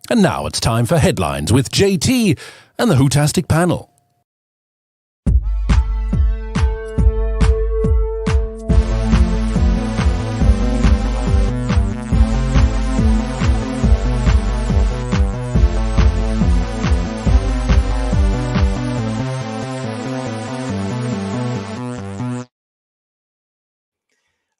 And now it's time for headlines with JT and the Hootastic panel.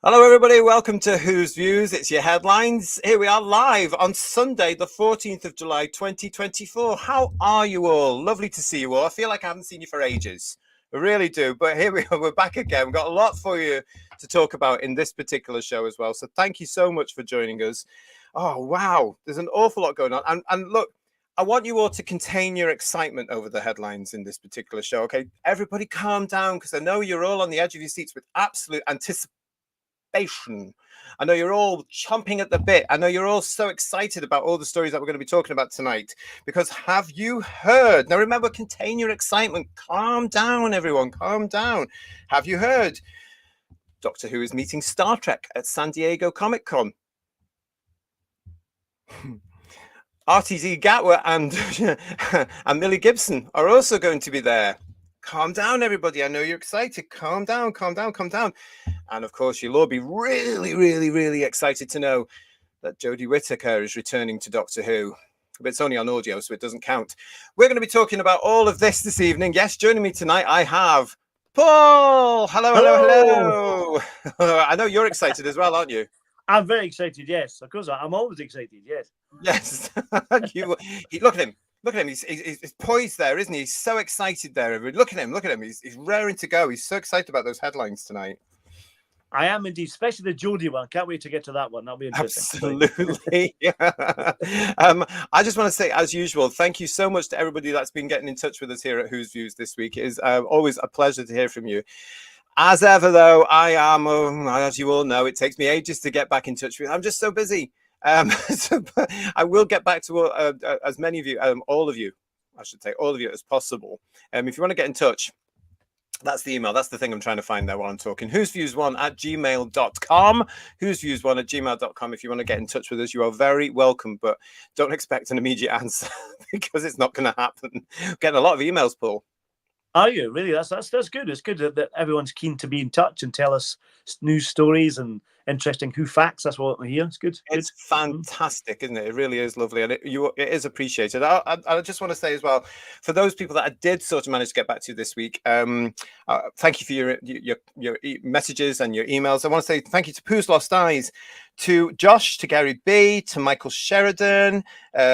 Hello, everybody. Welcome to Who's Views. It's your headlines. Here we are live on Sunday, the 14th of July, 2024. How are you all? Lovely to see you all. I feel like I haven't seen you for ages. I really do. But here we are. We're back again. We've got a lot for you to talk about in this particular show as well. So thank you so much for joining us. Oh, wow. There's an awful lot going on. And look, I want you all to contain your excitement over the headlines in this particular show. Okay, everybody calm down, because I know you're all on the edge of your seats with absolute anticipation. I know you're all chomping at the bit. I know you're all so excited about all the stories that we're going to be talking about tonight, because have you heard? Now remember, contain your excitement. Calm down, everyone. Calm down. Have you heard? Doctor Who is meeting Star Trek at San Diego Comic-Con. RTZ Gatwa and Millie Gibson are also going to be there. Calm down, everybody. I know you're excited. Calm down, calm down, calm down. And of course, you'll all be really, really, really excited to know that Jodie Whittaker is returning to Doctor Who. But it's only on audio, so it doesn't count. We're going to be talking about all of this evening. Yes, joining me tonight, I have Paul. Hello, hello, hello. I know you're excited as well, aren't you? I'm very excited, yes. Of course, I'm always excited, yes. Yes. Look at him. Look at him. He's poised there, isn't he? He's so excited there. Look at him. Look at him. He's raring to go. He's so excited about those headlines tonight. I am indeed, especially the Jodie one. Can't wait to get to that one. That'll be interesting. Absolutely. I just want to say, as usual, thank you so much to everybody that's been getting in touch with us here at Who's Views this week. It is always a pleasure to hear from you. As ever, though, I am, as you all know, it takes me ages to get back in touch with you. I'm just so busy. So I will get back to as many of you, all of you, I should say, all of you as possible. If you want to get in touch, that's the email. That's the thing I'm trying to find there while I'm talking. whosviews1@gmail.com. whosviews1@gmail.com. If you want to get in touch with us, you are very welcome, but don't expect an immediate answer because it's not going to happen. I'm getting a lot of emails, Paul. Are you really? That's good. It's good that everyone's keen to be in touch and tell us news stories and interesting Who facts. That's what we hear. It's good. It's fantastic, isn't it? It really is lovely, and it is appreciated. I just want to say as well, for those people that I did sort of manage to get back to this week, thank you for your messages and your emails. I want to say thank you to Pooh's Lost Eyes, to Josh, to Gary B, to Michael Sheridan,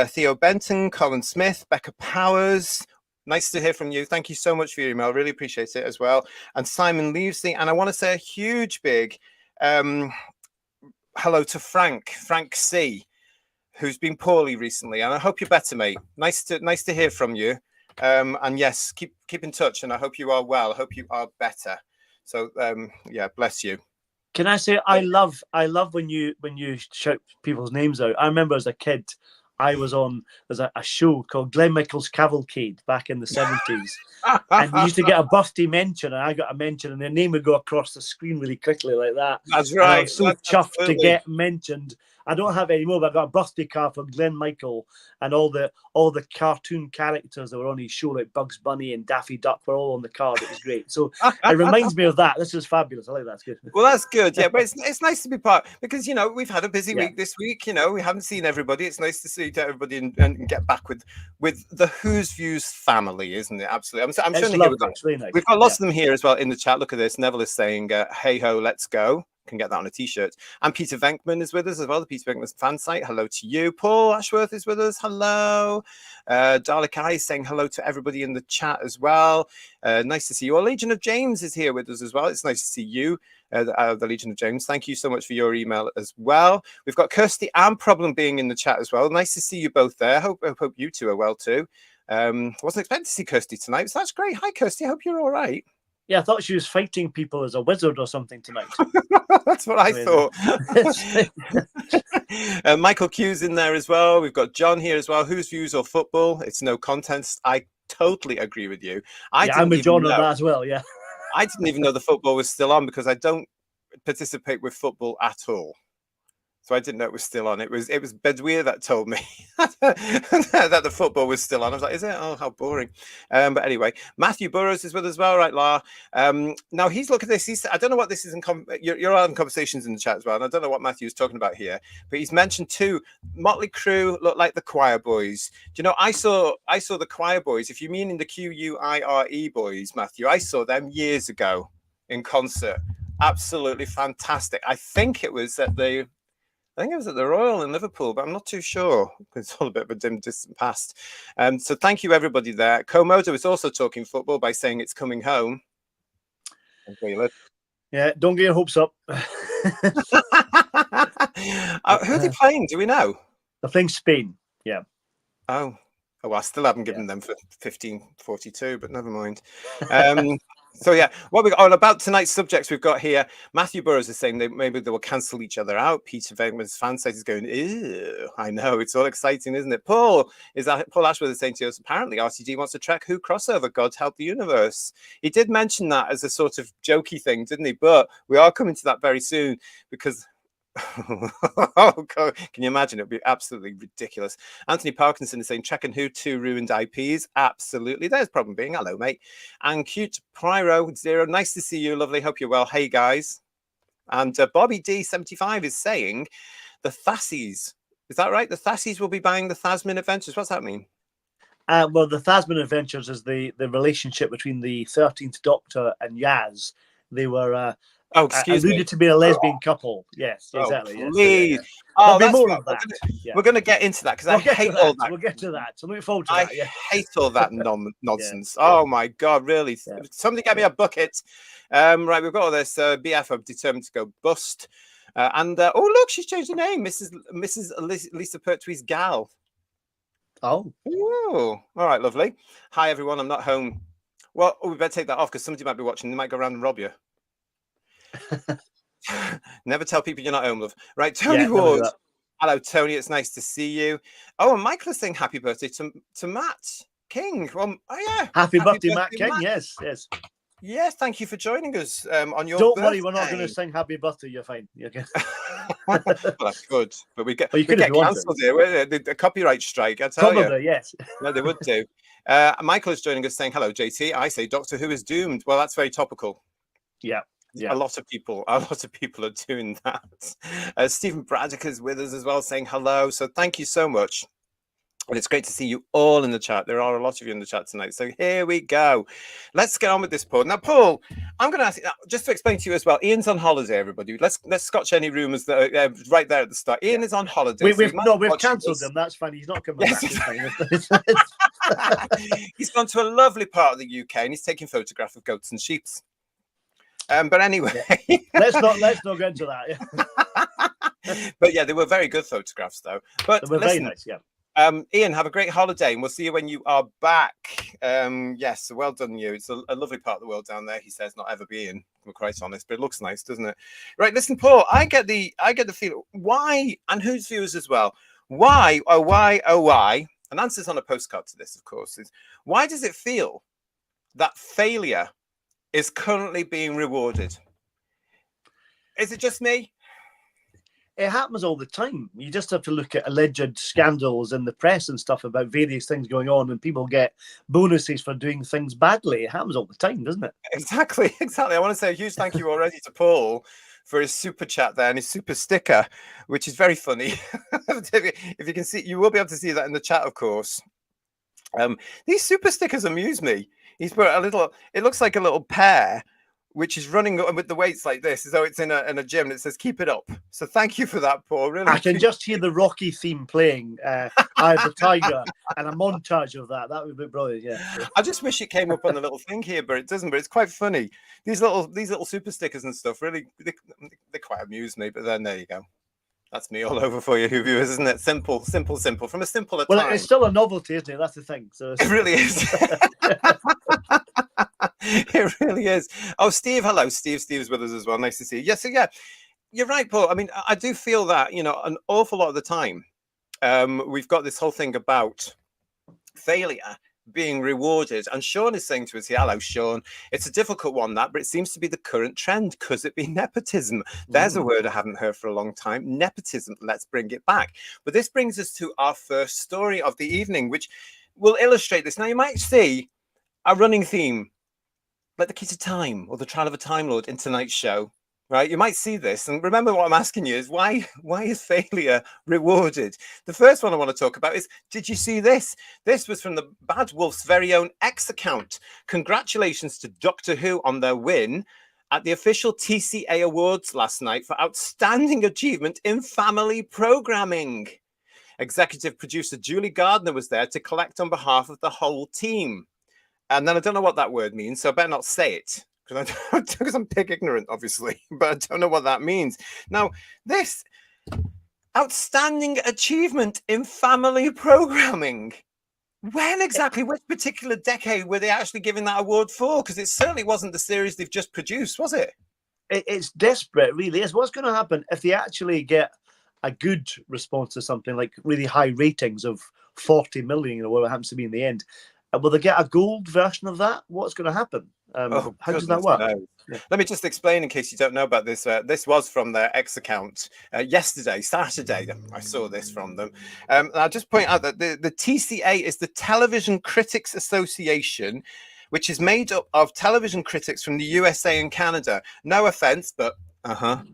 Theo Benton, Colin Smith, Becca Powers. Nice to hear from you. Thank you so much for your email. Really appreciate it as well. And Simon Leavesley. And I want to say a huge big hello to Frank C, who's been poorly recently. And I hope you're better, mate. Nice to hear from you. And yes, keep in touch. And I hope you are well. I hope you are better. So yeah, bless you. Can I say I love when you shout people's names out. I remember as a kid, I was on, there's a show called Glenn Michael's Cavalcade back in the 70s. And we used to get a birthday mention, and I got a mention, and their name would go across the screen really quickly like that. That's right. I was so chuffed to get mentioned. I don't have any more, but I got a birthday card for Glenn Michael, and all the cartoon characters that were on his show, like Bugs Bunny and Daffy Duck, were all on the card. It was great. So it reminds me of that. This is fabulous. I like that. It's good. Well, that's good. Yeah, but it's nice to be part, because we've had a busy week this week. We haven't seen everybody. It's nice to see everybody and get back with the Who's Views family, isn't it? Absolutely. I'm showing you here. We've got lots of them here as well in the chat. Look at this. Neville is saying, "Hey ho, let's go." Can get that on a t-shirt. And Peter Venkman is with us as well, the Peter Venkman fan site. Hello to you. Paul Ashworth is with us. Hello. Dalek is saying hello to everybody in the chat as well. Nice to see you. Legion of James is here with us as well. It's nice to see you, the Legion of James. Thank you so much for your email as well. We've got Kirsty and Problem being in the chat as well. Nice to see you both there. Hope you two are well too. Wasn't expecting to see Kirsty tonight, so that's great. Hi Kirsty, hope you're all right. Yeah, I thought she was fighting people as a wizard or something tonight. That's what I thought. Michael Q's in there as well. We've got John here as well. Whose Views or football? It's no contest. I totally agree with you. I'm with John on that as well, yeah. I didn't even know the football was still on because I don't participate with football at all. So I didn't know it was still on. It was Bedouin that told me that the football was still on. I was like, is it? Oh, how boring. But anyway, Matthew Burrows is with us as well, right, Lar? Now he's looking at this. I don't know what this is. You're on conversations in the chat as well, and I don't know what Matthew's talking about here. But he's mentioned too. Motley Crue look like the Choir Boys. Do you know? I saw the Choir Boys. If you mean in the Quire boys, Matthew, I saw them years ago in concert. Absolutely fantastic. I think it was at the Royal in Liverpool, but I'm not too sure. It's all a bit of a dim, distant past. So thank you, everybody there. Komodo is also talking football by saying it's coming home. Yeah, don't get your hopes up. Who are they playing? Do we know? They're playing Spain. Yeah. Oh, well, I still haven't given them for 1542, but never mind. So yeah, what we got about tonight's subjects we've got here. Matthew Burrows is saying maybe they will cancel each other out. Peter Venkman's fan site is going, ew, I know, it's all exciting, isn't it? Paul Ashworth is saying to us, apparently RTD wants a Trek Who crossover, God help the universe. He did mention that as a sort of jokey thing, didn't he? But we are coming to that very soon because oh, God. Can you imagine? It would be absolutely ridiculous. Anthony Parkinson is saying Trek and Who 2 ruined IPs. Absolutely. There's problem being. Hello, mate. And Cute Pyro 0. Nice to see you. Lovely. Hope you're well. Hey, guys. And Bobby D75 is saying the Thassies. Is that right? The Thassies will be buying the Thasmin Adventures. What's that mean? Well, the Thasmin Adventures is the relationship between the 13th Doctor and Yaz. They were alluded to be a lesbian couple. Yes, exactly. Oh, please. Yes. Oh, that's more of that. We're going to get into that because I hate all that. We'll get to that. So look forward to that. I hate all that nonsense. Oh my God, really? Yeah. Somebody get me a bucket. Right, we've got all this. BF, I'm determined to go bust. Oh look, she's changed her name, Mrs. Lisa Pertwee's gal. Oh. Ooh. All right, lovely. Hi everyone. I'm not home. Well, we better take that off because somebody might be watching. They might go around and rob you. Never tell people you're not home, love. Right, Tony Ward. Hello, Tony. It's nice to see you. Oh, and Michael is saying happy birthday to Matt King. Well, happy birthday, Matt King. Matt. Yes. Yes, thank you for joining us on your Don't birthday. worry, we're not going to sing happy birthday. You're fine. You're okay. Well, that's good. But we get cancelled here. The copyright strike, I tell you. Probably, yes. No, they would do. Michael is joining us saying, hello, JT. I say Doctor Who is doomed. Well, that's very topical. Yeah. A lot of people are doing that. Stephen Braddock is with us as well, saying hello. So thank you so much. And it's great to see you all in the chat. There are a lot of you in the chat tonight. So here we go. Let's get on with this, Paul. Now, Paul, I'm going to ask you, just to explain to you as well. Ian's on holiday, everybody. Let's scotch any rumours that are right there at the start. Ian is on holiday. We've cancelled him. That's fine. He's not coming back. He's gone to a lovely part of the UK and he's taking photographs of goats and sheep. But anyway, let's not get into that. But yeah, they were very good photographs, though. But they were very nice. Yeah. Ian, have a great holiday, and we'll see you when you are back. Yes, well done, you. It's a lovely part of the world down there. He says not ever been. We're quite honest, but it looks nice, doesn't it? Right, listen, Paul. I get the feel. Why, and whose viewers as well? Why? And answers on a postcard to this, of course, is why does it feel that failure is currently being rewarded? Is it just me? It happens all the time. You just have to look at alleged scandals in the press and stuff about various things going on, and people get bonuses for doing things badly. It happens all the time, doesn't it? Exactly. I want to say a huge thank you already to Paul for his super chat there and his super sticker, which is very funny. If you can see, you will be able to see that in the chat, of course. These super stickers amuse me. He's put it looks like a little pear, which is running with the weights like this, as though it's in a gym, and it says, keep it up. So thank you for that, Paul. Really, I can just hear the Rocky theme playing, Eye of the Tiger, and a montage of that. That would be brilliant, yeah. I just wish it came up on the little thing here, but it doesn't. But it's quite funny. These little super stickers and stuff, really, they quite amuse me. But then there you go. That's me all over for you, Who viewers, isn't it? Simple. From a simpler time. Well, it's still a novelty, isn't it? That's the thing. So it really is. It really is. Oh, Steve, hello. Steve's with us as well. Nice to see you. Yes, yeah, you're right, Paul. I mean, I do feel that, an awful lot of the time, we've got this whole thing about failure being rewarded. And Sean is saying to us here, hello, Sean. It's a difficult one, that, but it seems to be the current trend. Could it be nepotism? There's a word I haven't heard for a long time. Nepotism. Let's bring it back. But this brings us to our first story of the evening, which will illustrate this. Now, you might see a running theme, like the key to time or the trial of a Time Lord in tonight's show. Right, you might see this, and remember what I'm asking you is why is failure rewarded? The first one I want to talk about is, did you see this? This was from the Bad Wolf's very own X account. Congratulations to Doctor Who on their win at the official TCA Awards last night for outstanding achievement in family programming. Executive producer Julie Gardner was there to collect on behalf of the whole team. And then I don't know what that word means, so I better not say it. Because I'm pig ignorant, obviously, but I don't know what that means. Now, this outstanding achievement in family programming, when exactly, which particular decade were they actually giving that award for? Because it certainly wasn't the series they've just produced, was it? It's desperate, really. Is what's going to happen if they actually get a good response to something like really high ratings of 40 million, or what happens to be in the end. Will they get a gold version of that? What's going to happen? How does that work? Yeah. Let me just explain in case you don't know about this. This was from their X account yesterday, Saturday. I saw this from them. I'll just point out that the TCA is the Television Critics Association, which is made up of television critics from the USA and Canada. No offense, but right,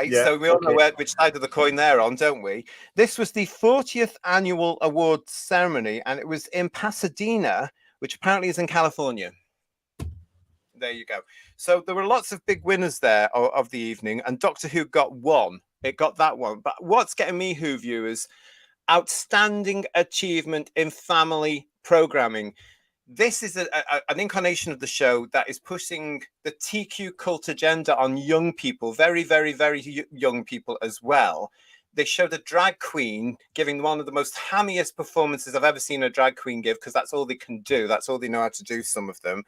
yeah, so we all know which side of the coin they're on, don't we? This was the 40th annual awards ceremony, and it was in Pasadena, which apparently is in California. There you go. So there were lots of big winners there of the evening, and Doctor Who got one. It got that one. But what's getting me, Who viewers, outstanding achievement in family programming. This is an incarnation of the show that is pushing the TQ cult agenda on young people, very, very, very young people as well. They showed a drag queen giving one of the most hammiest performances I've ever seen a drag queen give, because that's all they can do. That's all they know how to do, some of them.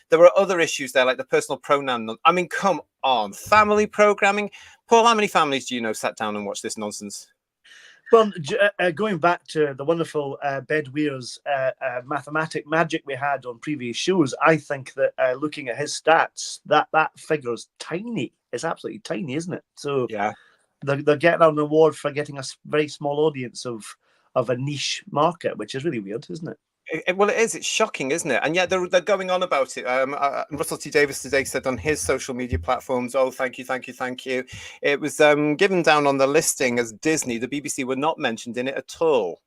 There were other issues there, like the personal pronoun. I mean, come on. Family programming. Paul, how many families do you know sat down and watched this nonsense? Well, going back to the wonderful Bedweir's mathematic magic we had on previous shows, I think that looking at his stats, that figure is tiny. It's absolutely tiny, isn't it? So yeah, they're getting an award for getting a very small audience of a niche market, which is really weird, isn't it? Well, it is. It's shocking, isn't it? And yet they're going on about it. Russell T Davies today said on his social media platforms, "Oh, thank you, thank you, thank you." It was given down on the listing as Disney. The BBC were not mentioned in it at all.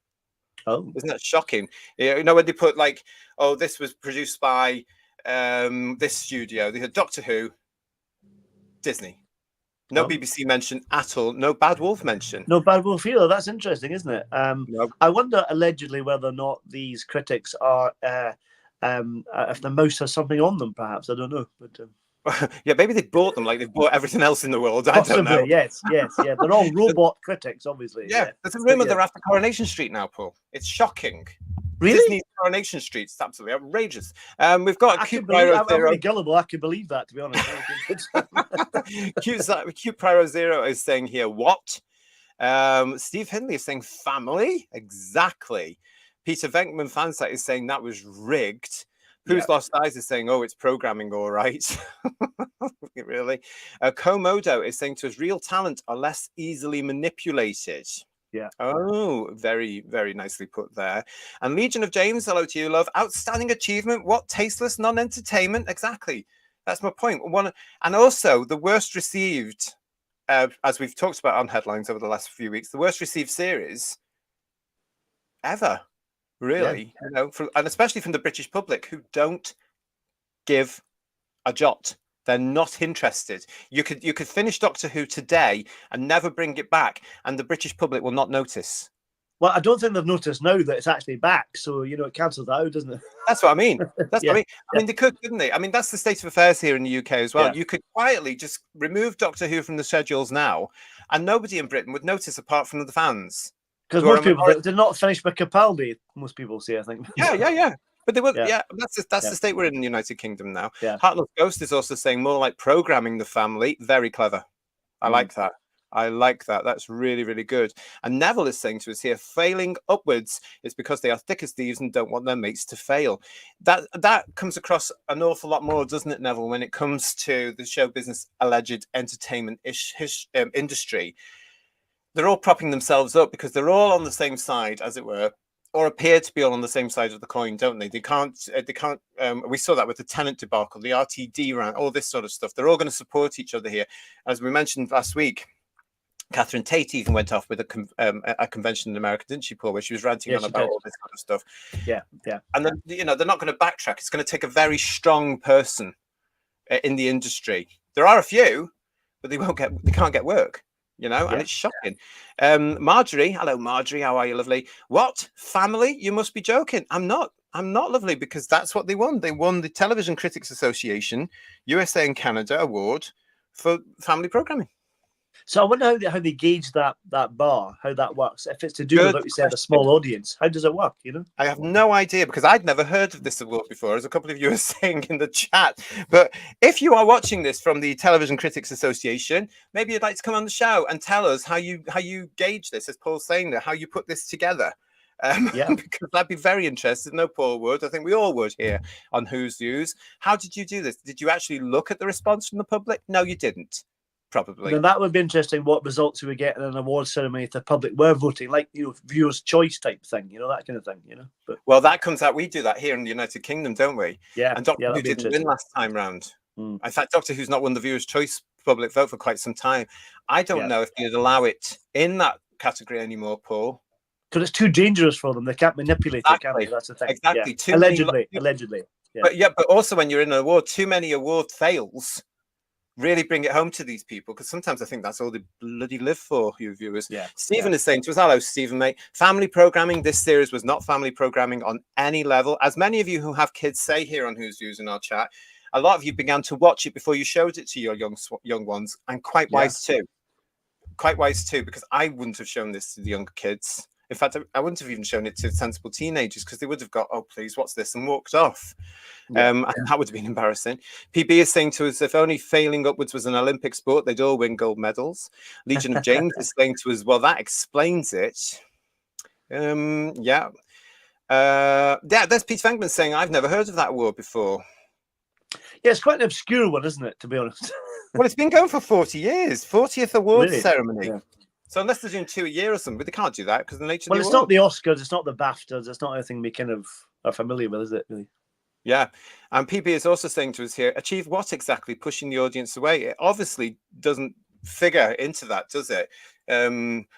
Oh, isn't that shocking? You know, when they put like, "Oh, this was produced by this studio," they had Doctor Who, Disney. No BBC mention at all. No Bad Wolf mention. No Bad Wolf either. That's interesting, isn't it? No. I wonder, allegedly, whether or not these critics are, if the mouse has something on them, perhaps. I don't know. But yeah, maybe they bought them like they've bought everything else in the world. Possibly, I don't know. Yes. They're all robot critics, obviously. Yeah, there's a rumour they're after Coronation Street now, Paul. It's shocking. Really? Disney's Coronation Street. It's absolutely outrageous. We've got a cute Pyro Zero. I'm really gullible. I can believe that, to be honest. Cute Pyro Zero is saying here, what? Steve Hindley is saying family. Exactly. Peter Venkman Fansite is saying that was rigged. Who's Lost Eyes is saying, oh, it's programming, all right. Really? Komodo is saying to us, real talent are less easily manipulated. Yeah. Oh, very, very nicely put there. And Legion of James, hello to you, love. Outstanding achievement. What tasteless non-entertainment? Exactly. That's my point. And also the worst received, as we've talked about on headlines over the last few weeks, the worst received series ever. Really, you know, and especially from the British public who don't give a jot. They're not interested. You could finish Doctor Who today and never bring it back, and the British public will not notice. Well, I don't think they've noticed now that it's actually back. So, you know, it cancels that out, doesn't it? That's what I mean. That's what I mean. I mean, they could, couldn't they? I mean, that's the state of affairs here in the UK as well. Yeah. You could quietly just remove Doctor Who from the schedules now, and nobody in Britain would notice apart from the fans. Because most people did not finish with Capaldi, most people say, I think. Yeah. But they will, that's the state we're in the United Kingdom now. Yeah. Heartless Ghost is also saying more like programming the family. Very clever. I like that. I like that. That's really, really good. And Neville is saying to us here, failing upwards is because they are thick as thieves and don't want their mates to fail. That comes across an awful lot more, doesn't it, Neville, when it comes to the show business alleged entertainment industry? They're all propping themselves up because they're all on the same side, as it were, or appear to be all on the same side of the coin, don't they? They can't. We saw that with the Tennant debacle, the RTD rant, all this sort of stuff. They're all going to support each other here, as we mentioned last week. Catherine Tate even went off with a convention in America, didn't she, Paul, where she was ranting on about all this kind of stuff. Yeah. And then, they're not going to backtrack. It's going to take a very strong person in the industry. There are a few, but they can't get work. And it's shocking. Marjorie, hello, Marjorie. How are you, lovely? What? Family? You must be joking. I'm not, lovely, because that's what they won. They won the Television Critics Association USA and Canada award for family programming. So I wonder how they gauge that bar, how that works. If it's to do with, like you said, a small audience, how does it work? I have no idea, because I'd never heard of this award before, as a couple of you are saying in the chat. But if you are watching this from the Television Critics Association, maybe you'd like to come on the show and tell us how you gauge this, as Paul's saying there, how you put this together. Because I'd be very interested. No, Paul would. I think we all would here on Who's Views. How did you do this? Did you actually look at the response from the public? No, you didn't. Probably. Now that would be interesting. What results we would get in an award ceremony if the public were voting, like viewers' choice type thing, that kind of thing, But that comes out. We do that here in the United Kingdom, don't we? Yeah. And Doctor Who didn't win last time round. In fact, Doctor Who's not won the viewers' choice public vote for quite some time. I don't know if they'd allow it in that category anymore, Paul. Because it's too dangerous for them. They can't manipulate it, can they? That's the thing. Exactly. Yeah. Allegedly. Yeah. But also when you're in an award, too many award fails really bring it home to these people, because sometimes I think that's all they bloody live for, you viewers. Stephen is saying to us, hello, Stephen, mate. Family programming. This series was not family programming on any level. As many of you who have kids say here on Who's Views in our chat, a lot of you began to watch it before you showed it to your young ones, and quite wise too. Quite wise too, because I wouldn't have shown this to the younger kids. In fact, I wouldn't have even shown it to sensible teenagers, because they would have got, oh, please, what's this? And walked off. And that would have been embarrassing. PB is saying to us, if only failing upwards was an Olympic sport, they'd all win gold medals. Legion of James is saying to us, well, that explains it. There's Pete Venkman saying, I've never heard of that award before. Yeah, it's quite an obscure one, isn't it, to be honest? Well, it's been going for 40 years. 40th award ceremony. Yeah. So unless they're doing 2 a year or something, but they can't do that because the nature of the it's award. not the Oscars, it's not the BAFTAs, it's not anything we kind of are familiar with, is it, really? Yeah. And PB is also saying to us here, achieve what exactly? Pushing the audience away. It obviously doesn't figure into that, does it?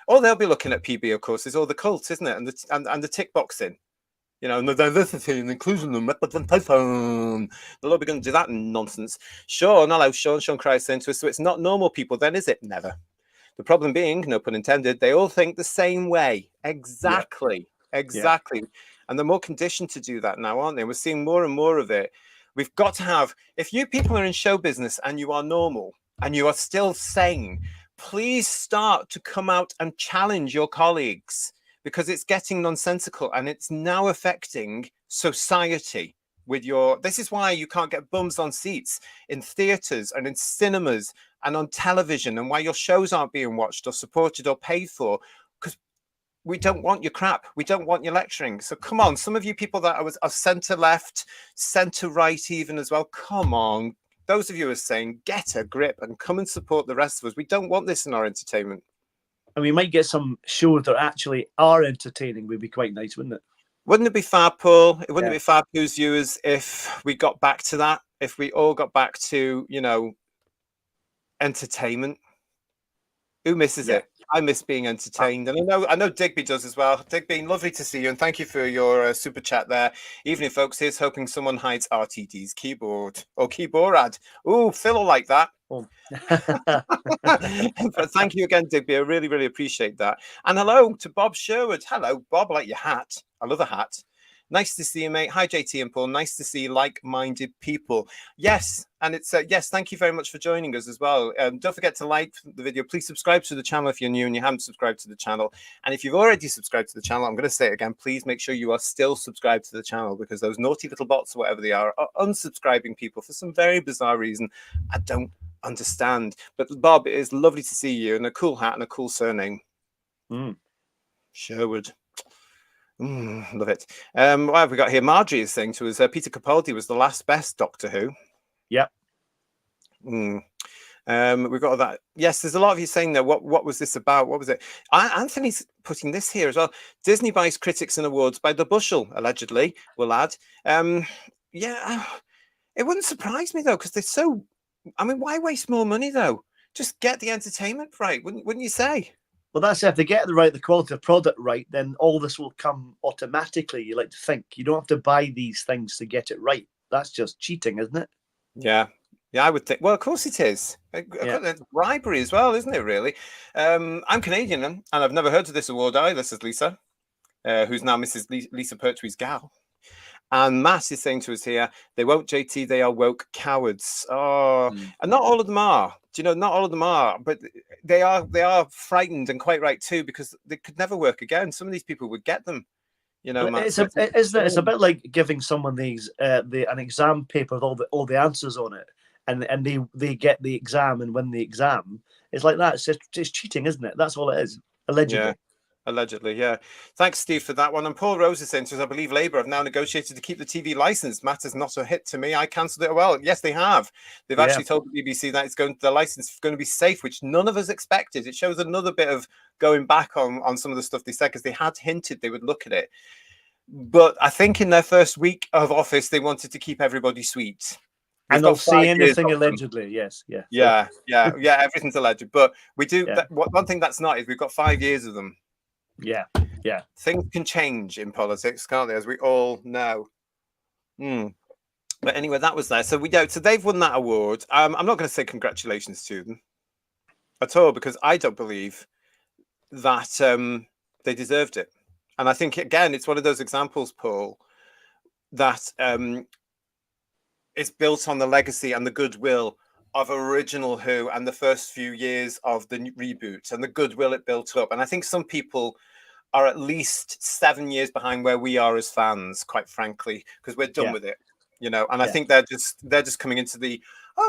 All they'll be looking at, PB, of course, is all the cults, isn't it? And the tick boxing. And the diversity and inclusion and representation. They'll all be going to do that nonsense. Sean, hello, Sean Cry saying to us, so it's not normal people then, is it? Never. The problem being, no pun intended, they all think the same way. Exactly. Yeah. And they're more conditioned to do that now, aren't they? We're seeing more and more of it. We've got to have, if you people are in show business and you are normal and you are still sane, please start to come out and challenge your colleagues, because it's getting nonsensical and it's now affecting society. This is why you can't get bums on seats in theatres and in cinemas and on television, and why your shows aren't being watched or supported or paid for, because we don't want your crap. We don't want your lecturing. So come on, some of you people that are centre left, centre right even as well, come on. Those of you who are saying, get a grip and come and support the rest of us. We don't want this in our entertainment. And we might get some shows that actually are entertaining. Would be quite nice, wouldn't it? Wouldn't it be fab, Paul? It wouldn't it be fab, Who's Viewers, if we got back to that? If we all got back to, entertainment? Who misses it? I miss being entertained, and I know Digby does as well. Digby, lovely to see you, and thank you for your super chat there. Evening, folks. Here's hoping someone hides RTD's keyboard or keyboard. Ooh, Phil will like that. Oh. But thank you again, Digby. I really, really appreciate that. And hello to Bob Sherwood. Hello, Bob. I like your hat. I love a hat. Nice to see you, mate. Hi, JT and Paul. Nice to see like-minded people. Yes, and it's yes. Thank you very much for joining us as well. Don't forget to like the video. Please subscribe to the channel if you're new and you haven't subscribed to the channel. And if you've already subscribed to the channel, I'm going to say it again. Please make sure you are still subscribed to the channel, because those naughty little bots or whatever they are unsubscribing people for some very bizarre reason. I don't understand. But Bob, it is lovely to see you, and a cool hat and a cool surname. Sherwood. Love it. What have we got here? Marjorie is saying to us, Peter Capaldi was the last best Doctor Who. Yep. We've got that. Yes, there's a lot of you saying there. What was this about? What was it? Anthony's putting this here as well. Disney buys critics and awards by the bushel, allegedly. We'll add. Yeah, it wouldn't surprise me though, because they're so. I mean, why waste more money though? Just get the entertainment right, wouldn't you say? Well, that's it. If they get the quality of product right, then all this will come automatically. You like to think you don't have to buy these things to get it right. That's just cheating, isn't it? Yeah, I would think. Well, of course it is. It's bribery as well, isn't it? Really. I'm Canadian, and I've never heard of this award either. Says Lisa, who's now Mrs. Lisa Pertwee's gal. And Matt is saying to us here, they won't JT, they are woke cowards. Oh, and not all of them are. Do you know, not all of them are, but they are frightened, and quite right too, because they could never work again. Some of these people would get them. You know, Matt, it's a bit like giving someone an exam paper with all the answers on it, and they get the exam and win the exam. It's like that. It's cheating, isn't it? That's all it is, allegedly. Yeah. Allegedly, yeah. Thanks, Steve, for that one. And Paul Rose is saying to us, I believe Labour have now negotiated to keep the TV licence. Matters not a hit to me. I cancelled it. Well, yes, they have. They've actually told the BBC that the licence is going to be safe, which none of us expected. It shows another bit of going back on some of the stuff they said, because they had hinted they would look at it. But I think in their first week of office, they wanted to keep everybody sweet. And they'll say anything allegedly, yes. Yeah, everything's alleged. But we do, one thing that's not is we've got 5 years of them. Yeah. Things can change in politics, can't they? As we all know. But anyway, that was there. So so they've won that award. I'm not going to say congratulations to them at all, because I don't believe that they deserved it. And I think again, it's one of those examples, Paul, that it's built on the legacy and the goodwill of original Who and the first few years of the reboot and the goodwill it built up. And I think some people are at least 7 years behind where we are as fans, quite frankly, because we're done with it, you know. And I think they're just coming into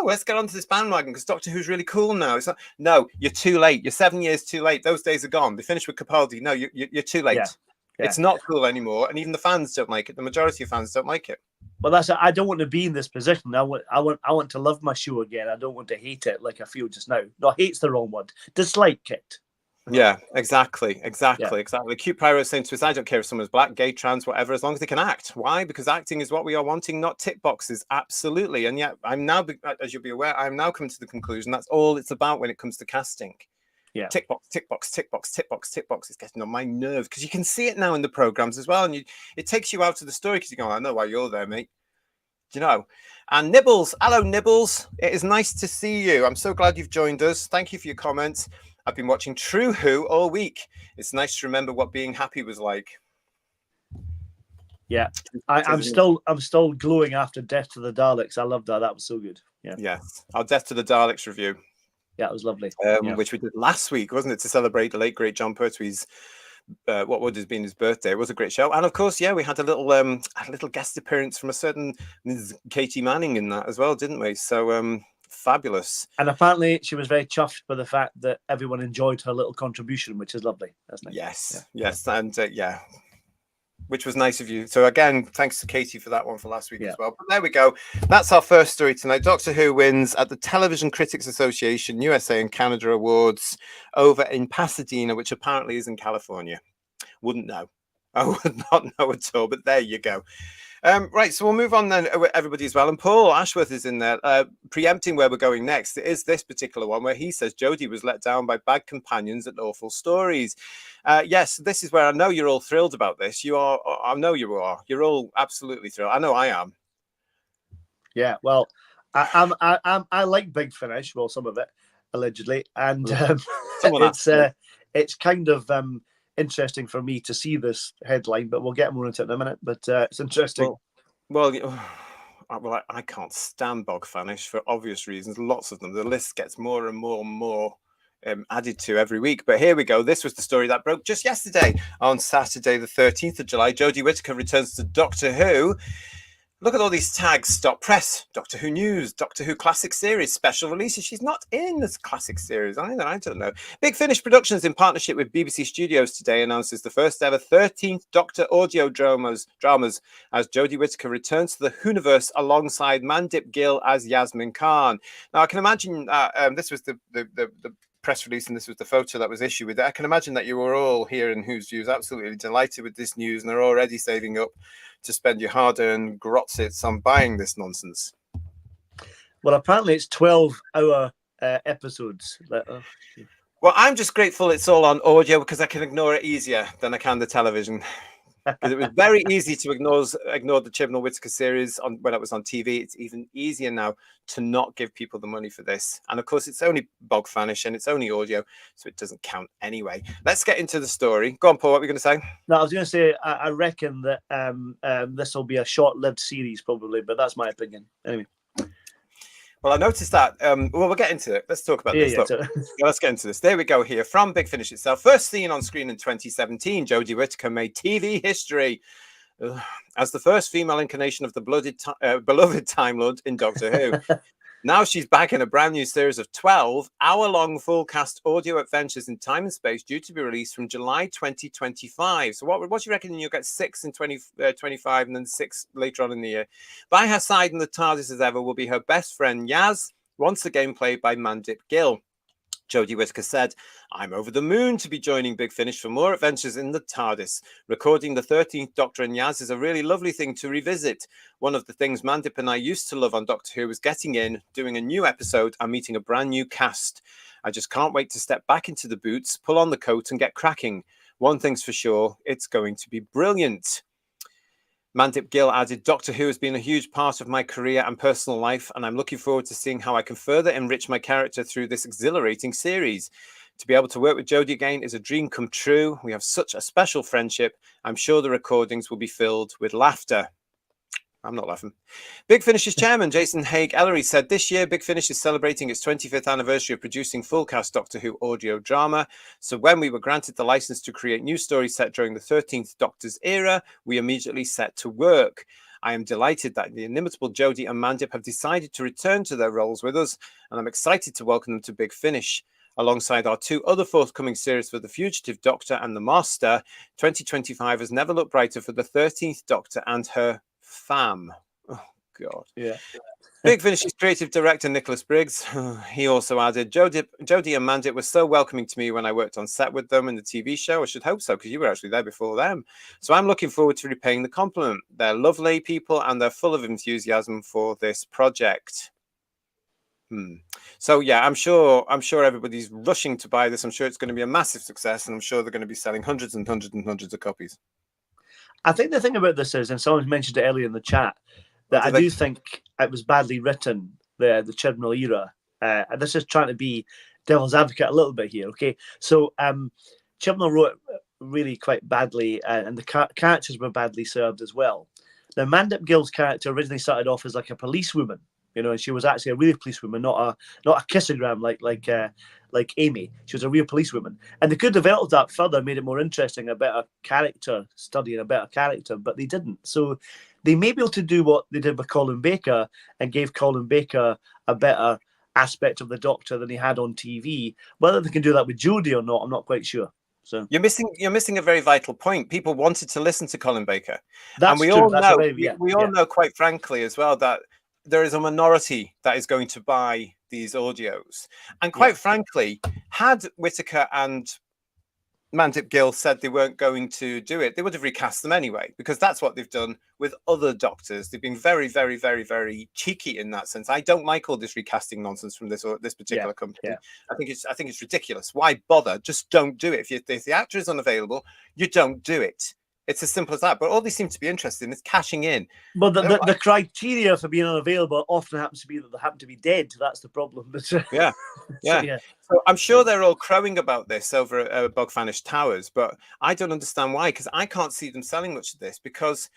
let's get onto this bandwagon because Doctor Who's really cool now. It's not, no, you're too late. You're 7 years too late. Those days are gone. They finished with Capaldi. No, you're too late. It's not cool anymore, and even the fans don't like it. The majority of fans don't like it. Well, that's it. I don't want to be in this position. I want to love my show again. I don't want to hate it like I feel just now. No, hate's the wrong word. Dislike it. Yeah, exactly. Cute Pyro saying to us, I don't care if someone's black, gay, trans, whatever, as long as they can act. Why? Because acting is what we are wanting, not tick boxes. Absolutely. And yet, I'm now, as you'll be aware, I'm now coming to the conclusion that's all it's about when it comes to casting. Yeah. Tick box, tick box, tick box, tick box, tick box. It's getting on my nerves because you can see it now in the programs as well. And it takes you out of the story because you go, I know why you're there, mate. Do you know? And Nibbles, hello, Nibbles. It is nice to see you. I'm so glad you've joined us. Thank you for your comments. I've been watching True Who all week. It's nice to remember what being happy was like. Yeah, I'm still glowing after Death to the Daleks. I loved that. That was so good. Yeah. Yes, our Death to the Daleks review. Yeah, it was lovely. Which we did last week, wasn't it, to celebrate the late great John Pertwee's what would have been his birthday. It was a great show, and of course, we had a little guest appearance from a certain Ms. Katie Manning in that as well, didn't we? So fabulous. And apparently, she was very chuffed by the fact that everyone enjoyed her little contribution, which is lovely. That's nice. Yes, and which was nice of you. So again, thanks to Katie for that one for last week as well. But there we go. That's our first story tonight. Doctor Who wins at the Television Critics Association USA and Canada Awards over in Pasadena, which apparently is in California. Wouldn't know. I would not know at all, but there you go. Right, so we'll move on then, everybody as well. And Paul Ashworth is in there, preempting where we're going next. It is this particular one where he says Jodie was let down by bad companions and awful stories. Yes, this is where I know you're all thrilled about this. You are. I know you are. You're all absolutely thrilled. I know I am. Yeah, well, I like Big Finish. Well, some of it allegedly, and it's kind of interesting for me to see this headline, but we'll get more into it in a minute. But it's interesting. Well, I can't stand Bog Finish for obvious reasons. Lots of them. The list gets more and more and more added to every week. But here we go. This was the story that broke just yesterday on Saturday, the 13th of July. Jodie Whittaker returns to Doctor Who. Look at all these tags. Stop press, Doctor Who news, Doctor Who classic series, special releases. She's not in this classic series either. I don't know. Big Finish Productions, in partnership with BBC Studios, today announces the first ever 13th Doctor audio dramas as Jodie Whittaker returns to the Whoniverse alongside Mandip Gill as Yasmin Khan. Now, I can imagine this was the press release, and this was the photo that was issued with it. I can imagine that you were all here in Who's Views absolutely delighted with this news, and are already saving up to spend your hard-earned grotzits on buying this nonsense. Well, apparently it's 12-hour episodes. Well, I'm just grateful it's all on audio because I can ignore it easier than I can the television. Because it was very easy to ignore the Chibnall Whittaker series when it was on TV. It's even easier now to not give people the money for this. And of course, it's only bog fanish and it's only audio, so it doesn't count anyway. Let's get into the story. Go on, Paul, what were you going to say? No, I was going to say, I reckon that this will be a short-lived series probably, but that's my opinion. Anyway. Well, I noticed that. Well, we'll get into it. Let's talk about this. Yeah, let's get into this. There we go here. From Big Finish itself. First seen on screen in 2017, Jodie Whittaker made TV history as the first female incarnation of the beloved Time Lord in Doctor Who. Now she's back in a brand new series of 12 hour-long full cast audio adventures in time and space due to be released from July 2025. So what do you reckon you'll get 6 in 2025 and then 6 later on in the year? By her side in the TARDIS as ever will be her best friend Yaz, once again played by Mandip Gill. Jodie Whittaker said, "I'm over the moon to be joining Big Finish for more adventures in the TARDIS. Recording the 13th Doctor and Yaz is a really lovely thing to revisit. One of the things Mandip and I used to love on Doctor Who was getting in, doing a new episode and meeting a brand new cast. I just can't wait to step back into the boots, pull on the coat and get cracking. One thing's for sure, it's going to be brilliant." Mandip Gill added, "Doctor Who has been a huge part of my career and personal life, and I'm looking forward to seeing how I can further enrich my character through this exhilarating series. To be able to work with Jodie again is a dream come true. We have such a special friendship. I'm sure the recordings will be filled with laughter." I'm not laughing. Big Finish's chairman, Jason Haig-Ellery, said this year Big Finish is celebrating its 25th anniversary of producing full cast Doctor Who audio drama. So when we were granted the license to create new stories set during the 13th Doctor's era, we immediately set to work. I am delighted that the inimitable Jodie and Mandip have decided to return to their roles with us, and I'm excited to welcome them to Big Finish. Alongside our 2 other forthcoming series for The Fugitive Doctor and The Master, 2025 has never looked brighter for the 13th Doctor and her fam. Oh, God. Yeah. Big Finish's creative director, Nicholas Briggs, he also added, Jodie and Mandip were so welcoming to me when I worked on set with them in the TV show. I should hope so, because you were actually there before them. So I'm looking forward to repaying the compliment. They're lovely people, and they're full of enthusiasm for this project. So yeah, I'm sure everybody's rushing to buy this. I'm sure it's going to be a massive success, and I'm sure they're going to be selling hundreds and hundreds and hundreds of copies. I think the thing about this is, and someone mentioned it earlier in the chat, that I do think it was badly written, the Chibnall era. And this is trying to be devil's advocate a little bit here, okay? So Chibnall wrote really quite badly, and the characters were badly served as well. Now, Mandip Gill's character originally started off as like a policewoman, you know, and she was actually a real policewoman, not a kissogram like Amy. She was a real policewoman, and they could develop that further, made it more interesting, a better character study and a better character, but they didn't. So they may be able to do what they did with Colin Baker and gave Colin Baker a better aspect of the Doctor than he had on TV. Whether they can do that with Jodie or not, I'm not quite sure. So you're missing a very vital point. People wanted to listen to Colin Baker, that's and we true. all That's know we all know quite frankly as well that there is a minority that is going to buy these audios. And quite frankly, had Whittaker and Mandip Gill said they weren't going to do it, they would have recast them anyway, because that's what they've done with other Doctors. They've been very, very, very, very cheeky in that sense. I don't like all this recasting nonsense from this particular company. Yeah. I think it's ridiculous. Why bother? Just don't do it. If the actor is unavailable, you don't do it. It's as simple as that. But all they seem to be interested in is cashing in. But the criteria for being unavailable often happens to be that they happen to be dead. That's the problem. But yeah. So I'm sure they're all crowing about this over at Bogfanish Towers, but I don't understand why, because I can't see them selling much of this, because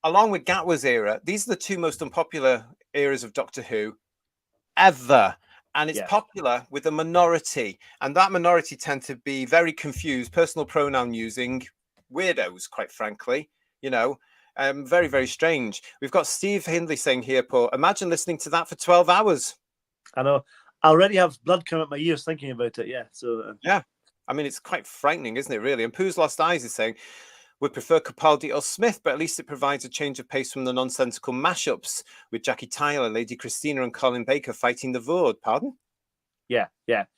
along with Gatwa's era, these are the 2 most unpopular eras of Doctor Who ever. And it's popular with a minority. And that minority tend to be very confused, personal pronoun using weirdos, quite frankly. You know, Very, very strange. We've got Steve Hindley saying here, Paul, imagine listening to that for 12 hours. I know. I already have blood coming out my ears thinking about it. Yeah. So yeah. I mean, it's quite frightening, isn't it, really? And Pooh's Lost Eyes is saying, would prefer Capaldi or Smith, but at least it provides a change of pace from the nonsensical mashups with Jackie Tyler, Lady Christina, and Colin Baker fighting the Vord. Pardon? Yeah.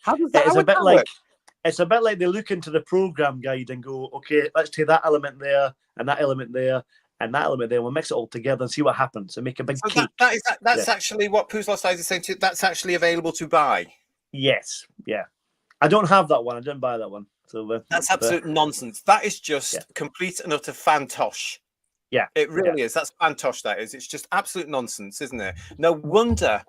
How does that, It's how a would bit that like work? it's a bit like they look into the program guide and go, okay, let's take that element there and that element there and that element there. We'll mix it all together and see what happens and make a big So cake. that's actually what Pooh's Lost Eyes is saying too. That's actually available to buy. Yes. Yeah. I don't have that one. I didn't buy that one. So That's absolute nonsense. That is just complete and utter fantosh. Yeah. It really is. That's fantosh, that is. It's just absolute nonsense, isn't it? No wonder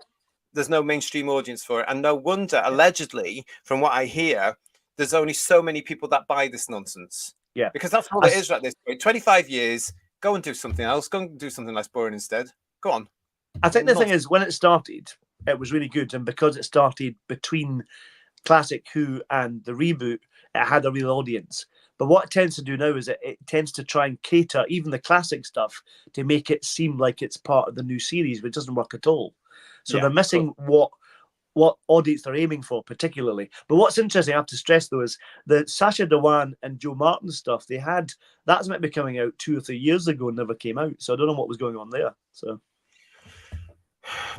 there's no mainstream audience for it. And no wonder, allegedly, from what I hear, there's only so many people that buy this nonsense. Yeah. Because that's all it is at this point. 25 years, go and do something else. Go and do something less boring instead. Go on. I think the thing is, when it started, it was really good. And because it started between Classic Who and the reboot, it had a real audience. But what it tends to do now is it tends to try and cater even the classic stuff to make it seem like it's part of the new series, which doesn't work at all. So they're missing what audience they're aiming for, particularly. But what's interesting, I have to stress though, is that Sacha Dhawan and Joe Martin stuff, that's meant to be coming out 2 or 3 years ago and never came out. So I don't know what was going on there. So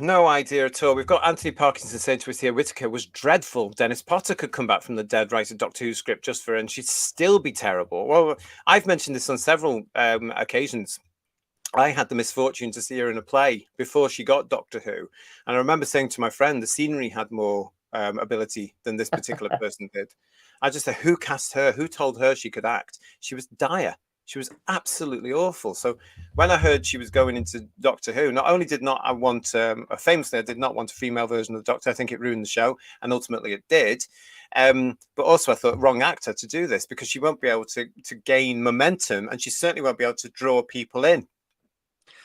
no idea at all. We've got Anthony Parkinson saying to us here, Whittaker was dreadful. Dennis Potter could come back from the dead, write a Doctor Who script just for her, and she'd still be terrible. Well, I've mentioned this on several occasions. I had the misfortune to see her in a play before she got Doctor Who. And I remember saying to my friend, the scenery had more ability than this particular person did. I just said, who cast her? Who told her she could act? She was dire. She was absolutely awful. So when I heard she was going into Doctor Who, not only did not I want, famously, I did not want a female version of the Doctor. I think it ruined the show. And ultimately it did. But also I thought, wrong actor to do this, because she won't be able to gain momentum, and she certainly won't be able to draw people in.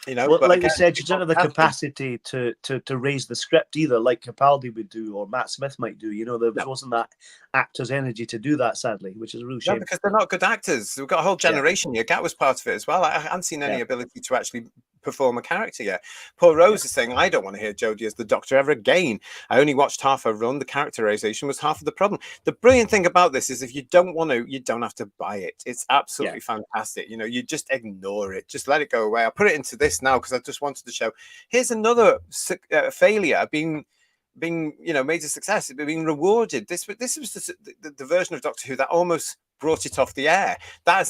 You know, well, but like again, we said, she didn't have the capacity to raise the script either, like Capaldi would do or Matt Smith might do. You know, there wasn't that actor's energy to do that, sadly, which is a real shame. No, because they're not good actors. We've got a whole generation here. Gat was part of it as well. I haven't seen any ability to actually perform a character yet. Paul Rose is saying, I don't want to hear Jodie as the Doctor ever again. I only watched half her run. The characterization was half of the problem. The brilliant thing about this is if you don't want to, you don't have to buy it. It's absolutely fantastic. You know, you just ignore it. Just let it go away. I'll put it into this now because I just wanted to show. Here's another failure being made a success, being rewarded. This was the version of Doctor Who that almost brought it off the air. That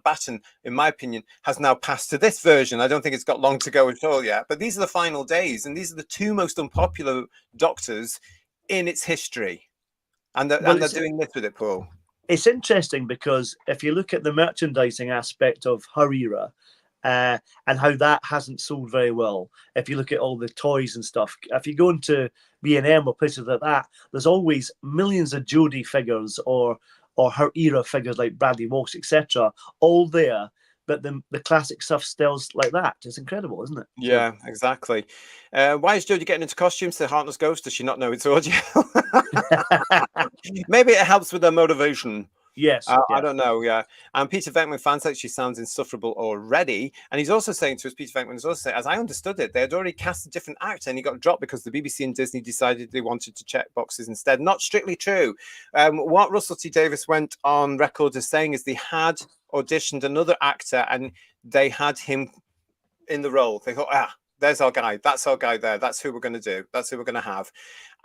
baton, in my opinion, has now passed to this version. I don't think it's got long to go at all yet. But these are the final days, and these are the 2 most unpopular Doctors in its history, and they're doing this with it, Paul. It's interesting because if you look at the merchandising aspect of her era, and how that hasn't sold very well. If you look at all the toys and stuff, if you go into B&M or places like that, there's always millions of Jodie figures or her era figures like Bradley Walsh, etc., all there. But the classic stuff stills like that. It's incredible, isn't it? Yeah, exactly. Why is Jodie getting into costumes? The Heartless Ghost? Does she not know it's audio? Maybe it helps with her motivation. Yes. I don't know. Yeah. And Peter Venkman fans like she sounds insufferable already. And he's also saying to us, Peter Venkman is also saying, as I understood it, they had already cast a different actor and he got dropped because the BBC and Disney decided they wanted to check boxes instead. Not strictly true. What Russell T Davies went on record as saying is they had auditioned another actor and they had him in the role. They thought, there's our guy. That's our guy there. That's who we're going to do. That's who we're going to have.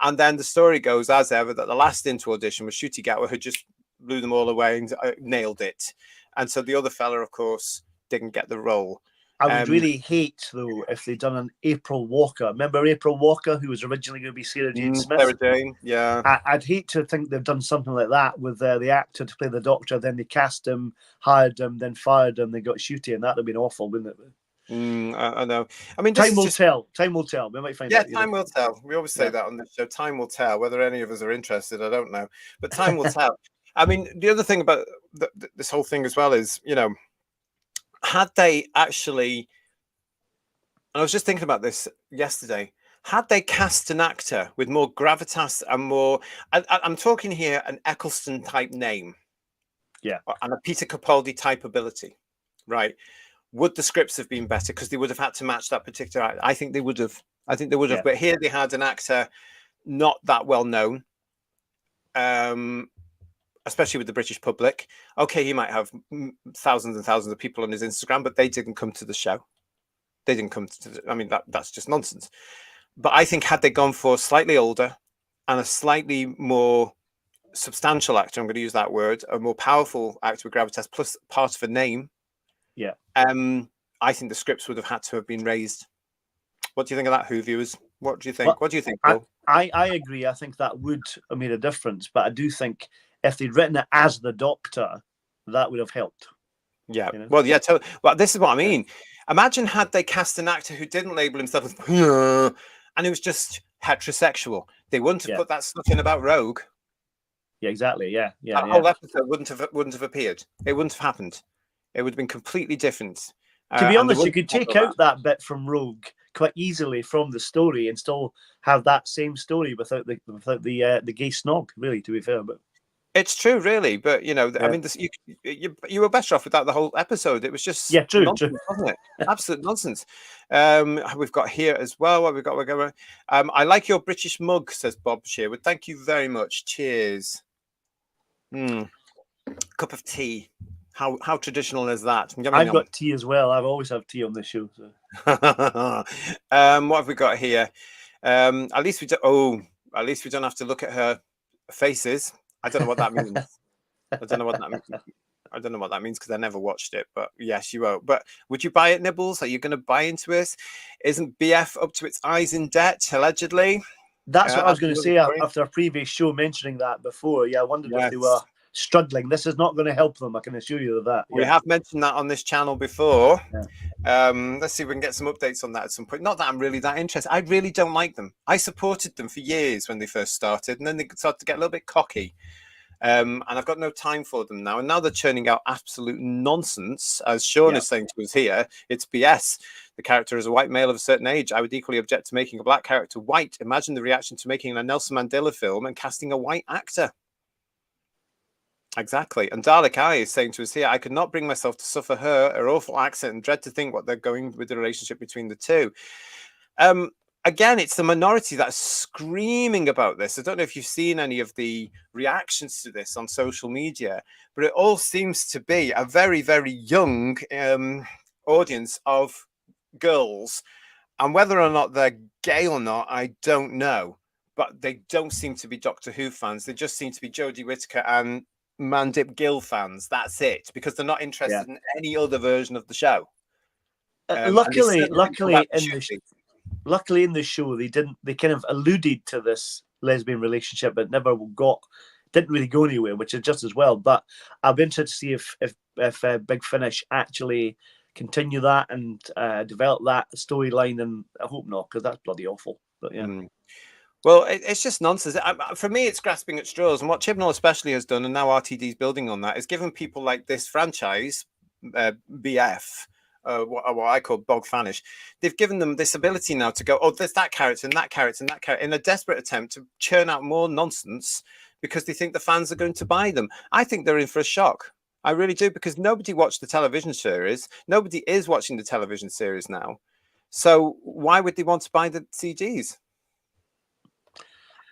And then the story goes, as ever, that the last into audition was Ncuti Gatwa, who just blew them all away and nailed it. And so the other fella, of course, didn't get the role. I would really hate, though, if they'd done an April Walker. Remember April Walker, who was originally going to be Sarah Jane Smith? Sarah Jane, yeah. I'd hate to think they've done something like that with the actor to play the Doctor. Then they cast him, hired him, then fired him. They got Ncuti, and that would have been awful, wouldn't it? I know. I mean, time will tell. Time will tell. We might find out. Yeah, time will tell. We always say that on this show. Time will tell. Whether any of us are interested, I don't know. But time will tell. I mean, the other thing about this whole thing as well is, had they actually, and I was just thinking about this yesterday, had they cast an actor with more gravitas and more, I'm talking here an Eccleston type name, and a Peter Capaldi type ability, right? would the scripts have been better because they would have had to match that particular actor? I think they would have. Yeah. But here they had an actor not that well known, especially with the British public. Okay, he might have thousands and thousands of people on his Instagram, but they didn't come to the show. They didn't come to I mean, that's just nonsense. But I think had they gone for slightly older and a slightly more substantial actor, I'm going to use that word, a more powerful actor with gravitas plus part of a name, Yeah. I think the scripts would have had to have been raised. What do you think of that, Who viewers? What do you think? Well, What do you think, Bill? I agree. I think that would have made a difference, but I do think if they'd written it as the Doctor, that would have helped. Yeah. You know? Well, yeah. Well, this is what I mean. Imagine had they cast an actor who didn't label himself as and he was just heterosexual. They wouldn't have put that stuff in about Rogue. Yeah, exactly. Yeah, yeah. That whole episode wouldn't have appeared. It wouldn't have happened. It would have been completely different. To be honest, you could take out that bit from Rogue quite easily from the story and still have that same story without the gay snog. Really, to be fair, but it's true, really. But you know, I mean, you were better off without the whole episode. It was just nonsense, wasn't it? Absolute nonsense. We've got here as well. What we've got? We're going. I like your British mug, says Bob Sherwood. Thank you very much. Cheers. Cup of tea. How traditional is that? I've got tea as well. I've always have tea on this show. So. What have we got here? At least we don't have to look at her faces. I don't know what that means. I don't know what that means because I never watched it. But yes, you won't. But would you buy it, Nibbles? Are you going to buy into it? Isn't BF up to its eyes in debt, allegedly? That's what I was going to say after a previous show mentioning that before. Yeah, I wondered if they were struggling. This is not going to help them. I can assure you of that. We have mentioned that on this channel before. Let's see if we can get some updates on that at some point. Not that I'm really that interested. I really don't like them. I supported them for years when they first started, and then they started to get a little bit cocky. And I've got no time for them now. And now they're churning out absolute nonsense. As Sean is saying to us here, it's BS. The character is a white male of a certain age. I would equally object to making a black character white. Imagine the reaction to making a Nelson Mandela film and casting a white actor. Exactly. And Dalek I is saying to us here, I could not bring myself to suffer her awful accent and dread to think what they're going with the relationship between the two. Again, it's the minority that's screaming about this. I don't know if you've seen any of the reactions to this on social media, but it all seems to be a very, very young audience of girls. And whether or not they're gay or not, I don't know. But they don't seem to be Doctor Who fans. They just seem to be Jodie Whittaker and Mandip Gill fans. That's it, because they're not interested in any other version of the show. Luckily in the show, they kind of alluded to this lesbian relationship, but didn't really go anywhere, which is just as well. But I'll be interested to see if Big Finish actually continue that and develop that storyline. And I hope not, because that's bloody awful. But yeah. Well, it's just nonsense. For me, it's grasping at straws. And what Chibnall especially has done, and now RTD's building on that, is given people like this franchise, BF, what I call Bog Fanish, they've given them this ability now to go, oh, there's that character and that character and that character, in a desperate attempt to churn out more nonsense because they think the fans are going to buy them. I think they're in for a shock. I really do, because nobody watched the television series. Nobody is watching the television series now. So why would they want to buy the CDs?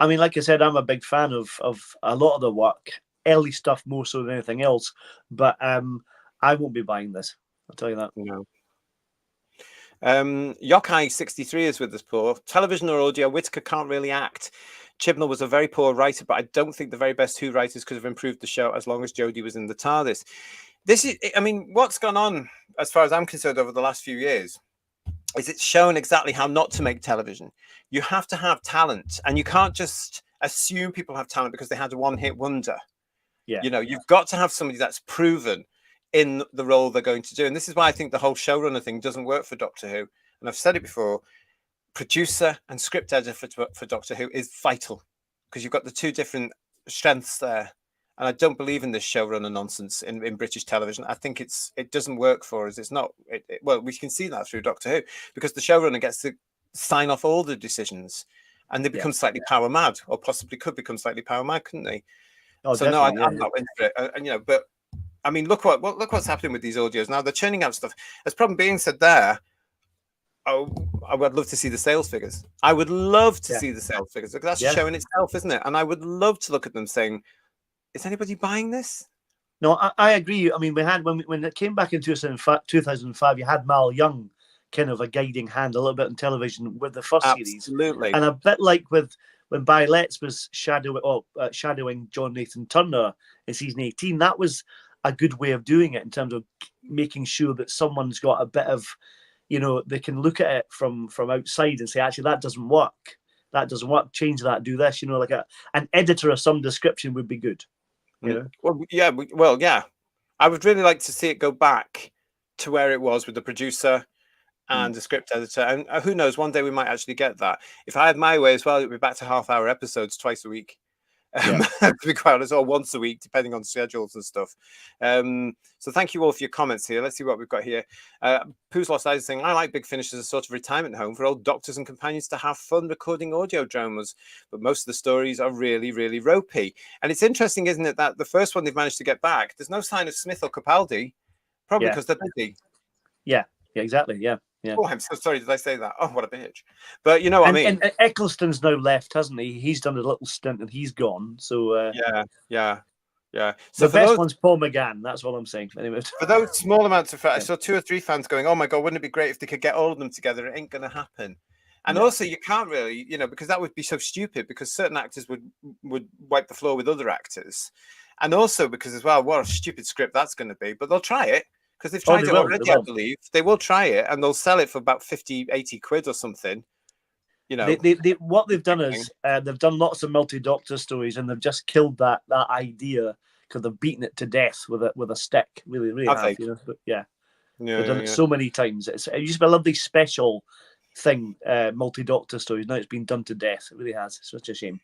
I mean, like I said, I'm a big fan of a lot of the work, early stuff more so than anything else. But I won't be buying this. I'll tell you that. No. Yokai63 is with us, Paul. Television or audio, Whittaker can't really act. Chibnall was a very poor writer, but I don't think the very best Who writers could have improved the show as long as Jodie was in the TARDIS. This is, I mean, what's gone on, as far as I'm concerned, over the last few years, is it's shown exactly how not to make television. You have to have talent, and you can't just assume people have talent because they had a one-hit wonder. Yeah. You know, you've got to have somebody that's proven in the role they're going to do. And this is why I think the whole showrunner thing doesn't work for Doctor Who. And I've said it before, producer and script editor for Doctor Who is vital, because you've got the two different strengths there. And I don't believe in this showrunner nonsense in British television. I think it doesn't work for us. It's not, well, we can see that through Doctor Who, because the showrunner gets to sign off all the decisions, and they become slightly power mad, or possibly could become slightly power mad, couldn't they? Oh, so no, I'm not into it. And you know, but I mean, look what's happening with these audios now. They're churning out stuff. As problem being said, there. Oh, I would love to see the sales figures. I would love to see the sales figures because that's a show in itself, isn't it? And I would love to look at them saying, "Is anybody buying this?" No, I agree. I mean, we had when it came back in 2005, you had Mal Young, kind of a guiding hand a little bit on television with the first series, and a bit like when Barry Letts was shadowing John Nathan Turner in season 18. That was a good way of doing it in terms of making sure that someone's got a bit of, they can look at it from outside and say, actually, that doesn't work. That doesn't work. Change that. Do this. Like an editor of some description would be good. Well, yeah. I would really like to see it go back to where it was with the producer and the script editor. And who knows, one day we might actually get that. If I had my way as well, it'd be back to half-hour episodes twice a week. To be quite honest, or once a week, depending on schedules and stuff. So thank you all for your comments here. Let's see what we've got here. Pooh's Lost Eyes is saying, I like Big Finish as a sort of retirement home for old doctors and companions to have fun recording audio dramas, but most of the stories are really, really ropey. And it's interesting, isn't it, that the first one they've managed to get back, there's no sign of Smith or Capaldi, probably because they're busy. Yeah, exactly. Yeah. Oh, I'm so sorry. Did I say that? Oh, what a bitch. But you know what I mean. And Eccleston's now left, hasn't he? He's done a little stint and he's gone. So yeah. So the best one's Paul McGann. That's what I'm saying. Anyway, for those small amounts of fans, I saw 2 or 3 fans going, "Oh my god, wouldn't it be great if they could get all of them together?" It ain't going to happen. And also, you can't really, because that would be so stupid. Because certain actors would wipe the floor with other actors, and also because as well, what a stupid script that's going to be. But they'll try it. Because they've tried it already, I believe. They will try it and they'll sell it for about 50, 80 quid or something. What they've done is they've done lots of multi-doctor stories and they've just killed that idea because they've beaten it to death with a stick. Really, really have. But they've done it so many times. It used to be a lovely special thing, multi-doctor stories. Now it's been done to death. It really has. It's such a shame.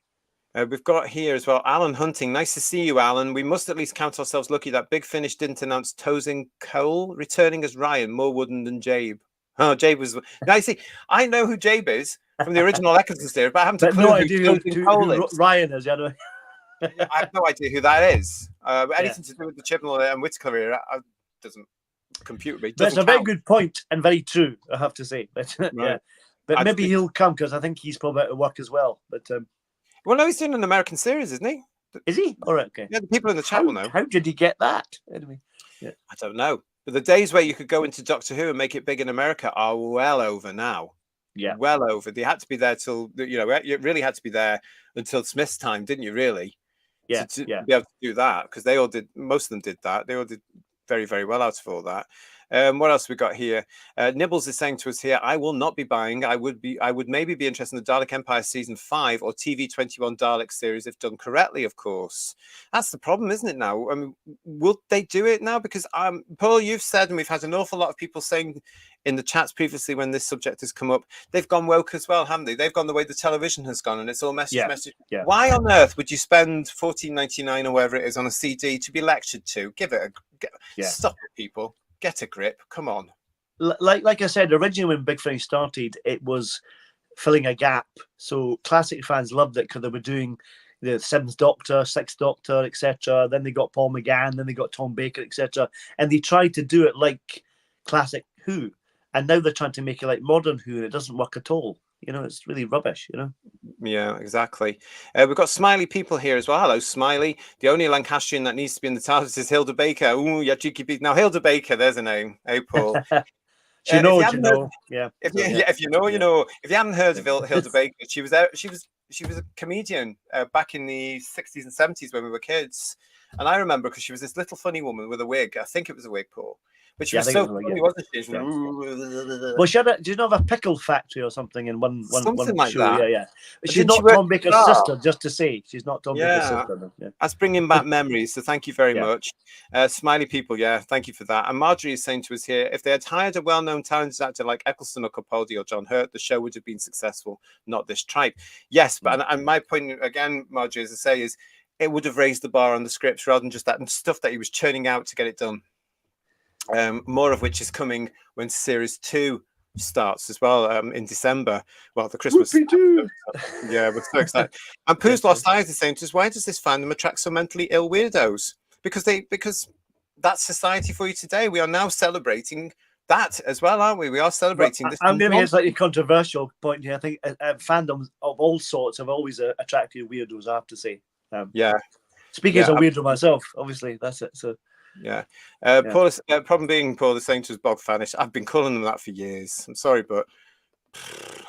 We've got here as well, Alan Hunting. Nice to see you, Alan. We must at least count ourselves lucky that Big Finish didn't announce Tosin Cole returning as Ryan, more wooden than Jabe. Oh, Jabe was... Now, you see, I know who Jabe is from the original Eccleston series, but I haven't a clue who Ryan is. I have no idea who that is. Anything to do with the Chibnall and Whittaker era doesn't compute me. That's a very good point and very true, I have to say. But, but maybe he'll come because I think he's probably out of work as well. But... well, no, he's doing an American series, isn't he? Is he? All right, okay. Yeah, the people in the chat will know. How did he get that? Anyway, I don't know. But the days where you could go into Doctor Who and make it big in America are well over now. Yeah. Well over. They had to be there till, you really had to be there until Smith's time, didn't you, really? Yeah. To be able to do that, because most of them did that. They all did very, very well out of all that. What else we got here? Nibbles is saying to us here, I will not be buying. I would maybe be interested in the Dalek Empire season 5 or TV21 Dalek series if done correctly, of course. That's the problem, isn't it now? I mean, will they do it now? Because Paul, you've said, and we've had an awful lot of people saying in the chats previously when this subject has come up, they've gone woke as well, haven't they? They've gone the way the television has gone, and it's all message. Yeah. Why on earth would you spend $14.99 or whatever it is on a CD to be lectured to? Stop it, people. Get a grip. Come on. Like I said, originally when Big Finish started, it was filling a gap. So classic fans loved it because they were doing the 7th Doctor, 6th Doctor, etc. Then they got Paul McGann, then they got Tom Baker, etc. And they tried to do it like classic Who. And now they're trying to make it like modern Who, and it doesn't work at all. It's really rubbish, Yeah, exactly. We've got Smiley people here as well. Hello, Smiley. The only Lancastrian that needs to be in the TARDIS is Hilda Baker. Ooh, yeah, cheeky beat. Now, Hilda Baker, there's a name. Hey, Paul. You know. Yeah. If you know, you know. If you haven't heard of Hilda Baker, she was a comedian back in the 60s and 70s when we were kids. And I remember because she was this little funny woman with a wig. I think it was a wig, Paul. But she was so funny, wasn't she? Well, did you not have a pickle factory or something in one like show? that. Yeah. She's not Tom Baker's sister, just to say. She's not Tom Baker's sister. Yeah. That's bringing back memories, so thank you very much. Smiley people, thank you for that. And Marjorie is saying to us here, if they had hired a well-known talented actor like Eccleston or Capaldi or John Hurt, the show would have been successful, not this tripe. Yes, but and my point, again, Marjorie, as I say, is it would have raised the bar on the scripts rather than just that stuff that he was churning out to get it done. More of which is coming when series 2 starts as well in December. Well, the Christmas. Yeah, we're so excited. And Pooh's Lost Eyes is saying to us, why does this fandom attract so mentally ill weirdos? Because that's society for you today. We are now celebrating that as well, aren't we? We are celebrating this. I'm going to make a slightly controversial point here. I think fandoms of all sorts have always attracted weirdos, I have to say. Speaking as a weirdo myself, obviously, that's it. So. Paul, problem being, Paul, the saying to us, bog fanish. I've been calling them that for years. I'm sorry, but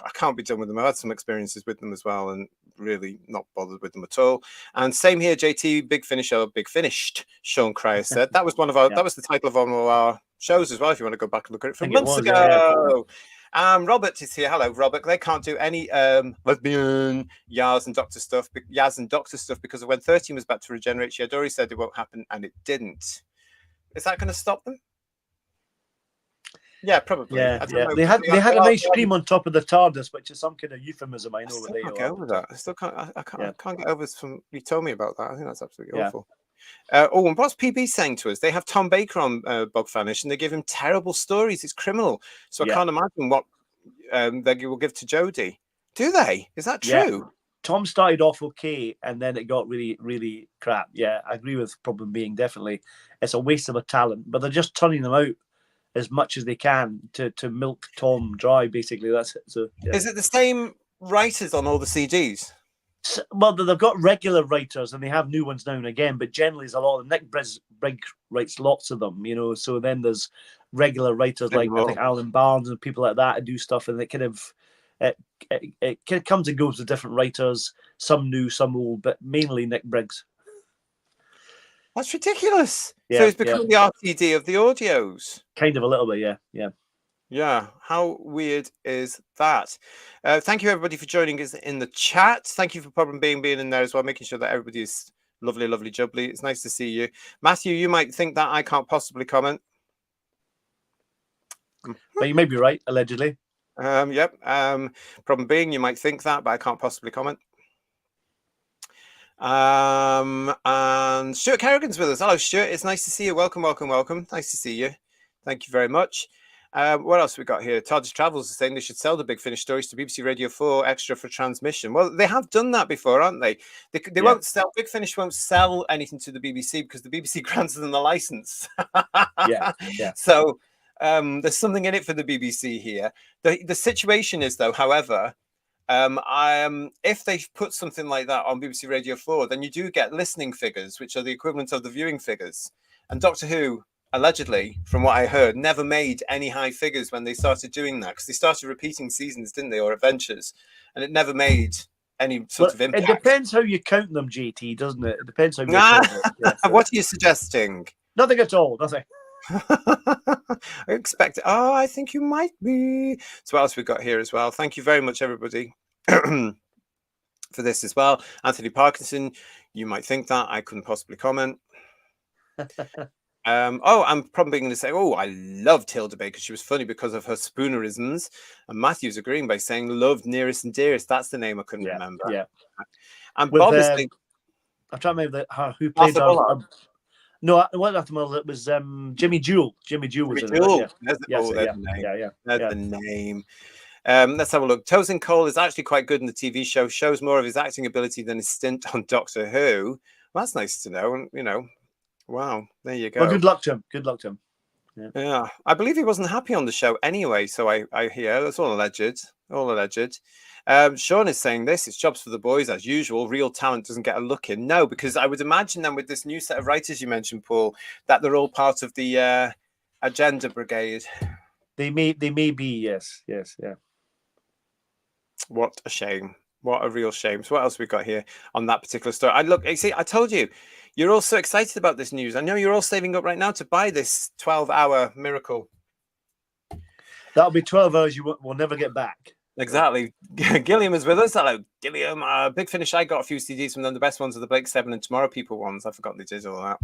I can't be done with them. I've had some experiences with them as well, and really not bothered with them at all. And same here, JT, big finish or big finished. Sean Cryer said that was one of our. That was the title of one of our shows as well. If you want to go back and look at it from months ago. Robert is here. Hello, Robert. They can't do any lesbian Yaz and Doctor stuff. Because of when 13 was about to regenerate. She had already said it won't happen, and it didn't. Is that going to stop them? Yeah, probably. Yeah. They had a nice scream on top of the TARDIS, which is some kind of euphemism. I know. I can't get over that. I still can't. I can't get over some. You told me about that. I think that's absolutely awful. And what's PB saying to us? They have Tom Baker on Bog Fanish, and they give him terrible stories. It's criminal. So I can't imagine what they will give to Jodie. Do they? Is that true? Yeah. Tom started off okay, and then it got really, really crap. Yeah, I agree with problem being definitely it's a waste of a talent, but they're just turning them out as much as they can to milk Tom dry. Basically, that's it. So is it the same writers on all the CGs? Well, they've got regular writers and they have new ones now and again, but generally, there's a lot of Nick Briggs writes lots of them, So then there's regular writers like I think Alan Barnes and people like that who do stuff, and it kind of comes and goes with different writers, some new, some old, but mainly Nick Briggs. That's ridiculous. So he's become the RTD of the audios. Kind of a little bit, yeah. Yeah, how weird is that? Thank you, everybody, for joining us in the chat. Thank you for Problem being in there as well, making sure that everybody is lovely, lovely, jubbly. It's nice to see you. Matthew, you might think that I can't possibly comment. But you may be right, allegedly. Yep. Problem being, you might think that, but I can't possibly comment. And Stuart Kerrigan's with us. Hello, Stuart. It's nice to see you. Welcome. Nice to see you. Thank you very much. What else we got here? TARDIS Travels is saying they should sell the Big Finish stories to BBC Radio 4 extra for transmission. Well, they have done that before, aren't they? They won't sell. Big Finish won't sell anything to the BBC because the BBC grants them the license. Yeah. So there's something in it for the BBC here. The situation is, though, however, if they put something like that on BBC Radio 4, then you do get listening figures, which are the equivalent of the viewing figures. And Doctor Who, allegedly, from what I heard, never made any high figures when they started doing that, because they started repeating seasons, didn't they, or adventures, and it never made any sort of impact. It depends how you count them, JT, doesn't it? It depends how you count them. Yes, what are you suggesting? Nothing at all, nothing. I expect it. Oh, I think you might be. So what else we got here as well? Thank you very much, everybody, for this as well. Anthony Parkinson, you might think that I couldn't possibly comment. I'm probably going to say, I loved Hilda Baker. She was funny because of her spoonerisms. And Matthew's agreeing by saying loved Nearest and Dearest. That's the name I couldn't remember. Yeah. And Bob is saying, I'm trying to remember who played her. No, it wasn't after Muller. It was Jimmy Jewell. Jimmy Jewell was in it. There's the name. There's the name. Let's have a look. Tosin Cole is actually quite good in the TV show. Shows more of his acting ability than his stint on Doctor Who. Well, that's nice to know. And wow, there you go. Well, good luck to him. Yeah. I believe he wasn't happy on the show anyway. So I hear that's all alleged. Sean is saying this. It's jobs for the boys as usual. Real talent doesn't get a look in. No, because I would imagine then with this new set of writers you mentioned, Paul, that they're all part of the agenda brigade. They may be. Yes. Yeah. What a shame. What a real shame. So what else we got here on that particular story? I told you, you're all so excited about this news. I know you're all saving up right now to buy this 12-hour miracle. That'll be 12 hours you will never get back. Exactly. Gilliam is with us. Hello, Gilliam. Big Finish. I got a few CDs from them. The best ones are the Blake 7 and Tomorrow People ones. I forgot they did all that.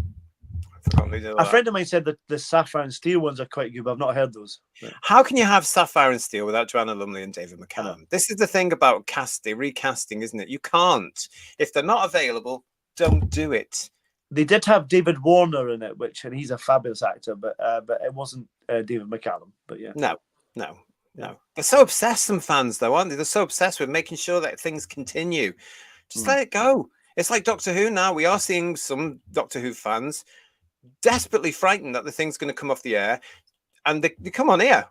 A friend of mine said that the Sapphire and Steel ones are quite good, but I've not heard those. How can you have Sapphire and Steel without Joanna Lumley and David McCallum? This is the thing about recasting, isn't it? You can't. If they're not available, don't do it. They did have David Warner in it, and he's a fabulous actor, but it wasn't David McCallum. But yeah. No. They're so obsessed, some fans, though, aren't they? They're so obsessed with making sure that things continue. Just let it go. It's like Doctor Who now. We are seeing some Doctor Who fans desperately frightened that the thing's going to come off the air, and they come on here.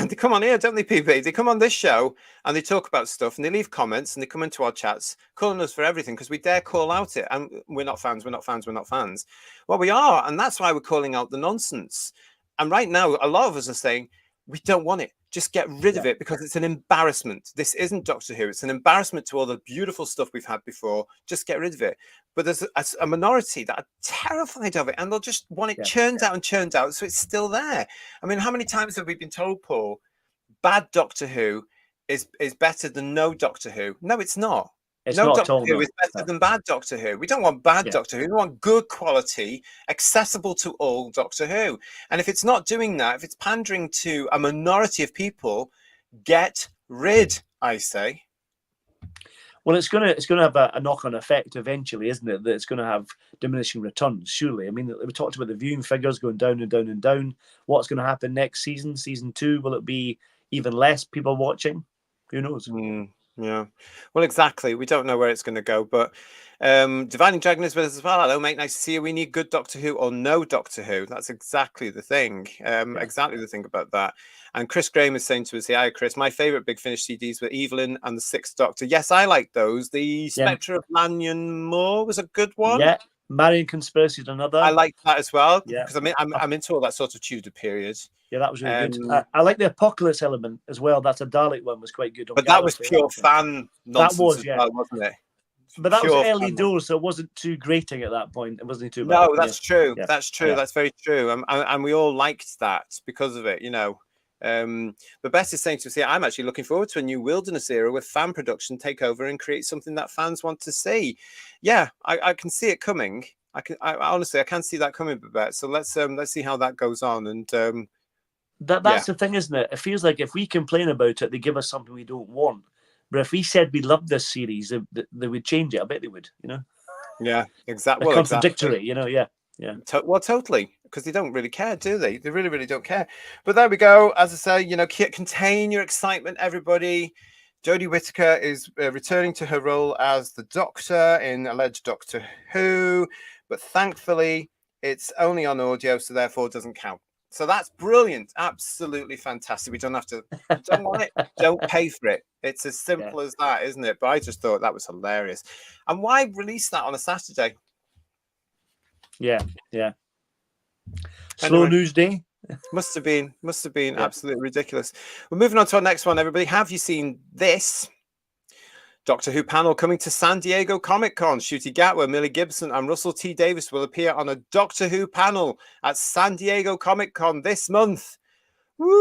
They come on here, don't they, PB? They come on this show and they talk about stuff and they leave comments and they come into our chats calling us for everything because we dare call out it. And we're not fans, we're not fans, we're not fans. Well, we are. And that's why we're calling out the nonsense. And right now, a lot of us are saying, we don't want it. Just get rid of it because it's an embarrassment. This isn't Doctor Who. It's an embarrassment to all the beautiful stuff we've had before. Just get rid of it. But there's a minority that are terrified of it and they'll just want it churned out and churned out so it's still there. I mean, how many times have we been told, Paul, bad Doctor Who is better than no Doctor Who? No, it's not. It's no not Doctor all, Who no. is better than bad Doctor Who. We don't want bad Doctor Who. We want good quality, accessible to all Doctor Who. And if it's not doing that, if it's pandering to a minority of people, get rid, I say. Well, it's going to have a knock-on effect eventually, isn't it? That it's going to have diminishing returns, surely. I mean, we talked about the viewing figures going down and down and down. What's going to happen next season? Season 2, will it be even less people watching? Who knows? Yeah, well, exactly. We don't know where it's going to go, but Dividing Dragon is with us as well. Hello, mate. Nice to see you. We need good Doctor Who or no Doctor Who. That's exactly the thing. Exactly the thing about that. And Chris Graham is saying to us, hi, Chris, my favourite Big Finish CDs were Evelyn and the Sixth Doctor. Yes, I like those. The Spectre of Lanyon Moore was a good one. Yeah, Marion Conspiracy is another. I like that as well. Yeah, because I'm into all that sort of Tudor period. Yeah, that was really good. I like the Apocalypse element as well. That's a Dalek one, was quite good. But that was pure fan nonsense. That was, as well, wasn't it? But that was early doors, so it wasn't too grating at that point. It wasn't too bad. No, that's true. Yeah. That's true. Yeah. That's very true. And we all liked that because of it, you know. But Bess is saying to us, I'm actually looking forward to a new Wilderness era with fan production take over and create something that fans want to see. Yeah, I can see it coming. I honestly can see that coming, Babette. So let's see how that goes on. And that's the thing, isn't it? It feels like if we complain about it, they give us something we don't want. But if we said we loved this series, they would change it. I bet they would, you know? Yeah, exactly. Well, contradictory, you know? Yeah. Well, totally, because they don't really care, do they? They really, really don't care. But there we go. As I say, you know, contain your excitement, everybody. Jodie Whittaker is returning to her role as the Doctor in alleged Doctor Who, but thankfully it's only on audio, so therefore it doesn't count. So that's brilliant. Absolutely fantastic. We don't have to, don't want it, don't pay for it. It's as simple as that, isn't it? But I just thought that was hilarious. And why release that on a Saturday? Yeah. Slow news day. Must have been absolutely ridiculous. We're moving on to our next one, everybody. Have you seen this? Doctor Who panel coming to San Diego Comic-Con. Ncuti Gatwa, Millie Gibson and Russell T Davies will appear on a Doctor Who panel at San Diego Comic-Con this month. Woo!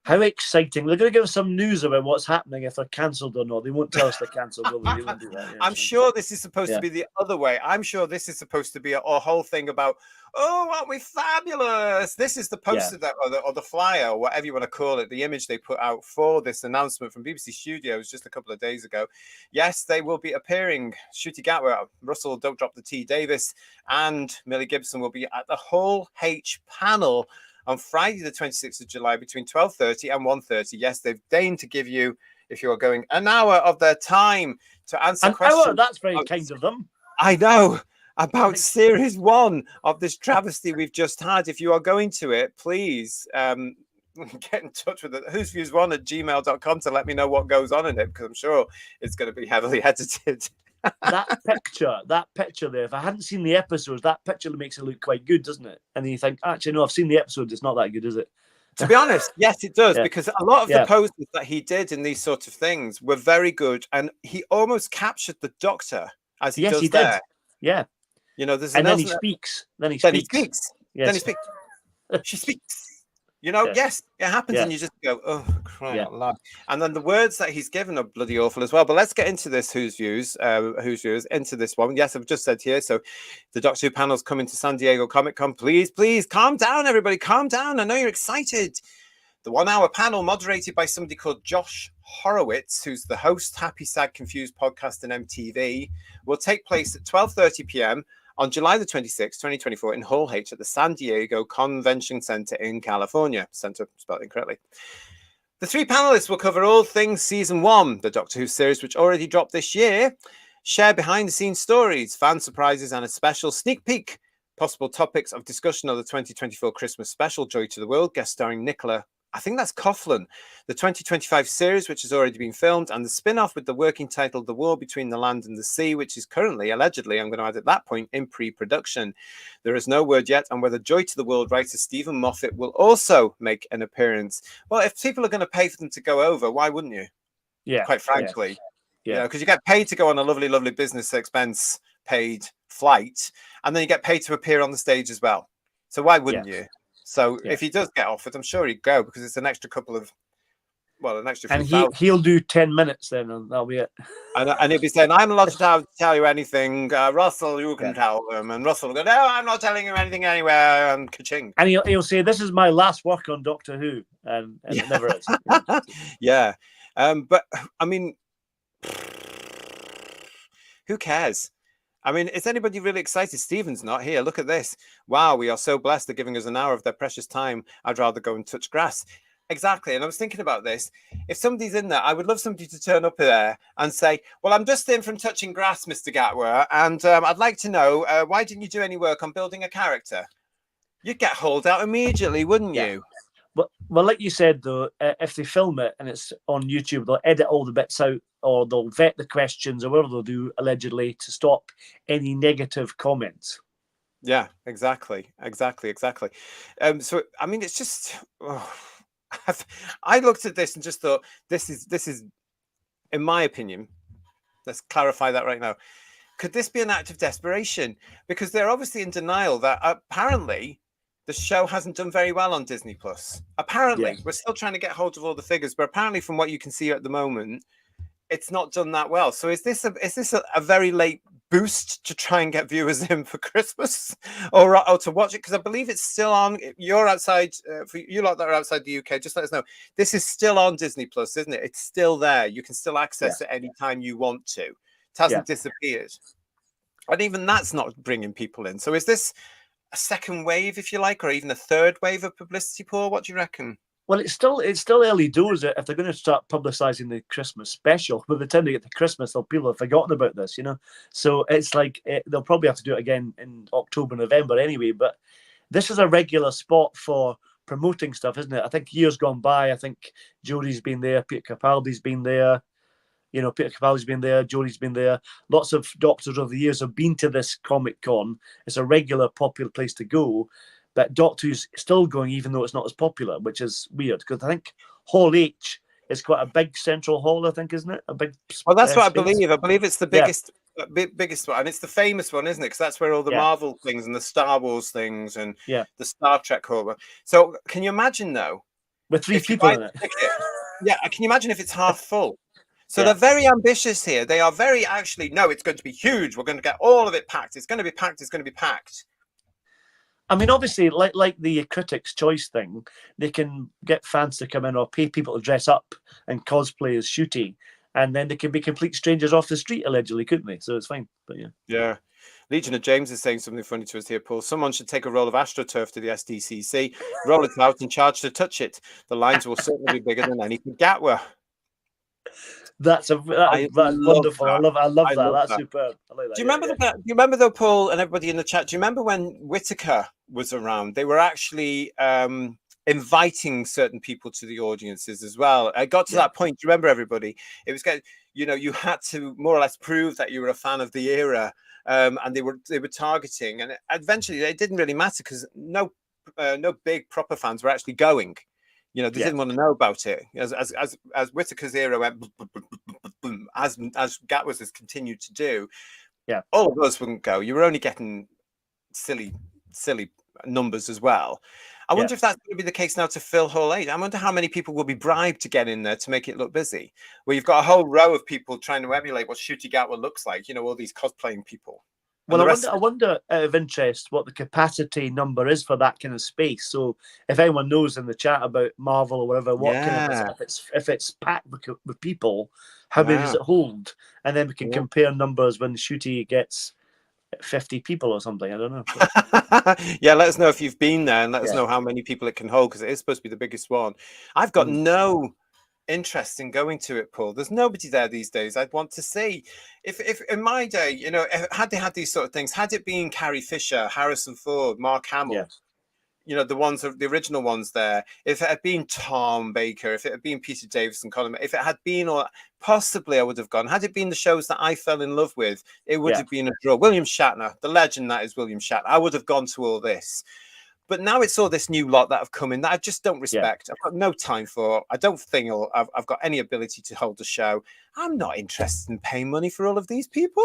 How exciting. They're going to give us some news about what's happening if they're cancelled or not. They won't tell us they're cancelled, will they? They won't do that. Yeah, I'm sure this is supposed to be the other way. I'm sure this is supposed to be a whole thing about, oh, aren't we fabulous? This is the poster that, or the flyer, or whatever you want to call it, the image they put out for this announcement from BBC Studios just a couple of days ago. Yes, they will be appearing. Ncuti Gatwa, Russell, Don't Drop the T Davis, and Millie Gibson will be at the Hall H panel on Friday, the 26th of July, between 12:30 and 1:30. Yes, they've deigned to give you, if you are going, an hour of their time to answer questions. Hour? That's very kind of them. I know. About series 1 of this travesty we've just had. If you are going to it, please get in touch with it. whosviews1@gmail.com to let me know what goes on in it, because I'm sure it's going to be heavily edited. that picture there, if I hadn't seen the episodes, that picture makes it look quite good, doesn't it? And then you think, actually, no, I've seen the episodes, it's not that good, is it? To be honest, yes, it does, because a lot of the poses that he did in these sort of things were very good, and he almost captured the Doctor as he does there. Yeah. You know, there's and then he speaks. Then he speaks. Yes. Then he speaks. She speaks. You know, yes, it happens, and you just go, oh, crying out loud. And then the words that he's given are bloody awful as well. But let's get into this Who's Views, into this one. Yes, I've just said here, so the Doctor Who panel's coming to San Diego Comic-Con. Please, calm down, everybody, calm down. I know you're excited. The 1 hour panel, moderated by somebody called Josh Horowitz, who's the host, Happy, Sad, Confused podcast in MTV, will take place at 12:30 p.m. on July the 26th, 2024, in Hall H at the San Diego Convention Center in California. Center spelled incorrectly. The 3 panelists will cover all things Season 1, the Doctor Who series, which already dropped this year. Share behind-the-scenes stories, fan surprises, and a special sneak peek. Possible topics of discussion of the 2024 Christmas special, Joy to the World, guest starring Nicola, I think that's Coughlan, the 2025 series, which has already been filmed, and the spin-off with the working title The War Between the Land and the Sea, which is currently, allegedly, I'm going to add at that point, in pre-production. There is no word yet on whether Joy to the World writer Stephen Moffat will also make an appearance. Well, if people are going to pay for them to go over, why wouldn't you? Yeah. Quite frankly. Yeah. You know, because you get paid to go on a lovely, lovely business expense paid flight, and then you get paid to appear on the stage as well. So why wouldn't you? So if he does get offered, I'm sure he'd go, because it's an extra couple of, well, an extra few and he'll do 10 minutes then, and that'll be it. And he'll be saying, I'm not allowed to tell you anything. Russell, you can tell them. And Russell will go, no, I'm not telling you anything anywhere. And ka-ching. And he'll say, this is my last work on Doctor Who. And it never is. Yeah. But, I mean, who cares? I mean, is anybody really excited? Stephen's not here. Look at this. Wow, we are so blessed. They're giving us an hour of their precious time. I'd rather go and touch grass. Exactly. And I was thinking about this. If somebody's in there, I would love somebody to turn up there and say, well, I'm just in from touching grass, Mr. Gatwa, and I'd like to know, why didn't you do any work on building a character? You'd get hauled out immediately, wouldn't you? Well, like you said, though, if they film it and it's on YouTube, they'll edit all the bits out, or they'll vet the questions, or whatever they'll do, allegedly, to stop any negative comments. Yeah, exactly. So, I mean, it's just... I looked at this and just thought, this is, in my opinion, let's clarify that right now. Could this be an act of desperation? Because they're obviously in denial that apparently the show hasn't done very well on Disney Plus. Apparently, we're still trying to get hold of all the figures, but apparently, from what you can see at the moment, it's not done that well. So is this a very late boost to try and get viewers in for Christmas, or to watch it? Because I believe it's still on. You're outside, for you lot that are outside the UK, just let us know. This is still on Disney Plus, isn't it? It's still there. You can still access it anytime you want to. It hasn't disappeared. And even that's not bringing people in. So is this a second wave, if you like, or even a third wave of publicity, Paul? What do you reckon? Well, it's still early doors. If they're going to start publicising the Christmas special, by the time they get to Christmas, people have forgotten about this, you know. So it's like they'll probably have to do it again in October, November anyway. But this is a regular spot for promoting stuff, isn't it? I think years gone by, I think Jodie's been there, Peter Capaldi's been there. You know, Peter Capaldi's been there, Jodie's been there. Lots of doctors over the years have been to this Comic Con. It's a regular, popular place to go. But Doctor Who's still going, even though it's not as popular, which is weird, because I think Hall H is quite a big central hall, I think, isn't it? A big. Well, that's what I believe. I believe it's the biggest, biggest one, and it's the famous one, isn't it? Because that's where all the Marvel things and the Star Wars things and the Star Trek hall. So, can you imagine though, with 3 people in it? Can you imagine if it's half full? So they're very ambitious here. They are very no, it's going to be huge. We're going to get all of it packed. It's going to be packed. It's going to be packed. I mean, obviously, like the Critics' Choice thing, they can get fans to come in or pay people to dress up and cosplay as Shooty, and then they can be complete strangers off the street, allegedly, couldn't they? So it's fine. But yeah. Legion of James is saying something funny to us here, Paul. Someone should take a roll of AstroTurf to the SDCC, roll it out, and charge to touch it. The lines will certainly be bigger than anything Gatwa. That's wonderful. That. I love that. That's superb. I like that. Do you remember though, Paul, and everybody in the chat? Do you remember when Whittaker was around? They were actually inviting certain people to the audiences as well. I got to that point. Do you remember, everybody? It was you had to more or less prove that you were a fan of the era, and they were targeting. And eventually, it didn't really matter because no big proper fans were actually going. You know, they didn't want to know about it. As Whittaker's era went, as Gatwas has continued to do, all of us wouldn't go. You were only getting silly numbers as well. I wonder if that's going to be the case now to fill Hall 8. I wonder how many people will be bribed to get in there to make it look busy. Where you've got a whole row of people trying to emulate what Shooty Gatwa looks like. You know, all these cosplaying people. Well, I wonder out of interest what the capacity number is for that kind of space. So if anyone knows in the chat about Marvel or whatever, what kind of, if it's packed with people, how many does it hold? And then we can compare numbers when Shooty gets 50 people or something. I don't know. Let us know if you've been there and let us know how many people it can hold, because it is supposed to be the biggest one. I've got no interest in going to it, Paul. There's nobody there these days I'd want to see. If in my day, you know, had they had these sort of things, had it been Carrie Fisher, Harrison Ford, Mark Hamill, Yeah. you know, the original ones there, if it had been Tom Baker, if it had been Peter Davison, Colin, if it had been, or possibly I would have gone. Had it been the shows that I fell in love with, it would have been a draw. William Shatner, the legend that is William Shatner. I would have gone to all this. But now it's all this new lot that have come in that I just don't respect. I've got no time for. I don't think I've got any ability to hold a show. I'm not interested in paying money for all of these people.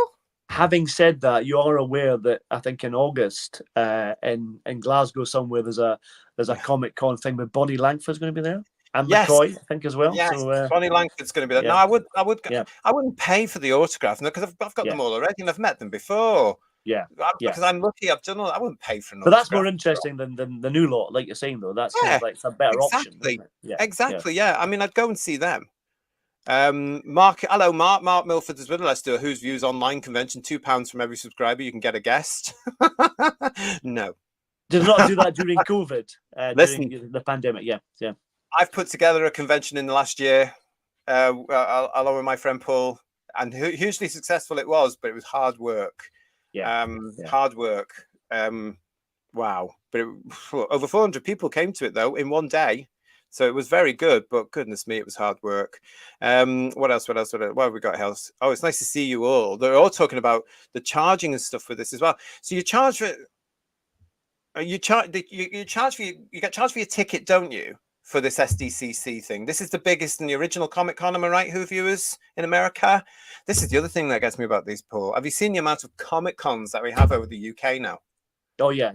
Having said that, you are aware that I think in August in Glasgow somewhere there's a Comic Con thing with Bonnie Langford's going to be there, and McCoy I think as well. Yes, so, Bonnie Langford's going to be there. Yeah. No, I wouldn't pay for the autograph because I've got them all already and I've met them before. Because I'm lucky. I've done all. I wouldn't pay for an autograph. But that's more interesting than the new lot, like you're saying though. That's kind of like a better option. Isn't it? Exactly. Yeah. I mean, I'd go and see them. Mark, hello, Mark. Mark Milford as well. Let's do a Who's Views online convention. £2 from every subscriber. You can get a guest. No. Did not do that during COVID. Listen, during the pandemic. Yeah. I've put together a convention in the last year, along with my friend Paul, and hugely successful it was, but it was hard work. Hard work. Wow. But over 400 people came to it though in one day. So it was very good, but goodness me, it was hard work. What else? What have we got else? Oh, it's nice to see you all. They're all talking about the charging and stuff with this as well. So you charge for you get charged for your ticket, don't you? For this SDCC thing. This is the biggest in the original Comic Con, am I right, Who Viewers in America? This is the other thing that gets me about these, Paul. Have you seen the amount of Comic Cons that we have over the UK now? Oh yeah.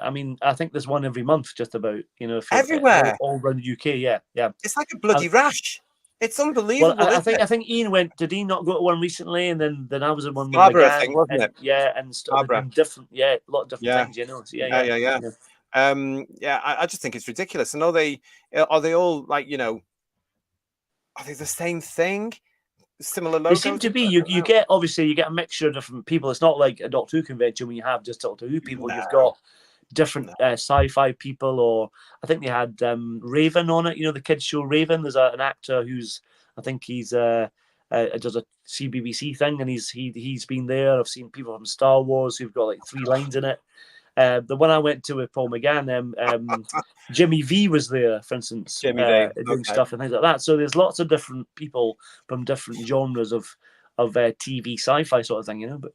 I mean, I think there's one every month, just about, you know, everywhere, all around the UK. Yeah. It's like a bloody rash. It's unbelievable. Well, I think Ian went. Did he not go to one recently? And then I was in one. Barbara, I think, wasn't it? Yeah, and different. Yeah, a lot of different things. You know. So, yeah. I just think it's ridiculous. And are they all like, you know, are they the same thing? Similar logos? They seem to be. You get a mixture of different people. It's not like a Doctor Who convention when you have just Doctor Who people. No. You've got different sci-fi people, or I think they had Raven on it. You know, the kids show Raven. There's an actor who's, I think he's does a CBBC thing, and he's been there. I've seen people from Star Wars who've got like 3 lines in it. The one I went to with Paul McGann, Jimmy V was there, for instance, doing stuff and things like that. So there's lots of different people from different genres of TV, sci-fi sort of thing, you know. But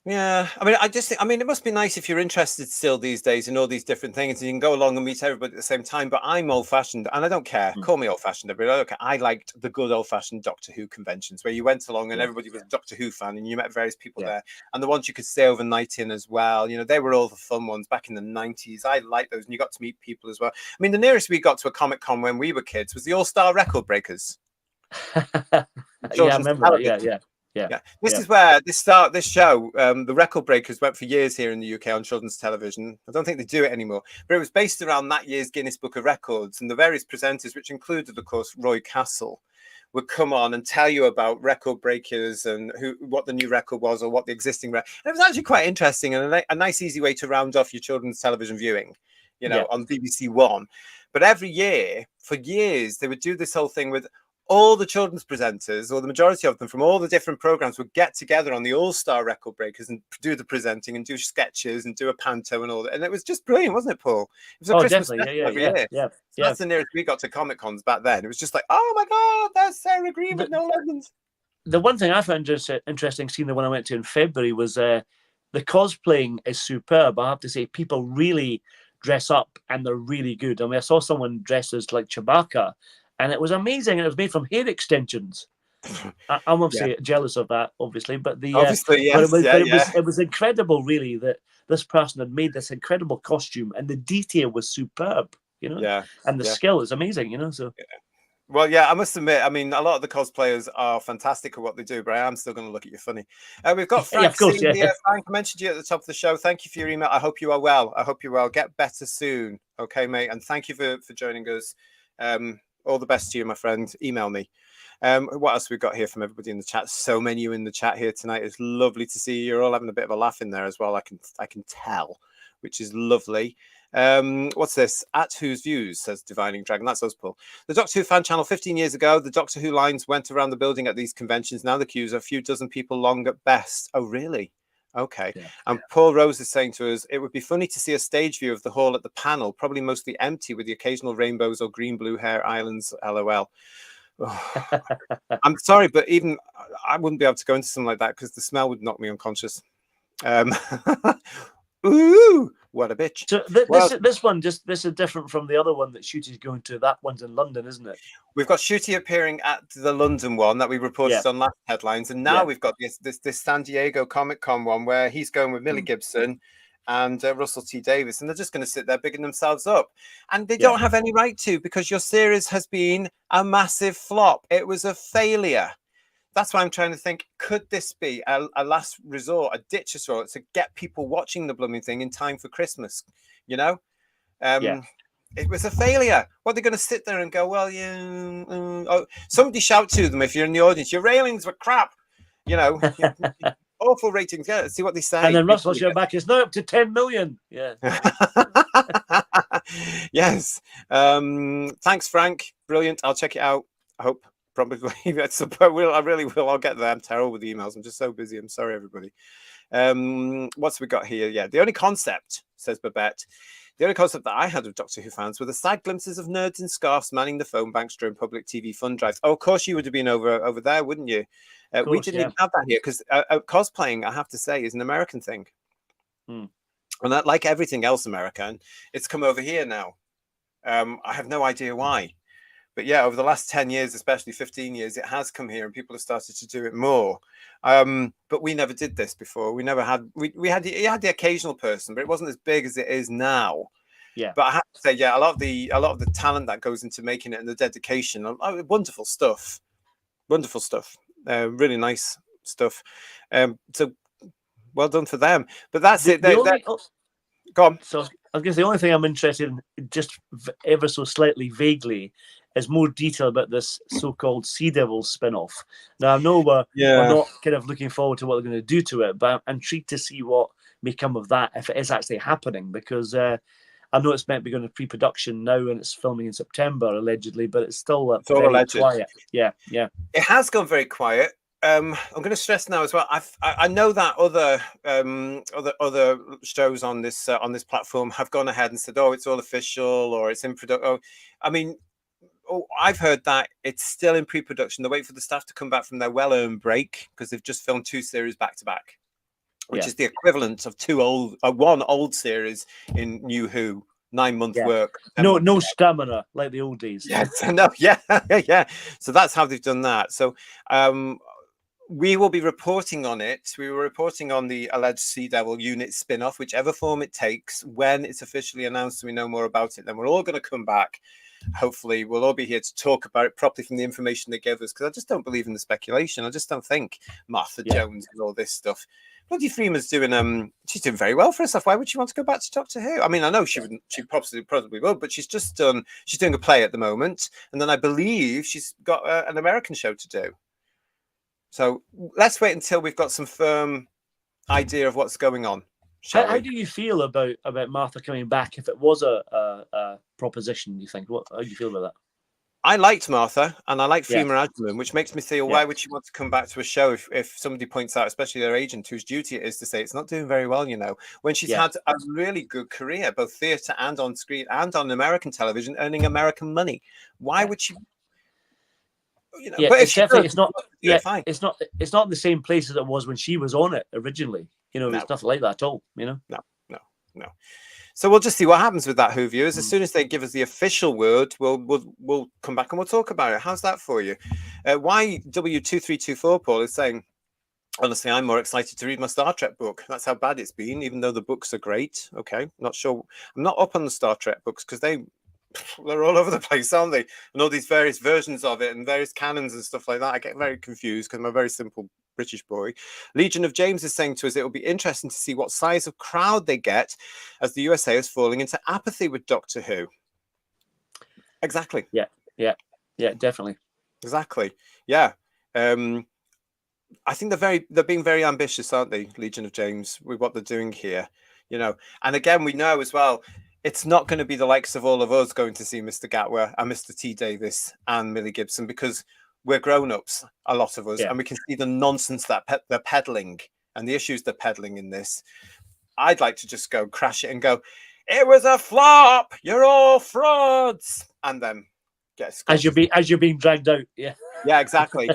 yeah, I mean, I just think, I mean, it must be nice if you're interested still these days in all these different things, and you can go along and meet everybody at the same time. But I'm old-fashioned, and I don't care. Call me old-fashioned, everybody. I don't care. I liked the good old-fashioned Doctor Who conventions where you went along and everybody was a Doctor Who fan, and you met various people there, and the ones you could stay overnight in as well. You know, they were all the fun ones back in the 90s. I liked those, and you got to meet people as well. I mean, the nearest we got to a Comic Con when we were kids was the All-Star Record Breakers. I remember that. Yeah. This is where this show, the Record Breakers, went for years here in the UK on children's television. I don't think they do it anymore, but it was based around that year's Guinness Book of Records, and the various presenters, which included, of course, Roy Castle, would come on and tell you about record breakers and what the new record was or what the existing record. It was actually quite interesting and a nice, easy way to round off your children's television viewing, you know, on BBC One. But every year, for years, they would do this whole thing with all the children's presenters, or the majority of them from all the different programs, would get together on the All-Star Record Breakers and do the presenting and do sketches and do a panto and all that. And it was just brilliant, wasn't it, Paul? It was a Christmas every year. So that's the nearest we got to Comic Cons back then. It was just like, oh my God, that's Sarah Green with no legends. The one thing I found just interesting seeing the one I went to in February was the cosplaying is superb. I have to say, people really dress up and they're really good. I mean, I saw someone dressed as like Chewbacca, and it was amazing. And it was made from hair extensions. I'm obviously jealous of that, obviously, but it was incredible, really, that this person had made this incredible costume, and the detail was superb, you know. And the skill is amazing, you know. So. Well, I must admit, I mean, a lot of the cosplayers are fantastic at what they do, but I am still going to look at you funny. We've got Frank. Frank, I mentioned you at the top of the show. Thank you for your email. I hope you are well. I hope you're well. Get better soon. Okay, mate. And thank you for joining us. All the best to you, my friend. Email me. What else we've got here from everybody in the chat? So many of you in the chat here tonight. It's lovely to see you. You're all having a bit of a laugh in there as well. I can tell, which is lovely. What's this? At Whose Views, says Divining Dragon. That's us, Paul. The Doctor Who fan channel 15 years ago, the Doctor Who lines went around the building at these conventions. Now the queues are a few dozen people long at best. Oh, really? Okay. Yeah. And Paul Rose is saying to us, it would be funny to see a stage view of the hall at the panel, probably mostly empty with the occasional rainbows or green-blue hair islands, LOL. Oh, I'm sorry, but even I wouldn't be able to go into something like that because the smell would knock me unconscious. Ooh, what a bitch. So this is different from the other one that Shooty's going to. That one's in London, isn't it? We've got Shooty appearing at the London one that we reported on last headlines, and now we've got this San Diego Comic Con one where he's going with Millie Gibson and Russell T Davies, and they're just going to sit there bigging themselves up, and they don't have any right to, because your series has been a massive flop. It was a failure. That's why I'm trying to think, could this be a last resort, a ditch resort to get people watching the blooming thing in time for Christmas? You know? It was a failure. What, they're going to sit there and go, well, oh, somebody shout to them if you're in the audience, your railings were crap. You know, awful ratings. Yeah, see what they say. And then Russell's your back is now up to 10 million. Yeah. Yes. Thanks, Frank. Brilliant. I'll check it out. I hope. Probably. I really will. I'll get there. I'm terrible with emails. I'm just so busy. I'm sorry, everybody. What's we got here? Yeah, the only concept, says Babette, the only concept that I had of Doctor Who fans were the sad glimpses of nerds in scarves manning the phone banks during public TV fund drives. Oh, of course you would have been over there, wouldn't you? We didn't even have that here because cosplaying, I have to say, is an American thing. And that, like everything else American, it's come over here now. I have no idea why. But yeah, over the last 10 years, especially 15 years, it has come here and people have started to do it more. But we never did this before. We never had, you had the occasional person, but it wasn't as big as it is now. Yeah. But I have to say, yeah, a lot of the talent that goes into making it and the dedication, wonderful stuff. Wonderful stuff. Really nice stuff. So well done for them. But that's it. Go on. So I guess the only thing I'm interested in, just ever so slightly vaguely, is more detail about this so-called Sea Devils spin-off. Now, I know we're not kind of looking forward to what they're going to do to it, but I'm intrigued to see what may come of that, if it is actually happening, because I know it's meant to be going to pre-production now and it's filming in September, allegedly, but it's still very quiet. Yeah. It has gone very quiet. I'm going to stress now as well. I know that other shows on this platform have gone ahead and said, "Oh, it's all official," or "It's in production." Oh, I mean, I've heard that it's still in pre-production. They wait for the staff to come back from their well-earned break because they've just filmed 2 series back to back, which is the equivalent of one old series in New Who. 9-month work. No stamina like the old days. Yes, no, yeah. So that's how they've done that. So we will be reporting on it. We were reporting on the alleged Sea Devil unit spin-off, whichever form it takes. When it's officially announced and we know more about it, then we're all going to come back. Hopefully, we'll all be here to talk about it properly from the information they gave us, because I just don't believe in the speculation. I just don't think Martha Jones and all this stuff. Bloody Freeman's doing she's doing very well for herself. Why would she want to go back to Doctor Who? I mean, I know she wouldn't, she probably would, but she's doing a play at the moment, and then I believe she's got an American show to do. So let's wait until we've got some firm idea of what's going on. How do you feel about Martha coming back? If it was a proposition, you think? How do you feel about that? I liked Martha and I like Freema Agyeman, which makes me feel, why would she want to come back to a show if somebody points out, especially their agent, whose duty it is to say it's not doing very well, when she's had a really good career, both theatre and on screen and on American television, earning American money. Why would she? But it's definitely it's not the same place as it was when she was on it originally. It's nothing like that at all. No. So we'll just see what happens with that, Who viewers. As soon as they give us the official word, we'll come back and we'll talk about it. How's that for you? YW2324 Paul is saying, honestly, I'm more excited to read my Star Trek book. That's how bad it's been, even though the books are great. Okay, not sure. I'm not up on the Star Trek books because they're all over the place, aren't they? And all these various versions of it and various canons and stuff like that. I get very confused because I'm a very simple British boy. Legion of James is saying to us, it will be interesting to see what size of crowd they get as the USA is falling into apathy with Doctor Who. Exactly. Yeah, definitely. Exactly. Yeah. I think they're being very ambitious, aren't they, Legion of James, with what they're doing here, And again, we know as well, it's not going to be the likes of all of us going to see Mr. Gatwa and Mr. T. Davis and Millie Gibson, because we're grown-ups, a lot of us, and we can see the nonsense that they're peddling and the issues they're peddling in this. I'd like to just go crash it and go, it was a flop, you're all frauds, and then get as you're being dragged out. Yeah, exactly.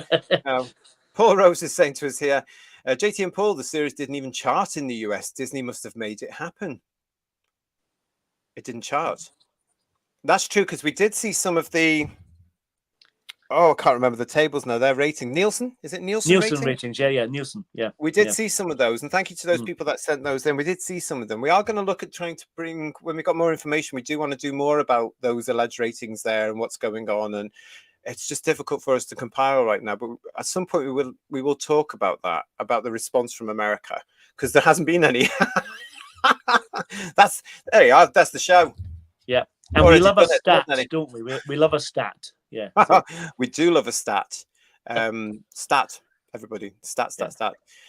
Paul Rose is saying to us here, JT and Paul, the series didn't even chart in the US. Disney must have made it happen. It didn't chart. That's true, because we did see some of the... I can't remember the tables now. They're rating. Nielsen? Is it Nielsen ratings? Yeah, Nielsen. Yeah. We did see some of those, and thank you to those people that sent those in. We did see some of them. We are going to look at trying to bring, when we got more information, we do want to do more about those alleged ratings there and what's going on. And it's just difficult for us to compile right now. But at some point, we will talk about that, about the response from America, because there hasn't been any. There you are. That's the show. Yeah. And we love a stat, don't we? We love a stat. Yeah. So. We do love a stat. Stat, everybody. Stat.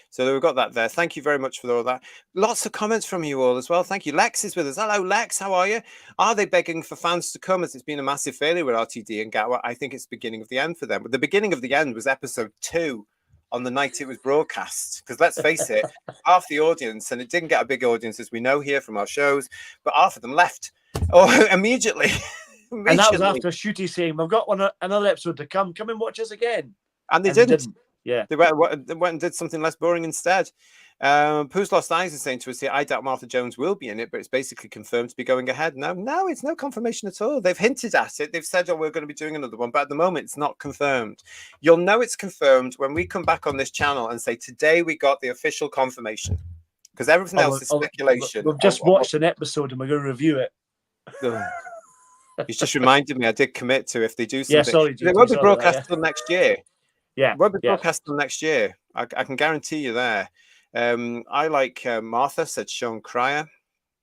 So we've got that there. Thank you very much for all that. Lots of comments from you all as well. Thank you. Lex is with us. Hello, Lex. How are you? Are they begging for fans to come, as it's been a massive failure with RTD and Gatwa? I think it's the beginning of the end for them. But the beginning of the end was episode 2 on the night it was broadcast. Because let's face it, half the audience, and it didn't get a big audience as we know here from our shows, but half of them left immediately. And that was after Shooty saying, we've got another episode to come. Come and watch us again. And they didn't. Yeah. They went and did something less boring instead. Pooh's Lost Eyes is saying to us here, I doubt Martha Jones will be in it, but it's basically confirmed to be going ahead. No, it's no confirmation at all. They've hinted at it. They've said, we're going to be doing another one. But at the moment, it's not confirmed. You'll know it's confirmed when we come back on this channel and say, today we got the official confirmation. Because everything else is speculation. We've just watched an episode and we're going to review it. He's just reminded me I did commit to, if they do something. Yeah, sorry, they won't be broadcast till next year. Yeah. It won't be broadcast till next year. I can guarantee you there. I like Martha, said Sean Cryer.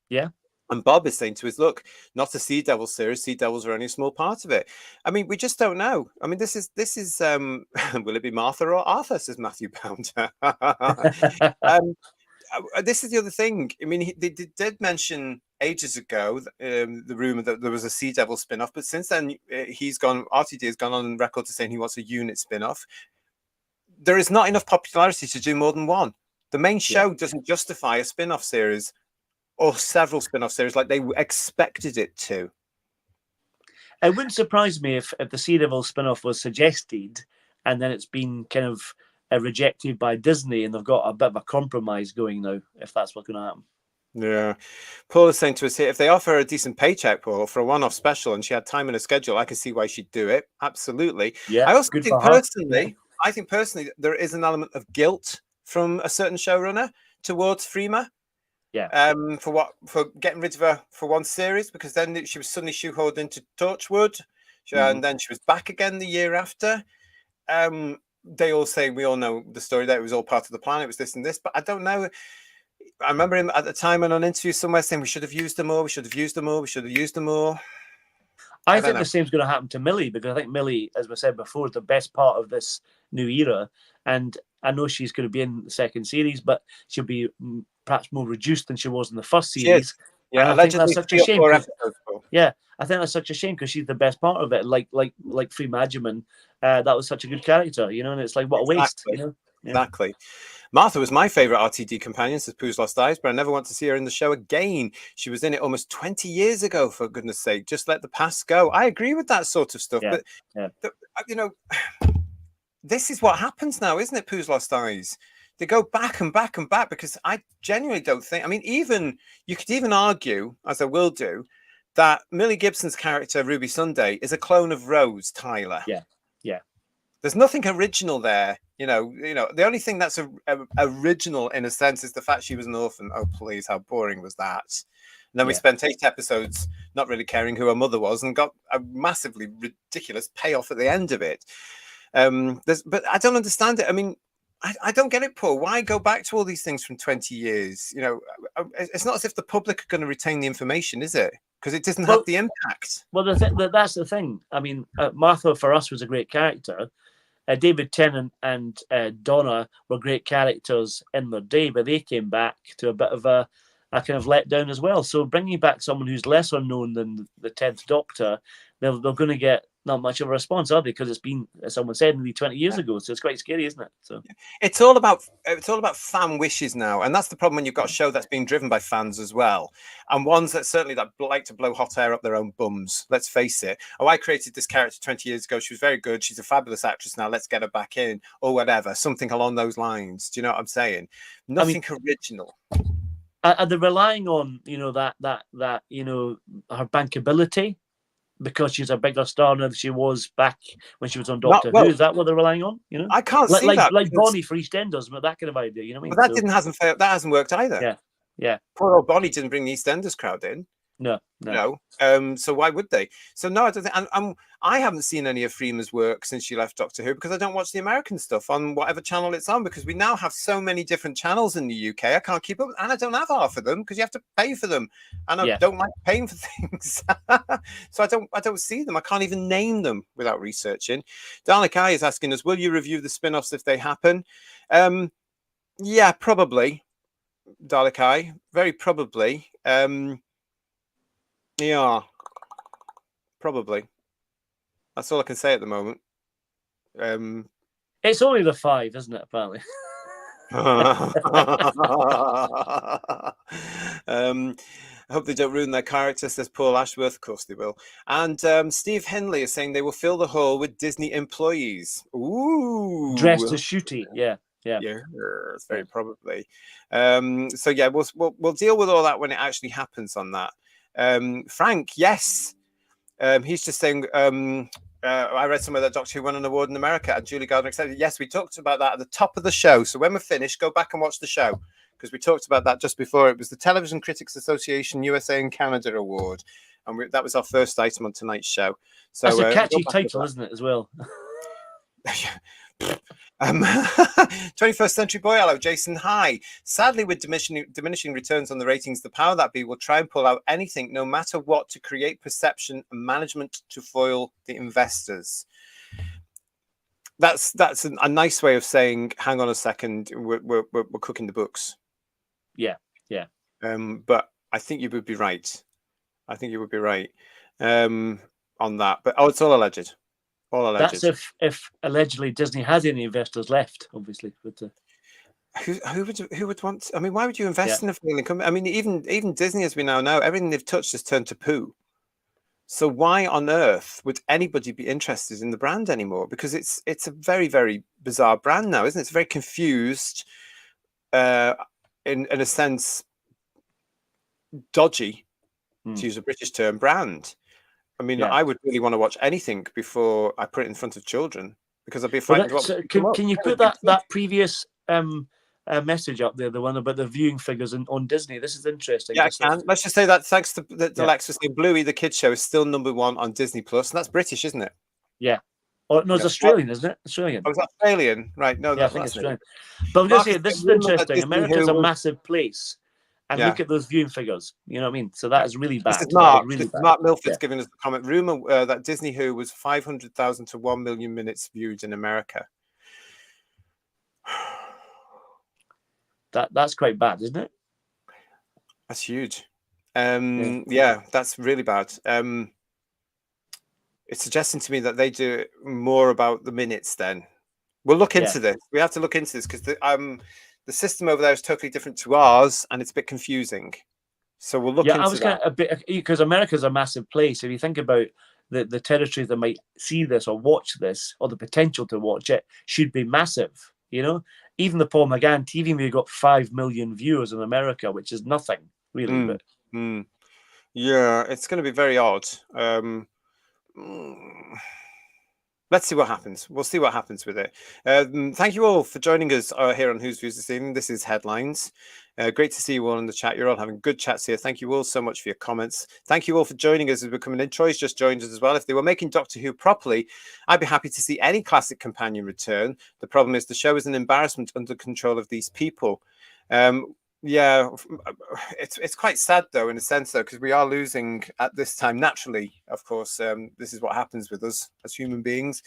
Yeah. And Bob is saying to us, look, not a Sea Devil series. Sea Devils are only a small part of it. I mean, we just don't know. I mean, this is will it be Martha or Arthur, says Matthew Pound. This is the other thing. I mean, they did mention ages ago the rumor that there was a Sea Devil spin-off, but since then RTD has gone on record to saying he wants a unit spin-off. There is not enough popularity to do more than one. The main show doesn't justify a spin-off series or several spin-off series like they expected it to. It wouldn't surprise me if the Sea Devil spin-off was suggested and then it's been kind of rejected by Disney and they've got a bit of a compromise going now, if that's what's going to happen. Yeah. Paul is saying to us here, if they offer her a decent paycheck, Paul, for a one-off special and she had time in her schedule, I can see why she'd do it. Absolutely. Yeah. I also think personally, there is an element of guilt from a certain showrunner towards Freema. Yeah. For getting rid of her for one series, because then she was suddenly shoehorned into Torchwood, and then she was back again the year after. They all say, we all know the story that it was all part of the plan. It was this and this, but I don't know. I remember him at the time in an interview somewhere saying we should have used them more. We should have used them more. We should have used them more. I think the same's going to happen to Millie, because I think Millie, as we said before, is the best part of this new era. And I know she's going to be in the second series, but she'll be perhaps more reduced than she was in the first series. Yeah, I think that's such a shame. Yeah, I think that's such a shame because she's the best part of it. Like Free Majiman, that was such a good character, you know. And it's like, what a waste, you know. Yeah. Exactly. Martha was my favorite RTD companion, says Pooh's Lost Eyes, but I never want to see her in the show again. She was in it almost 20 years ago, for goodness sake. Just let the past go. I agree with that sort of stuff, but you know, this is what happens now, isn't it? Pooh's Lost Eyes. They go back and back and back, because I genuinely don't think. I mean, you could even argue, as I will do, that Millie Gibson's character Ruby Sunday is a clone of Rose Tyler. Yeah. There's nothing original there. You know, the only thing that's original in a sense is the fact she was an orphan. Oh, please, how boring was that? And then we spent 8 episodes not really caring who her mother was, and got a massively ridiculous payoff at the end of it. But I don't understand it. I mean, I don't get it, Paul. Why go back to all these things from 20 years? You know, it's not as if the public are going to retain the information, is it? Because it doesn't have the impact. Well, that's the thing. I mean, Martha for us was a great character. David Tennant and Donna were great characters in their day, but they came back to a bit of a a kind of letdown as well. So bringing back someone who's lesser known than the 10th Doctor, they're going to get not much of a response, are they? Because it's been, as someone said, nearly 20 years ago. So it's quite scary, isn't it? So it's all about fan wishes now, and that's the problem when you've got a show that's being driven by fans as well, and ones that certainly that like to blow hot air up their own bums. Let's face it. Oh, I created this character 20 years ago. She was very good. She's a fabulous actress now. Let's get her back in, or whatever. Something along those lines. Do you know what I'm saying? Nothing original. Are they relying on that her bankability? Because she's a bigger star now than she was back when she was on Doctor Who. Is that what they're relying on? I can't see that. Like Bonnie for EastEnders, but that kind of idea. You know what I mean? But that hasn't worked either. Yeah. Poor old Bonnie didn't bring the EastEnders crowd in. No. So why would they? So no, I don't think. I haven't seen any of Freema's work since she left Doctor Who because I don't watch the American stuff on whatever channel it's on, because we now have so many different channels in the UK. I can't keep up, and I don't have half of them because you have to pay for them, and I don't like paying for things. So I don't see them. I can't even name them without researching. Dalek Eye is asking us, will you review the spin-offs if they happen? Yeah, probably. Dalek Eye, very probably. Yeah, probably. That's all I can say at the moment. It's only the 5, isn't it? Apparently. I hope they don't ruin their character, says Paul Ashworth. Of course they will. And Steve Henley is saying they will fill the hall with Disney employees. Ooh, dressed as Shooty. Yeah, very probably. So yeah, we'll deal with all that when it actually happens on that. Frank, yes. He's just saying, I read somewhere that Doctor Who won an award in America and Julie Gardner accepted. Yes, we talked about that at the top of the show. So when we're finished, go back and watch the show, because we talked about that just before. It was the Television Critics Association USA and Canada Award. And that was our first item on tonight's show. So that's a catchy title, isn't it, as well? 21st Century Boy, hello, Jason. Hi. Sadly, with diminishing returns on the ratings, the power that be will try and pull out anything, no matter what, to create perception and management to foil the investors. That's a nice way of saying, hang on a second, we're cooking the books. Yeah. But I think you would be right. On that. But it's all alleged. That's if allegedly Disney has any investors left, obviously. But who would want? I mean, why would you invest in a failing company? I mean, even Disney, as we now know, everything they've touched has turned to poo. So why on earth would anybody be interested in the brand anymore? Because it's a very, very bizarre brand now, isn't it? It's very confused, in a sense, dodgy, to use a British term, brand. I mean, I would really want to watch anything before I put it in front of children, because I'd be frightened. Can you put that previous message up there, the one about the viewing figures on Disney? This is interesting. Yeah, I can. Let's just say that thanks to Alexa saying Bluey the Kids Show is still #1 on Disney Plus, and that's British, isn't it? Yeah. Oh no, it's Australian, isn't it? Australian. Oh, it's Australian, right? No, I think it's Australian. But I'm going to say this is interesting. America's a massive place. And look at those viewing figures. You know what I mean? So that is really bad. This is Mark. Mark Milford's giving us the comment. Rumor that Disney Who was 500,000 to 1 million minutes viewed in America. That's quite bad, isn't it? That's huge. Yeah, that's really bad. It's suggesting to me that they do more about the minutes. Then we'll look into this. We have to look into this because the system over there is totally different to ours, and it's a bit confusing. So we'll look into that. I was kind of a bit, because America's a massive place. If you think about the territories that might see this or watch this, or the potential to watch it, should be massive. You know, even the Paul McGann TV movie got 5 million viewers in America, which is nothing really. Yeah, it's going to be very odd. Let's see what happens. We'll see what happens with it. Thank you all for joining us here on Whose Views this evening. This is Headlines. Great to see you all in the chat. You're all having good chats here. Thank you all so much for your comments. Thank you all for joining us as we're coming in. Troy's just joined us as well. If they were making Doctor Who properly, I'd be happy to see any classic companion return. The problem is the show is an embarrassment under control of these people. Yeah, it's quite sad though, in a sense though, because we are losing at this time naturally. Of course, this is what happens with us as human beings.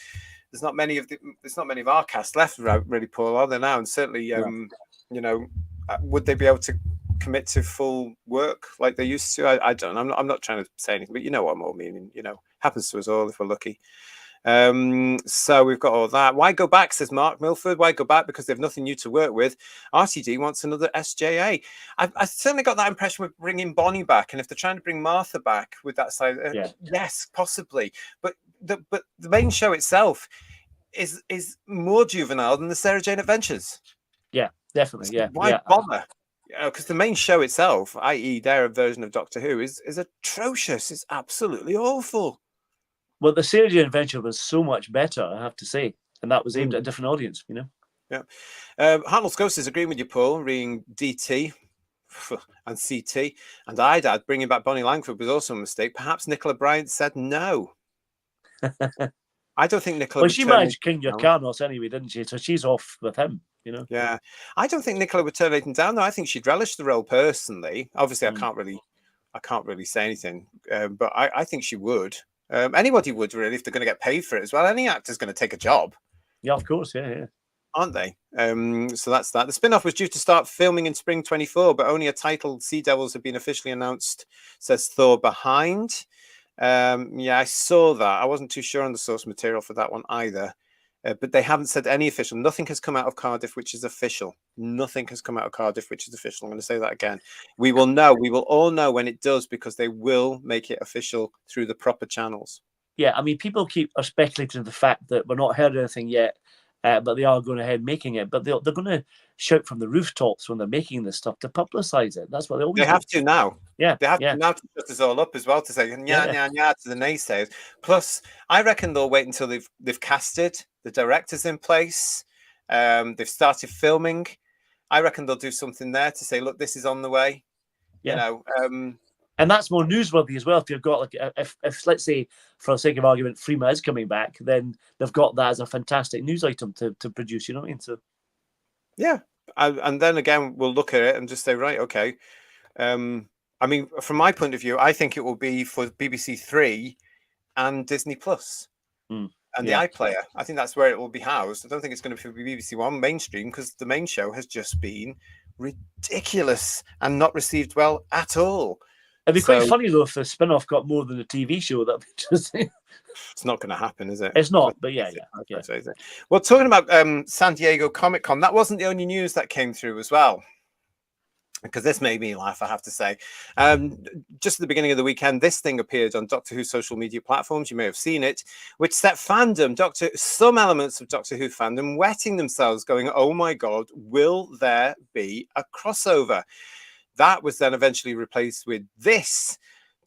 There's not many of our cast left, really, Paul, are there now? And certainly, you know, would they be able to commit to full work like they used to. I don't. I'm not trying to say anything, but you know what I'm all meaning. Happens to us all if we're lucky. So we've got all that. Why go back, says Mark Milford. Why go back? Because they've nothing new to work with. RTD wants another SJA. I certainly got that impression with bringing Bonnie back, and if they're trying to bring Martha back with that side, yes, possibly. But the main show itself is more juvenile than the Sarah Jane Adventures. Yeah, definitely. Yeah. Why bother? Because the main show itself, i.e., their version of Doctor Who, is atrocious. It's absolutely awful. Well, the Sarah Jane Adventure was so much better, I have to say, and that was aimed at a different audience, Yeah. Hartnell's Ghost is agreeing with you, Paul, reading DT and CT, and I'd add bringing back Bonnie Langford was also a mistake. Perhaps Nicola Bryant said no. I don't think Nicola. Well, she managed King Yrcanos anyway, didn't she? So she's off with him, Yeah, I don't think Nicola would turn Nathan down, though. I think she'd relish the role personally. Obviously, I can't really say anything, but I think she would. Anybody would, really, if they're going to get paid for it as well. Any actor's going to take a job. Yeah, of course, yeah. Aren't they? So that's that. The spin-off was due to start filming in spring 24, but only a title, Sea Devils, have been officially announced, says Thor Behind. Yeah, I saw that. I wasn't too sure on the source material for that one either. But they haven't said any official. Nothing has come out of Cardiff, which is official. Nothing has come out of Cardiff, which is official. I'm going to say that again. We will know. We will all know when it does, because they will make it official through the proper channels. Yeah, I mean, people are speculating the fact that we're not heard anything yet, but they are going ahead making it. But they're going to shout from the rooftops when they're making this stuff to publicise it. That's what they always do. Have to now. Yeah, they have to now to shut us all up as well, to say nya to the naysayers. Plus, I reckon they'll wait until they've casted the directors in place. They've started filming. I reckon they'll do something there to say, look, this is on the way. Yeah. And that's more newsworthy as well. If you've got, like, if let's say, for the sake of argument, Freema is coming back, then they've got that as a fantastic news item to produce. You know what I mean? So, yeah, and then again, we'll look at it and just say, right, okay. I mean, from my point of view, I think it will be for BBC Three and Disney Plus and the iPlayer. I think that's where it will be housed. I don't think it's going to be BBC One mainstream, because the main show has just been ridiculous and not received well at all. It'd be quite funny, though, if the spin-off got more than a TV show. That'd be interesting. It's not going to happen, is it? It's not, but yeah. Well, talking about San Diego Comic-Con, that wasn't the only news that came through as well, because this made me laugh, I have to say. Just at the beginning of the weekend, this thing appeared on Doctor Who social media platforms. You may have seen it, which set some elements of Doctor Who fandom wetting themselves, going, oh my God, will there be a crossover? That was then eventually replaced with this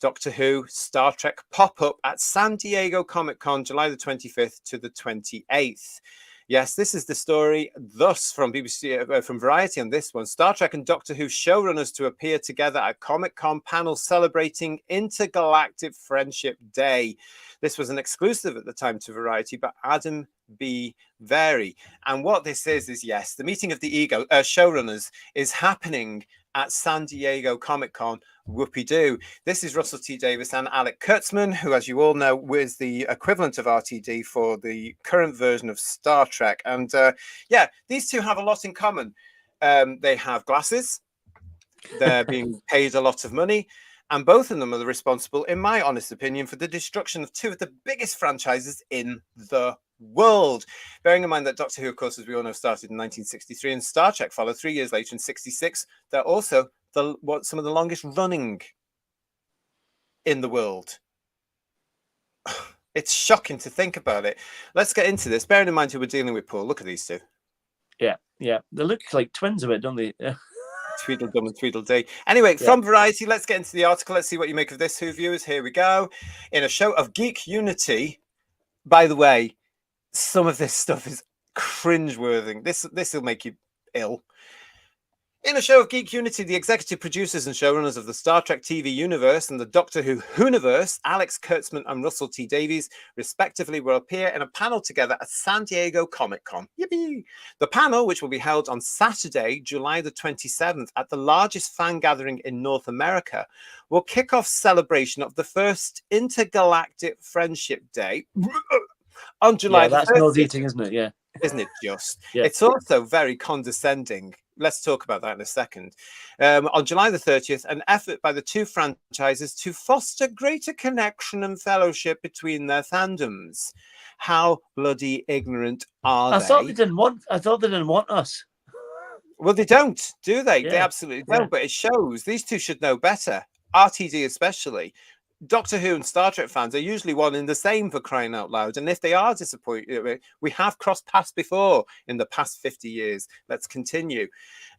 Doctor Who Star Trek pop-up at San Diego Comic-Con, July the 25th to the 28th. Yes, this is the story, thus from BBC, from Variety on this one. Star Trek and Doctor Who showrunners to appear together at Comic-Con panel celebrating Intergalactic Friendship Day. This was an exclusive at the time to Variety, but Adam B. Vary. And what this is yes, the meeting of the showrunners is happening at San Diego Comic-Con. Whoopie-doo. This is Russell T. Davies and Alec Kurtzman, who, as you all know, was the equivalent of RTD for the current version of Star Trek. And these two have a lot in common. They have glasses. They're being paid a lot of money. And both of them are responsible, in my honest opinion, for the destruction of two of the biggest franchises in the world. Bearing in mind that Doctor Who, of course, as we all know, started in 1963, and Star Trek followed 3 years later in 66. They're also some of the longest running in the world. It's shocking to think about it. Let's get into this. Bearing in mind who we're dealing with, Paul. Look at these two. Yeah. They look like twins a bit, don't they? Yeah. Tweedledum and Tweedledee. Anyway, from Variety, let's get into the article. Let's see what you make of this, Who viewers. Here we go. In a show of geek unity, by the way, some of this stuff is cringeworthy. This will make you ill. In a show of geek unity, the executive producers and showrunners of the Star Trek TV universe and the Doctor Who Whoniverse, Alex Kurtzman and Russell T. Davies, respectively, will appear in a panel together at San Diego Comic-Con. Yippee! The panel, which will be held on Saturday, July the 27th, at the largest fan gathering in North America, will kick off celebration of the first Intergalactic Friendship Day on July the 30th. That's nauseating, isn't it? Yeah. Isn't it just? Yeah. It's also very condescending let's talk about that in a second. On July the 30th, an effort by the two franchises to foster greater connection and fellowship between their fandoms. How bloody ignorant are I they? thought they didn't want us. Well, they don't, do they? They Yeah. absolutely don't. But it shows these two should know better. RTD especially. Doctor Who and Star Trek fans are usually one and the same, for crying out loud. And if they are disappointed, we have crossed paths before in the past 50 years. Let's continue.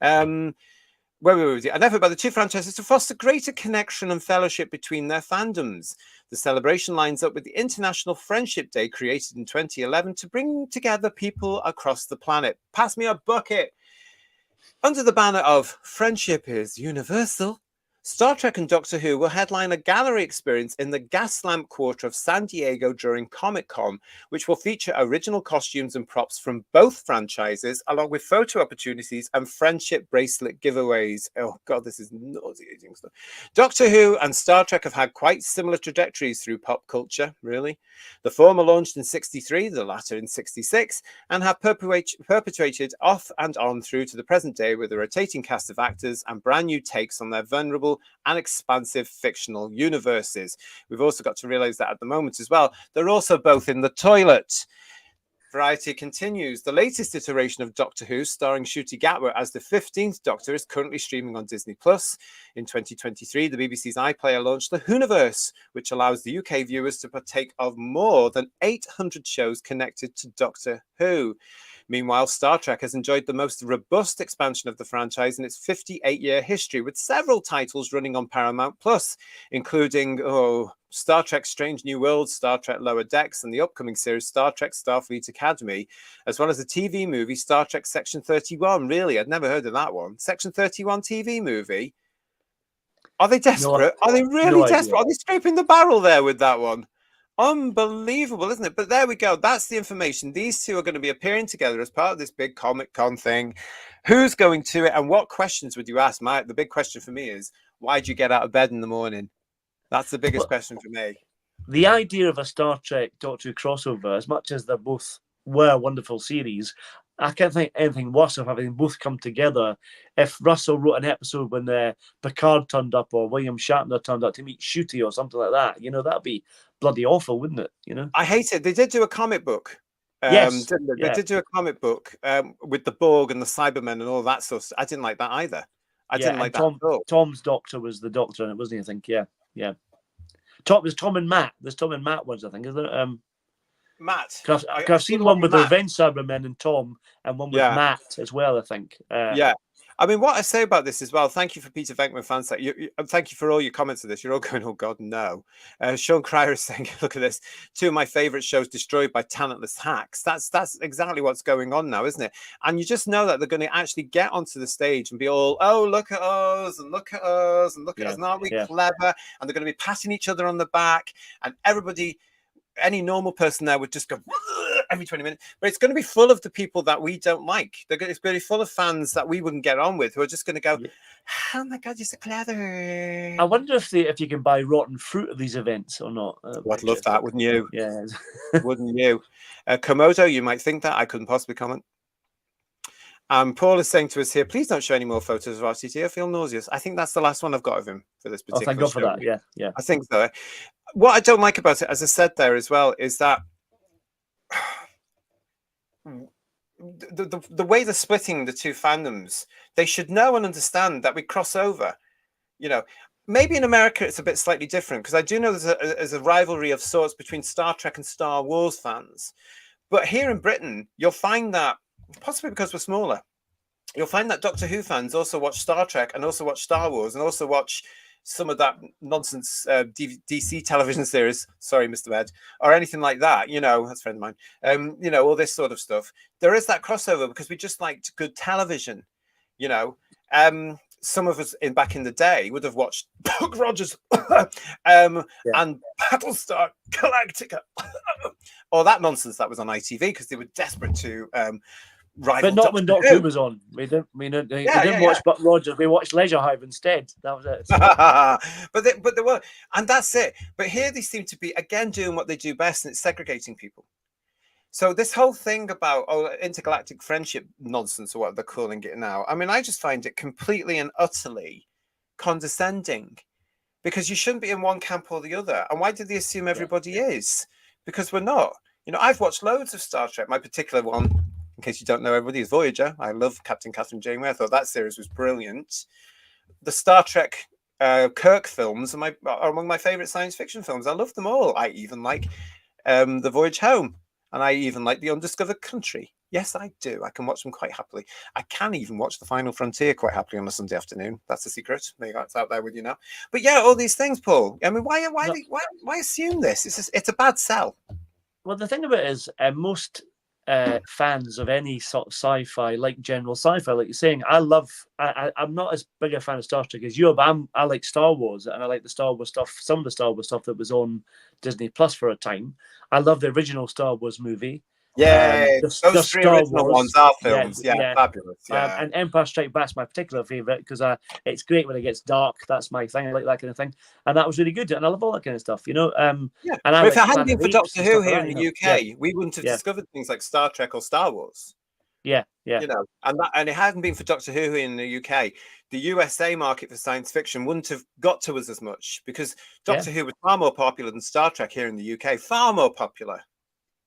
Where were we? An effort by the two franchises to foster greater connection and fellowship between their fandoms. The celebration lines up with the International Friendship Day created in 2011 to bring together people across the planet. Pass me a bucket. Under the banner of Friendship is Universal, Star Trek and Doctor Who will headline a gallery experience in the Gaslamp Quarter of San Diego during Comic-Con, which will feature original costumes and props from both franchises, along with photo opportunities and friendship bracelet giveaways. Oh, God, this is nauseating stuff. Doctor Who and Star Trek have had quite similar trajectories through pop culture, really. The former launched in 63, the latter in 66, and have perpetuated off and on through to the present day with a rotating cast of actors and brand new takes on their vulnerable and expansive fictional universes. We've also got to realize that at the moment as well, they're also both in the toilet. Variety continues. The latest iteration of Doctor Who, starring Ncuti Gatwa as the 15th Doctor, is currently streaming on Disney+. In 2023, the BBC's iPlayer launched the Whoniverse, which allows the UK viewers to partake of more than 800 shows connected to Doctor Who. Meanwhile, Star Trek has enjoyed the most robust expansion of the franchise in its 58-year history, with several titles running on Paramount+, including Star Trek Strange New Worlds, Star Trek Lower Decks, and the upcoming series Star Trek Starfleet Academy, as well as the TV movie Star Trek Section 31. Really, I'd never heard of that one. Section 31 TV movie? Are they desperate? Are they really desperate? Are they scraping the barrel there with that one? Unbelievable, isn't it? But there we go. That's the information. These two are going to be appearing together as part of this big Comic-Con thing. Who's going to it, and what questions would you ask? The big question for me is, why do you get out of bed in the morning? That's the biggest question for me. The idea of a Star Trek Doctor Who crossover, as much as they both were wonderful series, I can't think anything worse of having both come together. If Russell wrote an episode when Picard turned up or William Shatner turned up to meet Ncuti or something like that, that'd be bloody awful, wouldn't it? I hate it. They did do a comic book. Yes, they did do a comic book with the Borg and the Cybermen and all that sort of stuff. I didn't like that either. I didn't like that at all. Tom's Doctor was the Doctor in it, wasn't he? I think, yeah. There's Tom and Matt. There's Tom and Matt ones, I think, isn't there? Matt. I've seen one with the Revenge Cybermen and Tom, and one with Matt as well, I think. Yeah. I mean, what I say about this as well, thank you for Peter Venkman fans. Thank you for all your comments of this. You're all going, oh God, no. Sean Cryer is saying, look at this. Two of my favorite shows destroyed by talentless hacks. That's exactly what's going on now, isn't it? And you just know that they're going to actually get onto the stage and be all, oh, look at us and look at us and look at us. And aren't we clever? And they're going to be patting each other on the back, and everybody, any normal person there would just go every 20 minutes, but it's going to be full of the people that we don't like. It's going to be full of fans that we wouldn't get on with, who are just going to go, oh my God, you're so clever. I wonder if you can buy rotten fruit at these events or not. I'd love that, wouldn't you? Yeah. Wouldn't you? Komodo, you might think that. I couldn't possibly comment. Paul is saying to us here, please don't show any more photos of RTT. I feel nauseous. I think that's the last one I've got of him for this particular thank God for that. Yeah. I think so. What I don't like about it, as I said there as well, is that the way they're splitting the two fandoms, they should know and understand that we cross over. Maybe in America it's a bit slightly different, because I do know there's a rivalry of sorts between Star Trek and Star Wars fans. But here in Britain, you'll find that, possibly because we're smaller, you'll find that Doctor Who fans also watch Star Trek and also watch Star Wars and also watch some of that nonsense DC television series, sorry, Mr. Med, or anything like that, that's a friend of mine, all this sort of stuff. There is that crossover because we just liked good television, some of us back in the day would have watched Buck Rogers and Battlestar Galactica, or that nonsense that was on ITV, because they were desperate to rival. But not when Doctor Who was on. We didn't watch Buck Rogers. We watched Leisure Hive instead. That was it. but they were, and that's it. But here they seem to be again doing what they do best, and it's segregating people. So this whole thing about intergalactic friendship nonsense, or what they're calling it now, I mean, I just find it completely and utterly condescending, because you shouldn't be in one camp or the other. And why do they assume everybody is? Because we're not. You know, I've watched loads of Star Trek. My particular one, in case you don't know everybody, is Voyager. I love Captain Catherine Janeway. I thought that series was brilliant. The Star Trek Kirk films are among my favorite science fiction films. I love them all. I even like The Voyage Home. And I even like The Undiscovered Country. Yes, I do. I can watch them quite happily. I can even watch The Final Frontier quite happily on a Sunday afternoon. That's a secret. There you go. It's out there with you now. But yeah, all these things, Paul. I mean, why assume this? It's a bad sell. Well, the thing about it is, most fans of any sort of sci-fi, like general sci-fi, like you're saying, I'm not as big a fan of Star Trek as you are, but I like Star Wars, and I like the Star Wars stuff, some of the Star Wars stuff that was on Disney Plus for a time. I love the original Star Wars movie. Yeah, those three original ones are films. Yeah, fabulous. Yeah. And Empire Strikes Back's my particular favourite, because it's great when it gets dark. That's my thing. I like that kind of thing. And that was really good. And I love all that kind of stuff, you know. And but if it hadn't been for Doctor Who here in the UK, we wouldn't have discovered things like Star Trek or Star Wars. Yeah. You know, and it hadn't been for Doctor Who in the UK, the USA market for science fiction wouldn't have got to us as much, because Doctor Who was far more popular than Star Trek here in the UK. Far more popular.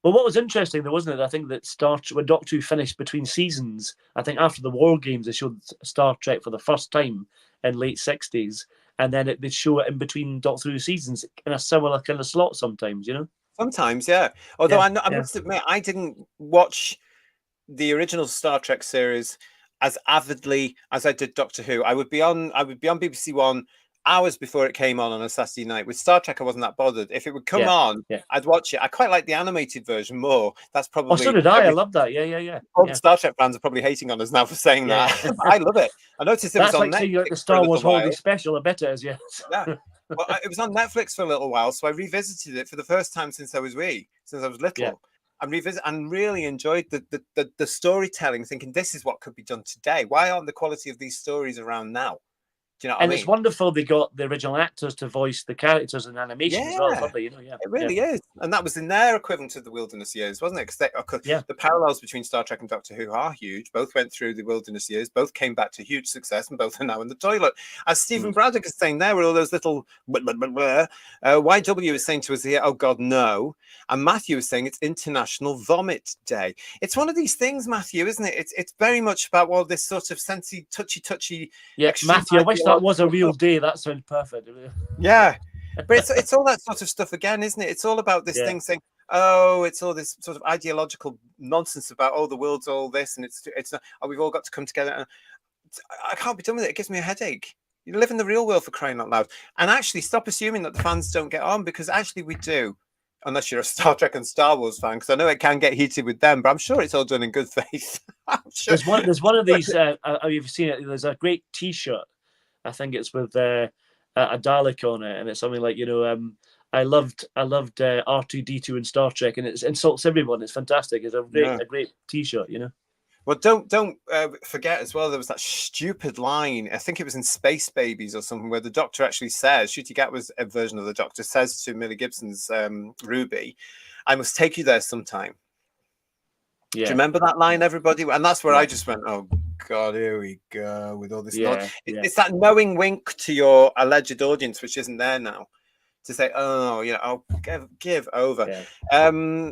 Well, what was interesting, though, wasn't it? I think that when Doctor Who finished between seasons, I think after the War Games, they showed Star Trek for the first time in late 60s. And then they'd show it in between Doctor Who seasons in a similar kind of slot sometimes, you know? Sometimes, yeah. Although I must admit, I didn't watch the original Star Trek series as avidly as I did Doctor Who. I would be on BBC One hours before it came on a Saturday night. With Star Trek, I wasn't that bothered. If it would come on, I'd watch it. I quite like the animated version more. That's probably... Oh, so did I. I love that. Yeah. All the Star Trek fans are probably hating on us now for saying that. I love it. I noticed it was on Netflix. Like the Star Wars holiday special. I bet it is, yes. Yeah. Well, it was on Netflix for a little while, so I revisited it for the first time since I was little. Yeah. And really enjoyed the storytelling, thinking this is what could be done today. Why aren't the quality of these stories around now? Do you know what I mean? It's wonderful they got the original actors to voice the characters in animation as well. It's lovely, you know. Yeah, it really is, and that was in their equivalent of the Wilderness Years, wasn't it? Because the parallels between Star Trek and Doctor Who are huge. Both went through the Wilderness Years. Both came back to huge success, and both are now in the toilet. As Stephen Braddock is saying there, with all those little YW is saying to us here, "Oh God, no!" And Matthew is saying it's International Vomit Day. It's one of these things, Matthew, isn't it? It's very much about this sort of sensey, touchy. Yeah, Matthew, I wish that was a real day. That sounds perfect. Yeah, but it's all that sort of stuff again, isn't it? It's all about this thing saying, oh, it's all this sort of ideological nonsense about the world's all this, and it's we've all got to come together. And I can't be done with it. It gives me a headache. You live in the real world, for crying out loud. And actually, stop assuming that the fans don't get on, because actually we do. Unless you're a Star Trek and Star Wars fan, because I know it can get heated with them, but I'm sure it's all done in good faith. Sure. There's one of these. You've seen it. There's a great T-shirt. I think it's with a Dalek on it, and it's something like, you know, I loved R2-D2 in Star Trek, and it insults everyone. It's fantastic. It's a great T-shirt, you know. Well, don't forget as well, there was that stupid line, I think it was in Space Babies or something, where the Doctor actually says, Ncuti Gatwa's version of the Doctor says to Millie Gibson's Ruby, I must take you there sometime. Yeah. Do you remember that line, everybody? And that's where I just went, oh God, here we go with all this. It's that knowing wink to your alleged audience, which isn't there now, to say, oh, you know, give over. Yeah.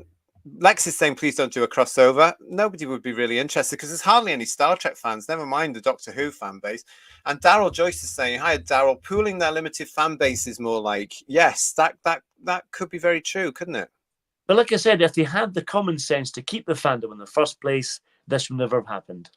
Lex is saying, please don't do a crossover. Nobody would be really interested, because there's hardly any Star Trek fans, never mind the Doctor Who fan base. And Daryl Joyce is saying, hi, Daryl, pooling their limited fan base is more like, yes, that could be very true, couldn't it? But like I said, if they had the common sense to keep the fandom in the first place, this would never have happened.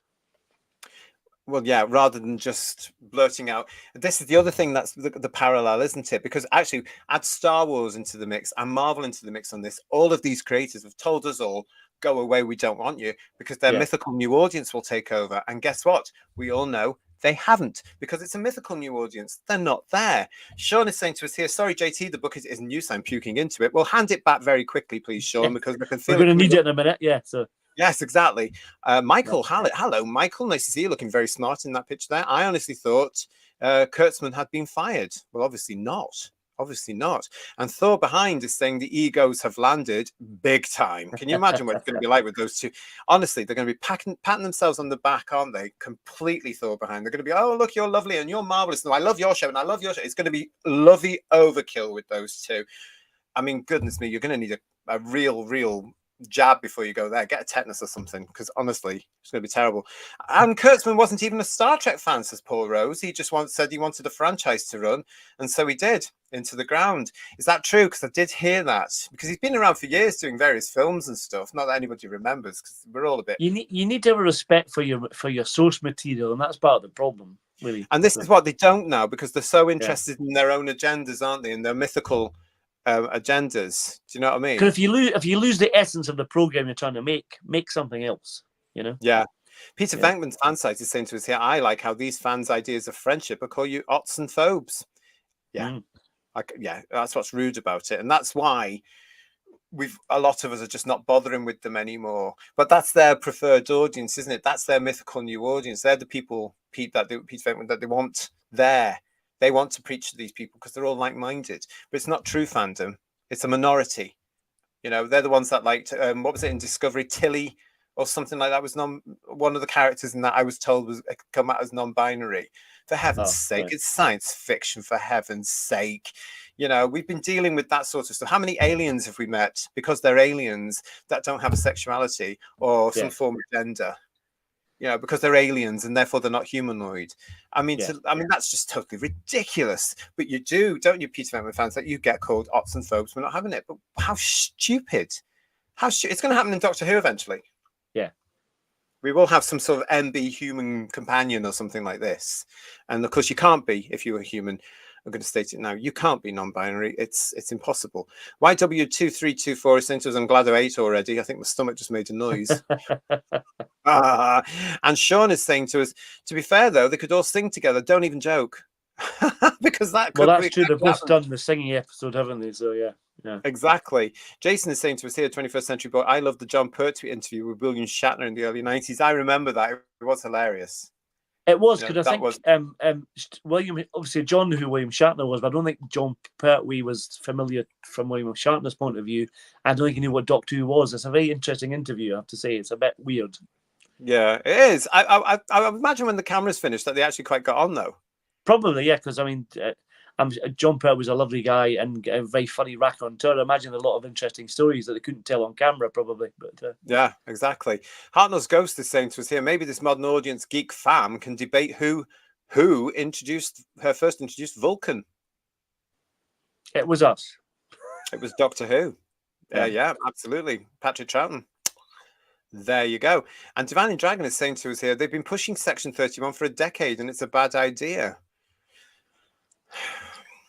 Well, yeah, rather than just blurting out. This is the other thing that's the parallel, isn't it? Because actually, add Star Wars into the mix and Marvel into the mix on this. All of these creators have told us all, go away, we don't want you, because their mythical new audience will take over. And guess what? We all know they haven't, because it's a mythical new audience. They're not there. Sean is saying to us here, sorry, JT, the book isn't you, so I'm puking into it. Well, hand it back very quickly, please, Sean, because I can feel we're going to need it in a minute. Yeah, so... Yes, exactly. Michael, hello, Michael. Nice to see you. Looking very smart in that picture there. I honestly thought Kurtzman had been fired. Well, obviously not. Obviously not. And Thor behind is saying the egos have landed big time. Can you imagine what it's going to be like with those two? Honestly, they're going to be patting themselves on the back, aren't they? Completely Thor behind. They're going to be, oh, look, you're lovely and you're marvelous. No, I love your show and I love your show. It's going to be lovey overkill with those two. I mean, goodness me, you're going to need a real jab before you go there. Get a tetanus or something, because honestly, it's going to be terrible. And Kurtzman wasn't even a Star Trek fan, says Paul Rose. He just said he wanted a franchise to run, and so he did. Into the Ground. Is that true? Because I did hear that. Because he's been around for years doing various films and stuff. Not that anybody remembers, because we're all a bit. You need to have a respect for your source material, and that's part of the problem, really. And this is what they don't know, because they're so interested in their own agendas, aren't they? In their mythical agendas. Do you know what I mean? Because if you lose the essence of the program you're trying to make something else. You know. Yeah. Peter Venkman's fan site is saying to us here, I like how these fans' ideas of friendship are call you ots and phobes. Yeah. Yeah, that's what's rude about it. And that's why a lot of us are just not bothering with them anymore. But that's their preferred audience, isn't it? That's their mythical new audience. They're the people, Peter Venkman, that they want there. They want to preach to these people because they're all like-minded. But it's not true fandom. It's a minority. You know, they're the ones that liked, what was it in Discovery? Tilly or something like that was one of the characters in that I was told was come out as non-binary. For heaven's sake, right. It's science fiction, for heaven's sake. You know, we've been dealing with that sort of stuff. How many aliens have we met because they're aliens that don't have a sexuality or some form of gender? You know, because they're aliens and therefore they're not humanoid. I mean, that's just totally ridiculous. But you do, don't you, Peter Venkman fans, that you get called ots and phobes for not having it. But how stupid. It's going to happen in Doctor Who eventually. Yeah. We will have some sort of MB human companion or something like this. And of course, you can't be if you were human. I'm going to state it now. You can't be non-binary. It's impossible. YW2324 is saying to us, I'm glad I ate already. I think my stomach just made a noise. And Sean is saying to us, to be fair, though, they could all sing together. Don't even joke. Because that's true. They've both done the singing episode, haven't they? So, yeah. Exactly. Jason is saying to us here, 21st Century Boy, I love the John Pertwee interview with William Shatner in the early 90s. I remember that. It was hilarious. It was, because I think William, obviously John knew who William Shatner was, but I don't think John Pertwee was familiar from William Shatner's point of view. I don't think he knew what Doctor Who was. It's a very interesting interview, I have to say. It's a bit weird. Yeah, it is. I imagine when the camera's finished that they actually quite got on, though. Probably, yeah, because, I mean, John Pertwee was a lovely guy and a very funny raconteur. I imagine a lot of interesting stories that they couldn't tell on camera, probably. But yeah, exactly. Hartnell's Ghost is saying to us here, maybe this modern audience geek fam can debate who first introduced Vulcan. It was us. It was Doctor Who. Yeah, absolutely. Patrick Troughton. There you go. And Divine and Dragon is saying to us here, they've been pushing Section 31 for a decade and it's a bad idea.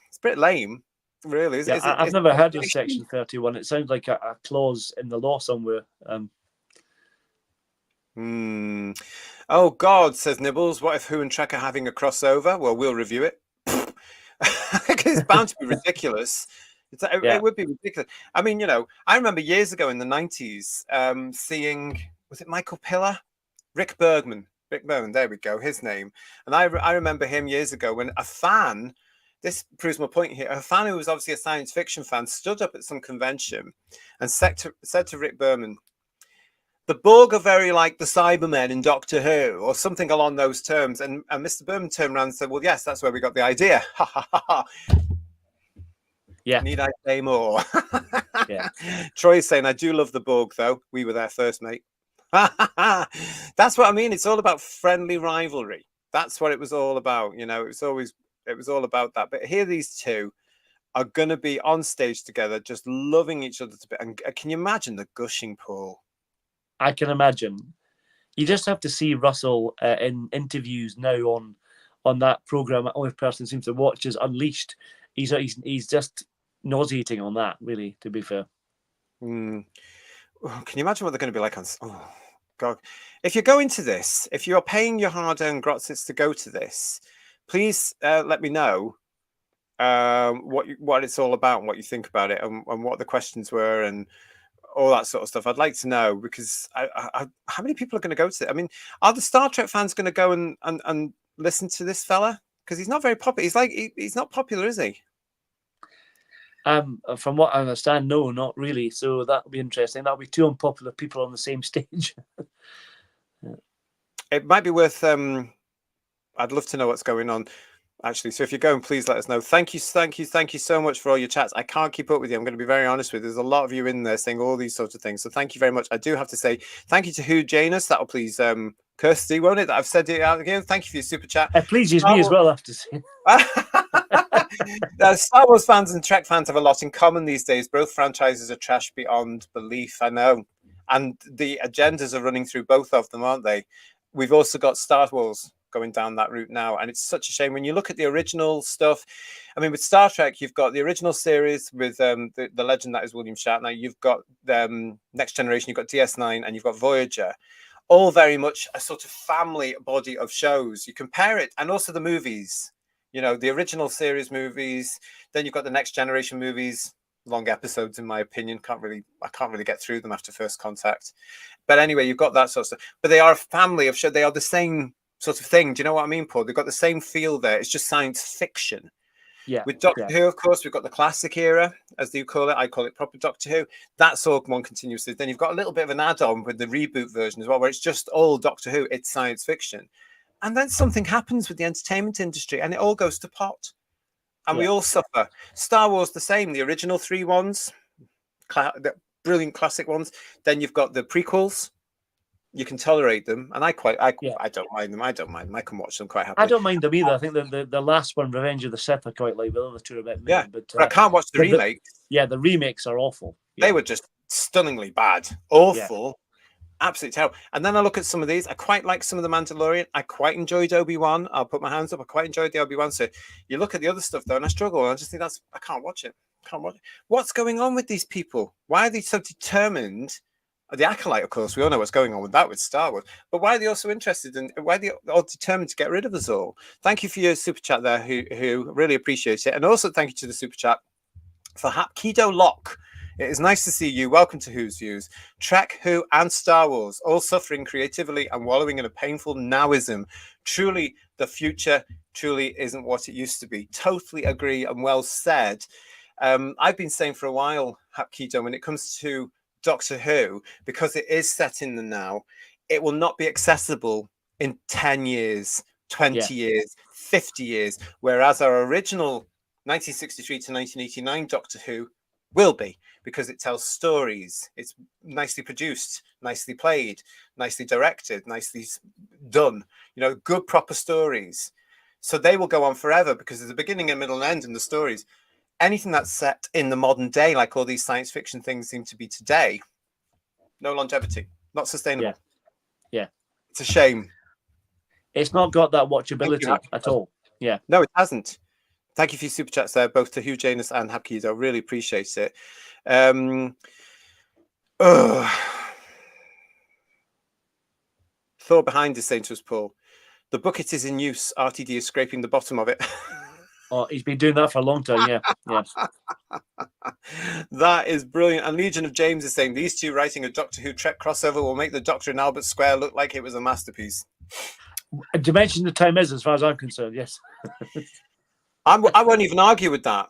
It's a bit lame, really. I've never heard of Section 31. It sounds like a clause in the law somewhere. Oh, God, says Nibbles. What if Who and Trek are having a crossover? Well, we'll review it. It's bound to be ridiculous. It would be ridiculous. I mean, you know, I remember years ago in the 90s seeing, was it Michael Piller? Rick Bergman, there we go, his name. And I remember him years ago when a fan, this proves my point here, a fan who was obviously a science fiction fan stood up at some convention and said to Rick Berman, the Borg are very like the Cybermen in Doctor Who, or something along those terms. And Mr. Berman turned around and said, well, yes, that's where we got the idea. Ha, ha, ha, ha. Yeah. Need I say more? Yeah. Troy is saying, I do love the Borg, though. We were there first, mate. That's what I mean. It's all about friendly rivalry. That's what it was all about. You know, it was all about that. But here these two are going to be on stage together, just loving each other to bit. And can you imagine the gushing, Paul? I can imagine. You just have to see Russell in interviews now on that program. The only person seems to watch is Unleashed. He's just nauseating on that, really, to be fair. Can you imagine what they're going to be like on... Oh, God. If you're going to this, if you're paying your hard-earned grotzits to go to this, please let me know what it's all about and what you think about it and what the questions were and all that sort of stuff. I'd like to know, because how many people are going to go to it? I mean, are the Star Trek fans going to go and listen to this fella? Because he's not very popular. He's not popular, is he? From what I understand, no, not really. So that'll be interesting. That'll be two unpopular people on the same stage. It might be worth. I'd love to know what's going on, actually. So if you're going, please let us know. Thank you so much for all your chats. I can't keep up with you. I'm going to be very honest with you. There's a lot of you in there saying all these sorts of things. So thank you very much. I do have to say thank you to Who Janus. That'll please Kirsty, won't it? That I've said it out again. Thank you for your super chat. It pleases me as well, I have to say. Star Wars fans and Trek fans have a lot in common these days. Both franchises are trash beyond belief. I know. And the agendas are running through both of them, aren't they? We've also got Star Wars going down that route now. And it's such a shame when you look at the original stuff. I mean, with Star Trek, you've got the original series with the legend that is William Shatner. You've got Next Generation, you've got DS9, and you've got Voyager. All very much a sort of family body of shows. You compare it, and also the movies. You know, the original series movies. Then you've got the Next Generation movies. Long episodes, in my opinion. I can't really get through them after First Contact. But anyway, you've got that sort of stuff. But they are a family of show. They are the same sort of thing. Do you know what I mean, Paul? They've got the same feel there. It's just science fiction. Yeah. With Doctor Who, of course, we've got the classic era, as you call it. I call it proper Doctor Who. That's all one continuous. Then you've got a little bit of an add-on with the reboot version as well, where it's just all Doctor Who. It's science fiction. And then something happens with the entertainment industry, and it all goes to pot. And we all suffer. Star Wars, the same. The original 3 ones, the brilliant classic ones. Then you've got the prequels. You can tolerate them, and I don't mind them. I can watch them quite happily. I don't mind them either. I think the last one, Revenge of the Sith, I quite like. The other two are a bit meh, but I can't watch the remakes. The remakes are awful. They were just stunningly bad, awful, absolutely terrible. And then I look at some of these. I quite like some of the Mandalorian. I quite enjoyed Obi-Wan. I'll put my hands up. I quite enjoyed the Obi-Wan. So you look at the other stuff though, and I struggle. I just think I can't watch it. What's going on with these people? Why are they so determined? The Acolyte, of course, we all know what's going on with that with Star Wars. But why are they also interested in? Why are they all determined to get rid of us all? Thank you for your super chat there, who really appreciate it, and also thank you to the super chat for Hapkido Lock. It is nice to see you. Welcome to Who's Views. Trek, Who, and Star Wars all suffering creatively and wallowing in a painful nowism. Truly, the future truly isn't what it used to be. Totally agree and well said. I've been saying for a while, Hapkido, when it comes to Doctor Who, because it is set in the now, it will not be accessible in 10 years, 20 years, 50 years, whereas our original 1963 to 1989 Doctor Who will be, because it tells stories. It's nicely produced, nicely played, nicely directed, nicely done, good proper stories. So they will go on forever because there's a beginning, a middle, and end in the stories. Anything that's set in the modern day, like all these science fiction things seem to be today, no longevity, not sustainable. Yeah. It's a shame. It's not got that watchability at all. Yeah. No, it hasn't. Thank you for your super chats there, both to Hugh Janus and Hapkido. I really appreciate it. Thought behind is saying to us, Paul, the bucket is in use. RTD is scraping the bottom of it. Oh, he's been doing that for a long time, yes. That is brilliant. And Legion of James is saying these two writing a Doctor Who Trek crossover will make the Doctor in Albert Square look like it was a masterpiece. Dimension of Time is, as far as I'm concerned, yes. I won't even argue with that,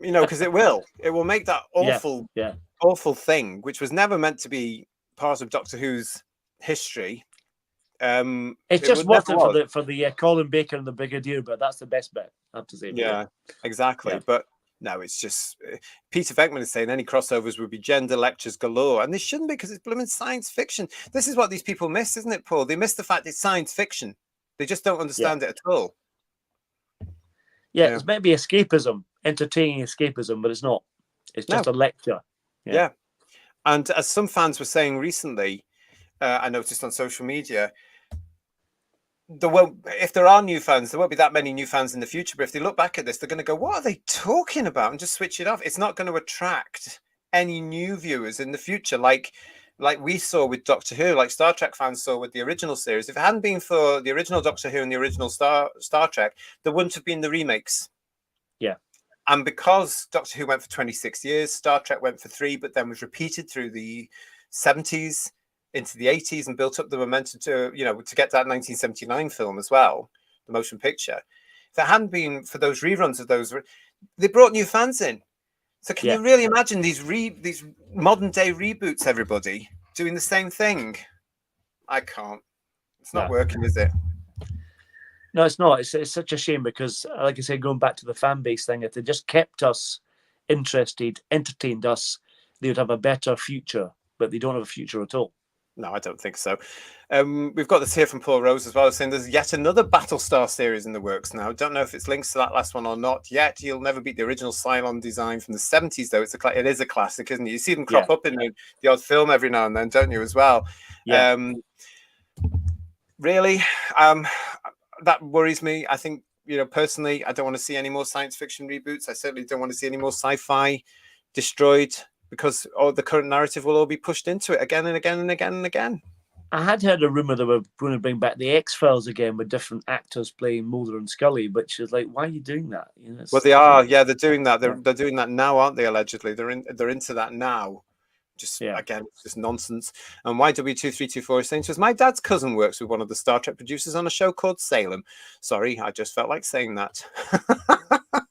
because it will make that awful thing, which was never meant to be part of Doctor Who's history. It's just worth it for the Colin Baker and the Brigadier, but that's the best bit, I have to say. Yeah, exactly. Yeah. But no, it's just Peter Venkman is saying any crossovers would be gender lectures galore, and they shouldn't be because it's blooming science fiction. This is what these people miss, isn't it, Paul? They miss the fact it's science fiction. They just don't understand it at all. Yeah, it's meant to be escapism, entertaining escapism, but it's not. It's just a lecture. Yeah. And as some fans were saying recently, I noticed on social media, if there are new fans, there won't be that many new fans in the future. But if they look back at this, they're going to go, what are they talking about? And just switch it off. It's not going to attract any new viewers in the future, like we saw with Doctor Who, like Star Trek fans saw with the original series. If it hadn't been for the original Doctor Who and the original Star Trek, there wouldn't have been the remakes. Yeah. And because Doctor Who went for 26 years, Star Trek went for 3, but then was repeated through the 70s into the 80s and built up the momentum to get that 1979 film as well, the motion picture. If it hadn't been for those reruns of those, they brought new fans in. So can you really imagine these modern day reboots, everybody doing the same thing? I can't. It's not working, is it? No, it's not. It's such a shame because, like I said, going back to the fan base thing, if they just kept us interested, entertained us, they would have a better future. But they don't have a future at all. No, I don't think so. We've got this here from Paul Rose as well, saying there's yet another Battlestar series in the works now. Don't know if it's links to that last one or not yet. You'll never beat the original Cylon design from the 70s, though. It is a classic, isn't it? You see them crop up in the odd film every now and then, don't you, as well? Yeah. Really, that worries me. I think, personally, I don't want to see any more science fiction reboots. I certainly don't want to see any more sci-fi destroyed, because the current narrative will all be pushed into it again and again and again and again. I had heard a rumor they were going to bring back the X-Files again with different actors playing Mulder and Scully, which is like, why are you doing that? Well, they are. Yeah, they're doing that. They're doing that now, aren't they? Allegedly, they're into that now. Again, it's just nonsense. And YW2324 is saying to us, my dad's cousin works with one of the Star Trek producers on a show called Salem. Sorry, I just felt like saying that.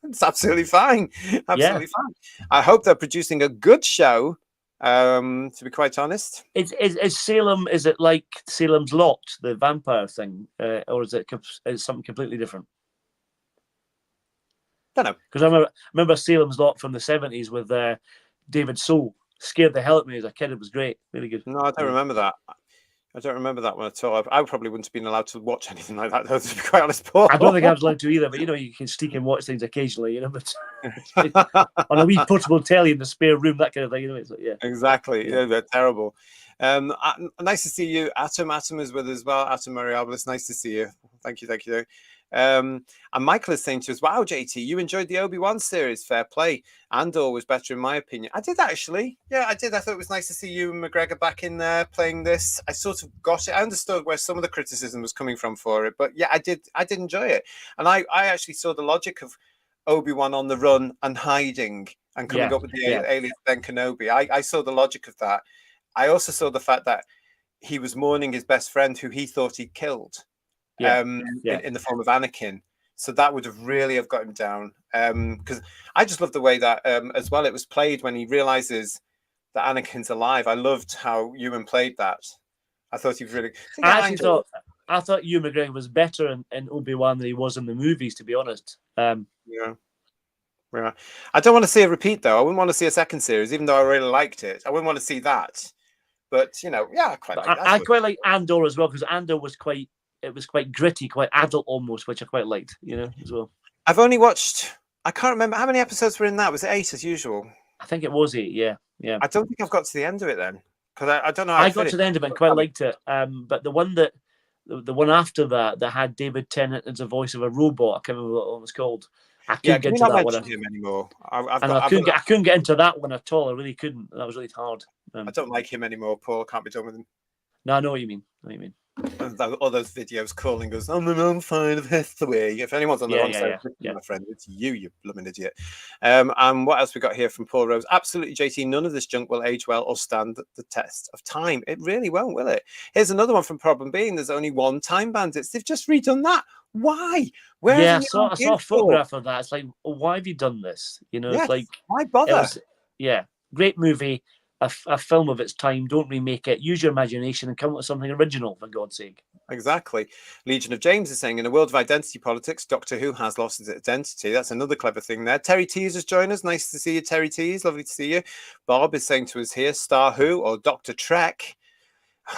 It's absolutely fine. Absolutely fine. I hope they're producing a good show, to be quite honest. Is Salem, is it like Salem's Lot, the vampire thing, or is it something completely different? I don't know. Because I remember Salem's Lot from the 70s with David Soul. Scared the hell out of me as a kid. It was great. Really good. No, I don't remember that. I don't remember that one at all. I probably wouldn't have been allowed to watch anything like that, though, to be quite honest, Paul. I don't think I was allowed to either, but you can sneak and watch things occasionally, but on a wee portable telly in the spare room, that kind of thing, It's like, Exactly. Yeah, they're terrible. Nice to see you. Atom is with us as well. Atom Mariabilis, nice to see you. Thank you. And Michael is saying to us, wow, JT, you enjoyed the Obi-Wan series. Fair play. Andor was better in my opinion. I did, actually. Yeah, I did. I thought it was nice to see you and McGregor back in there playing this. I sort of got it. I understood where some of the criticism was coming from for it, but yeah, I did enjoy it. And I actually saw the logic of Obi-Wan on the run and hiding and coming up with the alias Ben Kenobi. I saw the logic of that. I also saw the fact that he was mourning his best friend who he thought he'd killed. In the form of Anakin, so that would have really got him down. Because I just love the way that as well it was played when he realizes that Anakin's alive. I loved how Ewan played that. I thought he was really. I thought Ewan McGregor was better in Obi-Wan than he was in the movies, to be honest. Yeah. I don't want to see a repeat though. I wouldn't want to see a second series, even though I really liked it. I wouldn't want to see that. But I quite like that. I quite like Andor as well, because Andor was quite. It was quite gritty, quite adult almost, which I quite liked, as well. I've only watched, I can't remember how many episodes were in that. Was it 8 as usual? I think it was 8, yeah. I don't think I've got to the end of it then, because I don't know. I got to the end of it and quite liked it. But the one after that had David Tennant as a voice of a robot. I can't remember what it was called. I couldn't get into that one. Him anymore. I couldn't get into that one at all. I really couldn't. That was really hard. I don't like him anymore, Paul. Can't be done with him. No, I know what you mean. All those videos calling us on the wrong side of history. If anyone's on the wrong side of history, my friend, it's you blooming idiot. And what else we got here from Paul Rose? Absolutely, JT, none of this junk will age well or stand the test of time. It really won't, will it? Here's another one from Problem Being. There's only one Time Bandits. They've just redone that. Why? I saw a photograph of that. It's like, why have you done this? It's like, why bother? Great movie. A film of its time. Don't remake it. Use your imagination and come up with something original, for God's sake. Exactly. Legion of James is saying, in a world of identity politics, Doctor Who has lost its identity. That's another clever thing there. Terry Tees has joined us. Nice to see you, Terry Tees. Lovely to see you. Bob is saying to us here, Star Who or Dr. Trek.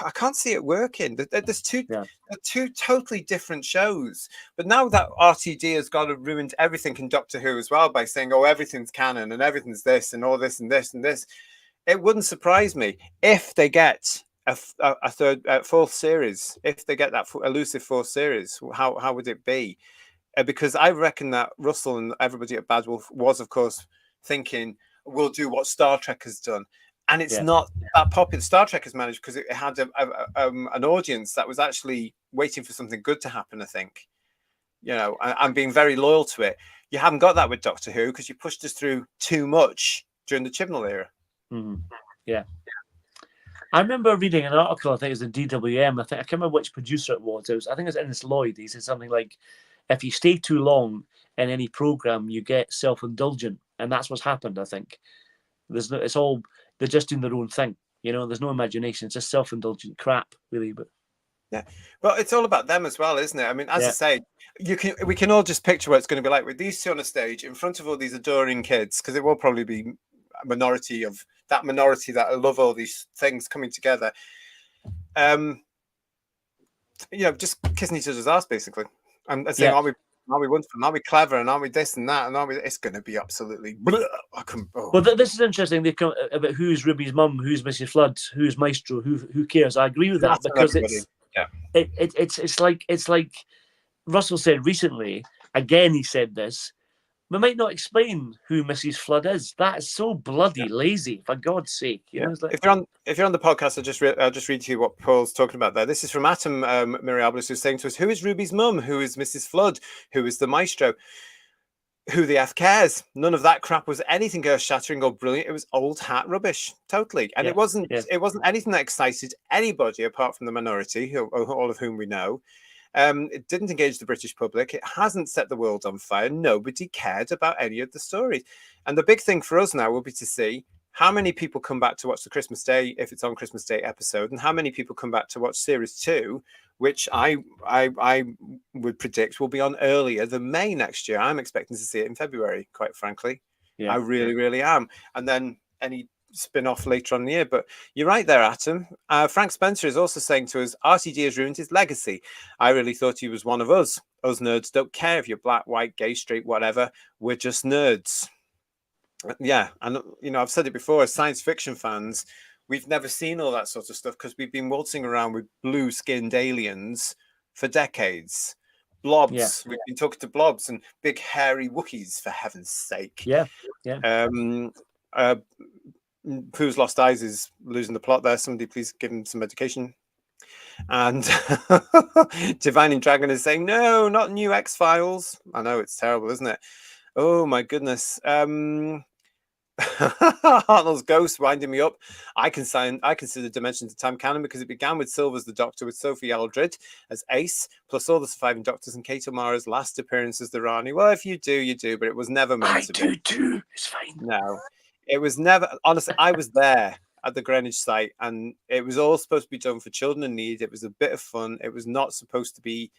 I can't see it working. There's two totally different shows. But now that RTD has got to ruined everything in Doctor Who as well by saying, everything's canon and everything's this and all this and this and this. It wouldn't surprise me if they get a fourth series. If they get that elusive fourth series, how would it be? Because I reckon that Russell and everybody at Bad Wolf was, of course, thinking we'll do what Star Trek has done, and it's not that popular. Star Trek has managed because it had an audience that was actually waiting for something good to happen. I think, and being very loyal to it. You haven't got that with Doctor Who because you pushed us through too much during the Chibnall era. Mm-hmm. Yeah. I remember reading an article, I think it was in DWM. I can't remember which producer it was. I think it was Ennis Lloyd. He said something like, if you stay too long in any program, you get self-indulgent. and that's what's happened. I think it's all they're just doing their own thing. There's no imagination. It's just self-indulgent crap, really. But yeah, well, it's all about them as well, isn't it? I mean, as I yeah, say, we can all just picture what it's going to be like with these two on a stage in front of all these adoring kids, because it will probably be a minority that love all these things coming together. Just kissing each other's ass, basically, and saying, "Are we wonderful? And are we clever? And are we this and that? And are we?" It's going to be absolutely. Well, this is interesting. They come about who's Ruby's mum, who's Mrs. Flood, who's Maestro, who cares. I agree with that because it's like Russell said recently. Again, he said this. We might not explain who Mrs. Flood is. That is so bloody lazy, for God's sake. It's like... If you're on the podcast, I'll just read to you what Paul's talking about there. This is from Atom Miriabilis, who's saying to us, "Who is Ruby's mum? Who is Mrs. Flood? Who is the maestro? Who the F cares? None of that crap was anything earth-shattering or brilliant. It was old hat rubbish, totally. And it wasn't anything that excited anybody apart from the minority, all of whom we know. It didn't engage the British public. It hasn't set the world on fire. Nobody cared about any of the stories. And the big thing for us now will be to see how many people come back to watch the Christmas Day, if it's on Christmas Day episode, and how many people come back to watch Series 2, which I would predict will be on earlier than May next year. I'm expecting to see it in February, quite frankly. Yeah. I really, really am. And then any spin-off later on in the year. But you're right there, Atom. Frank Spencer is also saying to us, RTD has ruined his legacy. I really thought he was one of us. Us nerds don't care if you're black, white, gay, straight, whatever. We're just nerds. Yeah, and I've said it before, as science fiction fans, we've never seen all that sort of stuff because we've been waltzing around with blue-skinned aliens for decades. Blobs. We've been talking to blobs and big hairy Wookiees, for heaven's sake. Yeah. Who's Lost Eyes is losing the plot there. Somebody please give him some education. And Divining Dragon is saying, no, not new X-Files. I know, it's terrible, isn't it? Oh my goodness. Hartnell's Ghost winding me up. I consider Dimensions of Time canon because it began with Silver's the Doctor with Sophie Eldred as Ace, plus all the surviving Doctors and Kate O'Mara's last appearance as the Rani. Well, if you do, you do, but it was never meant to be. I do too. It's fine. No. It was never, honestly, I was there at the Greenwich site and it was all supposed to be done for children in need. It was a bit of fun. It was not supposed to be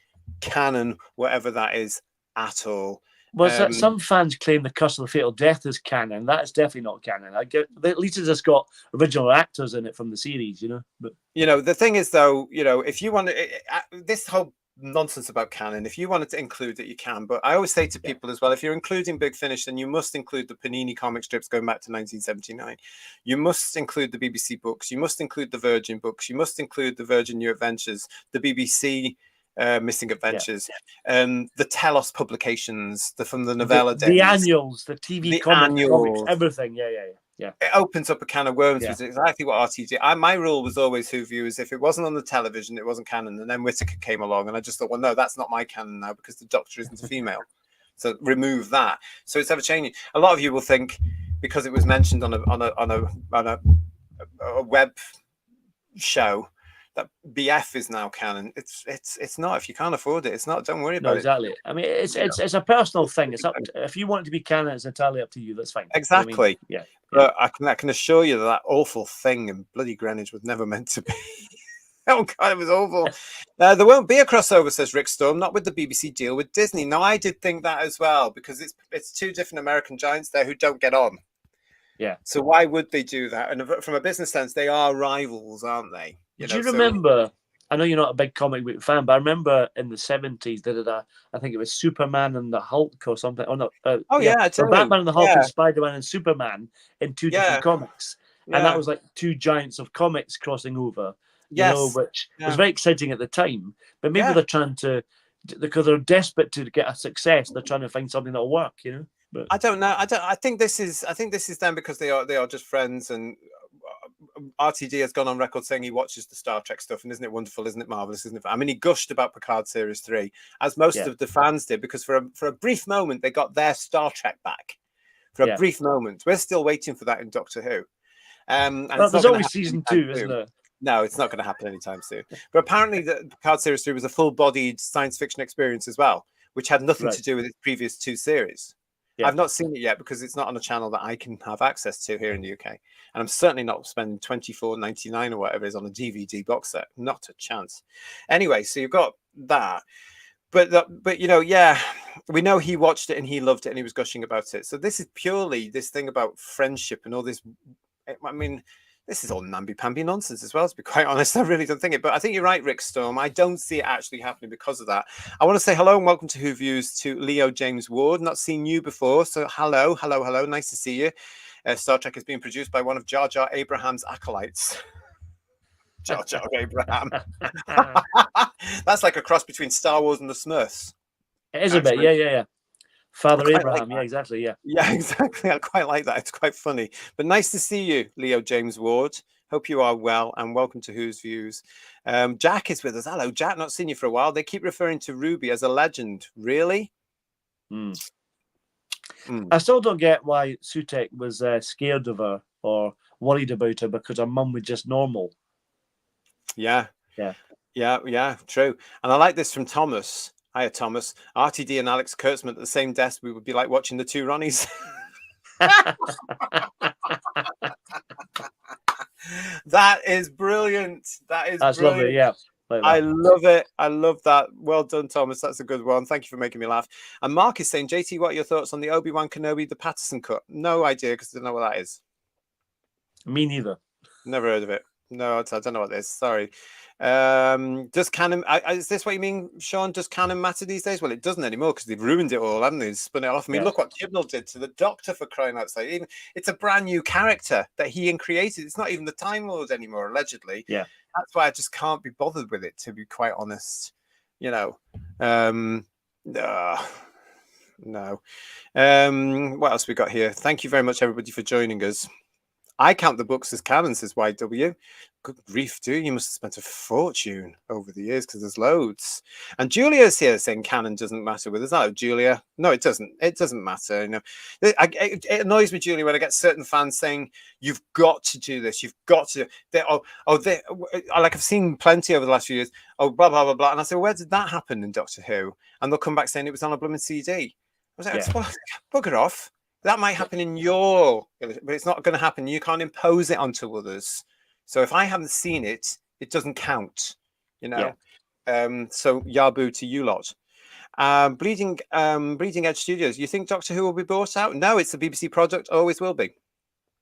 canon, whatever that is, at all. Well, some fans claim the Curse of the Fatal Death is canon. That is definitely not canon. At least it's just got original actors in it from the series, But the thing is, though, if you want to, this whole nonsense about canon, if you wanted to include it, you can. But I always say to people as well, if you're including Big Finish, then you must include the Panini comic strips going back to 1979. You must include the BBC books. You must include the Virgin books. You must include the Virgin New Adventures, the BBC Missing Adventures, the Telos publications, from the novella days, the annuals, the TV comics, everything. Yeah. It opens up a can of worms, which is exactly what RTD. My rule was always Who Viewers. If it wasn't on the television, it wasn't canon. And then Whittaker came along, and I just thought, well, no, that's not my canon now because the Doctor isn't a female. So remove that. So it's ever changing. A lot of you will think because it was mentioned on a web show that BF is now canon. It's not. If you can't afford it, it's not. Don't worry about it. Exactly. I mean, it's a personal thing. It's up. If you want it to be canon, it's entirely up to you. That's fine. Exactly. I mean, But I can assure you that awful thing in bloody Greenwich was never meant to be. Oh God, it was awful. There won't be a crossover, says Rick Storm. Not with the BBC deal with Disney. No, I did think that as well because it's two different American giants there who don't get on. Yeah. So why would they do that? And from a business sense, they are rivals, aren't they? Do you remember? I know you're not a big comic book fan, but I remember in the 70s they did I think it was Superman and the Hulk or something. Or not? So Batman and the Hulk and Spider-Man and Superman in two different comics, and that was like two giants of comics crossing over. Which was very exciting at the time. But maybe they're trying to, because they're desperate to get a success, they're trying to find something that'll work. But I don't know. I think this is them because they are just friends and. RTD has gone on record saying he watches the Star Trek stuff, and isn't it wonderful? Isn't it marvelous? Isn't it? I mean, he gushed about Picard Series 3, as most of the fans did, because for a brief moment they got their Star Trek back. For a brief moment, we're still waiting for that in Doctor Who. And there's always season 2, isn't there? No, it's not going to happen anytime soon. But apparently, the Picard Series 3 was a full-bodied science fiction experience as well, which had nothing to do with its previous two series. Yeah. I've not seen it yet because it's not on a channel that I can have access to here in the UK, and I'm certainly not spending $24.99 or whatever it is on a DVD box set. Not a chance. Anyway, so you've got that, but you know, yeah, we know he watched it and he loved it and he was gushing about it. So this is purely this thing about friendship and all this. I mean, this is all namby-pamby nonsense as well, to be quite honest. I really don't think it, but I think you're right, Rick Storm. I don't see it actually happening because of that. I want to say hello and welcome to Who Views to Leo James Ward. Not seen you before, so hello. Nice to see you. Star Trek is being produced by one of Jar Jar Abraham's acolytes. Jar Jar Abraham. That's like a cross between Star Wars and the Smurfs. It is a bit, yeah. Father Abraham, yeah, exactly, yeah. Yeah, exactly. I quite like that. It's quite funny. But nice to see you, Leo James Ward. Hope you are well, and welcome to Who's Views. Jack is with us. Hello, Jack. Not seen you for a while. They keep referring to Ruby as a legend. Really? I still don't get why Sutek was scared of her or worried about her, because her mum was just normal. Yeah, true. And I like this from Thomas. Hiya, Thomas. RTD and Alex Kurtzman at the same desk. We would be like watching the two Ronnies. That is brilliant. That's brilliant. Lovely, yeah. Like I love it. I love that. Well done, Thomas. That's a good one. Thank you for making me laugh. And Mark is saying, JT, what are your thoughts on the Obi-Wan Kenobi, the Patterson cut? No idea, because I don't know what that is. Me neither. Never heard of it. No, I don't know what this is. Sorry. Does canon? Is this what you mean, Sean? Does canon matter these days? Well, it doesn't anymore because they've ruined it all, haven't they? Spun it off. I mean, look what Chibnall did to the Doctor, for crying out loud. Even it's a brand new character that he created. It's not even the Time Lord anymore, allegedly. Yeah, that's why I just can't be bothered with it, to be quite honest. You know, no. What else we got here? Thank you very much, everybody, for joining us. I count the books as canon, says YW. Good grief, dude. You must have spent a fortune over the years because there's loads. And Julia's here saying canon doesn't matter with us. Hello, Julia. No, it doesn't. It doesn't matter. You know, it annoys me, Julia, when I get certain fans saying, you've got to do this. You've got to. Like I've seen plenty over the last few years. Oh, blah, blah, blah, blah. And I say, well, where did that happen in Doctor Who? And they'll come back saying it was on a blooming CD. I was like, well, bugger off. That might happen in but it's not going to happen. You can't impose it onto others. So if I haven't seen it, it doesn't count, you know. So Yabu to you lot. Bleeding Edge Studios. You think Doctor Who will be bought out? No, it's a BBC product. Always will be.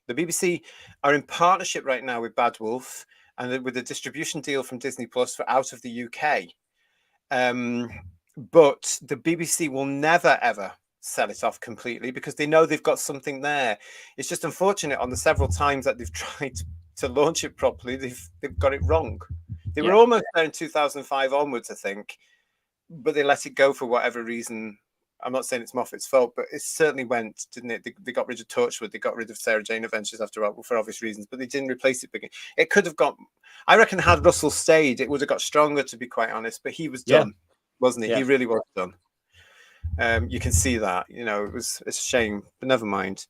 The BBC are in partnership right now with Bad Wolf and with a distribution deal from Disney Plus for out of the UK. But the BBC will never ever sell it off completely because they know they've got something there. It's just unfortunate on the several times that they've tried to launch it properly, they've got it wrong. They were almost there in 2005 onwards, I think, but they let it go for whatever reason. I'm not saying it's Moffat's fault, but it certainly went, didn't it? They got rid of Torchwood, they got rid of Sarah Jane Adventures after all, for obvious reasons, but they didn't replace it. It could have got, I reckon, had Russell stayed, it would have got stronger, to be quite honest, but he was done, wasn't he? Yeah. He really was done. You can see that, you know, it's a shame, but never mind.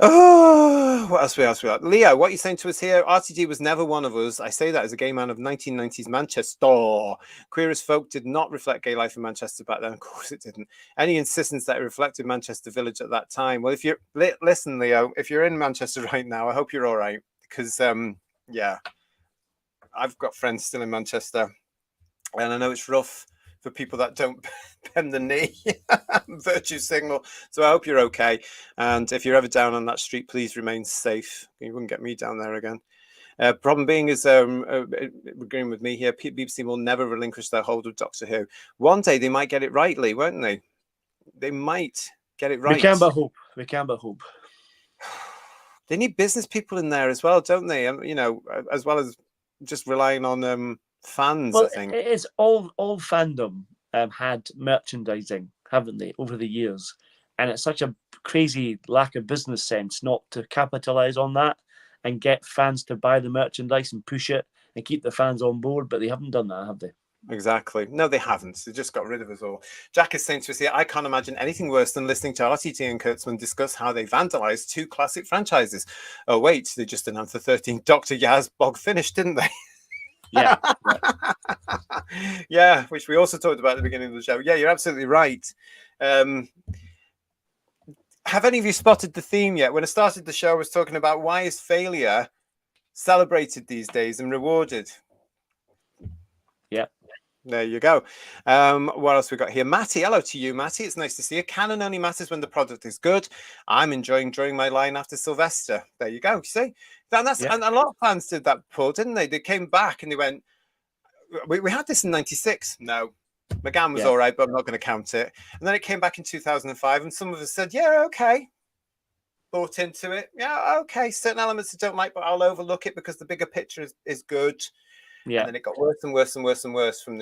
Oh, what else we got? Leo, what are you saying to us here? RTD was never one of us. I say that as a gay man of 1990s Manchester. Queer as Folk did not reflect gay life in Manchester back then. Of course it didn't. Any insistence that it reflected Manchester Village at that time. Well, if you're, listen, Leo, if you're in Manchester right now, I hope you're all right. Because, yeah, I've got friends still in Manchester. And I know it's rough for people that don't bend the knee, virtue signal. So I hope you're okay. And if you're ever down on that street, please remain safe. You wouldn't get me down there again. Problem being is, agreeing with me here, BBC will never relinquish their hold of Doctor Who. One day they might get it right, Lee, won't they? They might get it right. We can but hope. We can but hope. They need business people in there as well, don't they? You know, as well as just relying on fans, well, I think. It's all fandom had merchandising, haven't they, over the years? And it's such a crazy lack of business sense not to capitalize on that and get fans to buy the merchandise and push it and keep the fans on board. But they haven't done that, have they? Exactly. No, they haven't. They just got rid of us all. Jack is saying to us here, I can't imagine anything worse than listening to RTT and Kurtzman discuss how they vandalized two classic franchises. Oh, wait, they just announced the 13th Dr. Yaz bog finish, didn't they? Yeah. Yeah, which we also talked about at the beginning of the show. Yeah, you're absolutely right. have any of you spotted the theme yet? When I started the show, I was talking about why is failure celebrated these days and rewarded? Yeah. There you go. What else we got here? Matty, hello to you, Matty. It's nice to see you. Canon only matters when the product is good. I'm enjoying drawing my line after Sylvester. There you go. You see? And a lot of fans did that, Paul, didn't they? They came back and they went, we had this in 96. No. McGann was all right, but I'm not going to count it. And then it came back in 2005, and some of us said, yeah, okay. Bought into it. Yeah, okay. Certain elements I don't like, but I'll overlook it because the bigger picture is good. Yeah. And then it got worse and worse and worse and worse from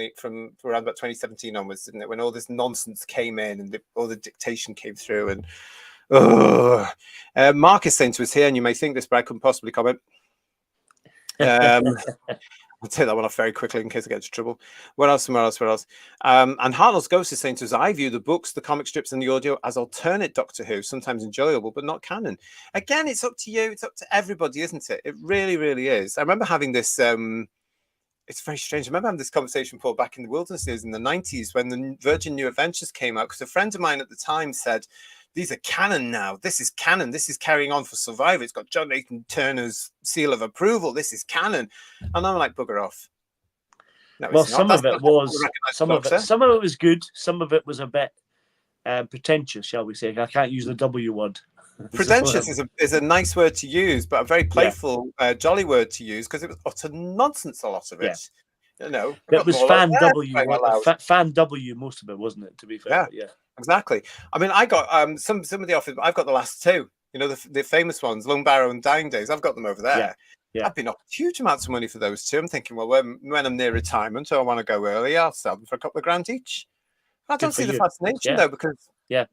around about 2017 onwards, didn't it? When all this nonsense came in and all the dictation came through. And Mark is saying to us here, and you may think this, but I couldn't possibly comment. I'll take that one off very quickly in case I get into trouble. What else? And Hartnell's Ghost is saying to us, I view the books, the comic strips, and the audio as alternate Doctor Who, sometimes enjoyable, but not canon. Again, it's up to you. It's up to everybody, isn't it? It really, really is. I remember having this... it's very strange. I remember having this conversation, Paul, back in the Wilderness years in the 90s when the Virgin New Adventures came out, because a friend of mine at the time said, these are canon now. This is canon. This is carrying on for Survivor. It's got John Nathan Turner's seal of approval. This is canon. And I'm like, bugger off. No, well, some of it was good. Some of it was a bit pretentious, shall we say. I can't use the W word. Pretentious is a nice word to use, but a very playful, jolly word to use, because it was utter nonsense, a lot of it. Yeah. You know, it was fan W. Fan W, most of it, wasn't it? To be fair, yeah. Exactly. I mean, I got some of the offers. I've got the last two. You know, the famous ones, Lone Barrow and Dying Days. I've got them over there. Yeah. I've been offered huge amounts of money for those two. I'm thinking, well, when I'm near retirement or I want to go early, I'll sell them for a couple of grand each. I don't see the fascination though, because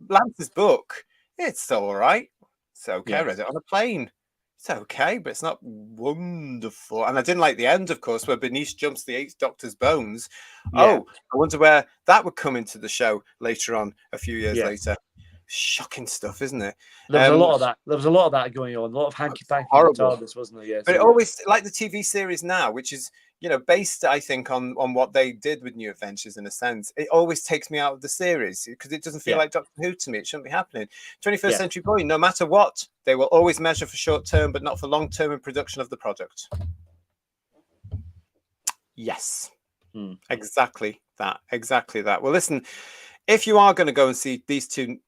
Lance's book, it's still all right. It's okay. I read it on a plane. It's okay, but it's not wonderful. And I didn't like the end, of course, where Bernice jumps the Eighth Doctor's bones. I wonder where that would come into the show later on, a few years later. Shocking stuff, isn't it? There was a lot of that. There was a lot of that going on. A lot of hanky-panky TARDIS, wasn't there? Yeah. But it always, like the TV series now, which is, you know, based, I think, on what they did with New Adventures in a sense. It always takes me out of the series because it doesn't feel like Doctor Who to me. It shouldn't be happening. 21st Century Boy, no matter what, they will always measure for short term, but not for long term in production of the product. Yes, exactly that. Exactly that. Well, listen, if you are going to go and see these two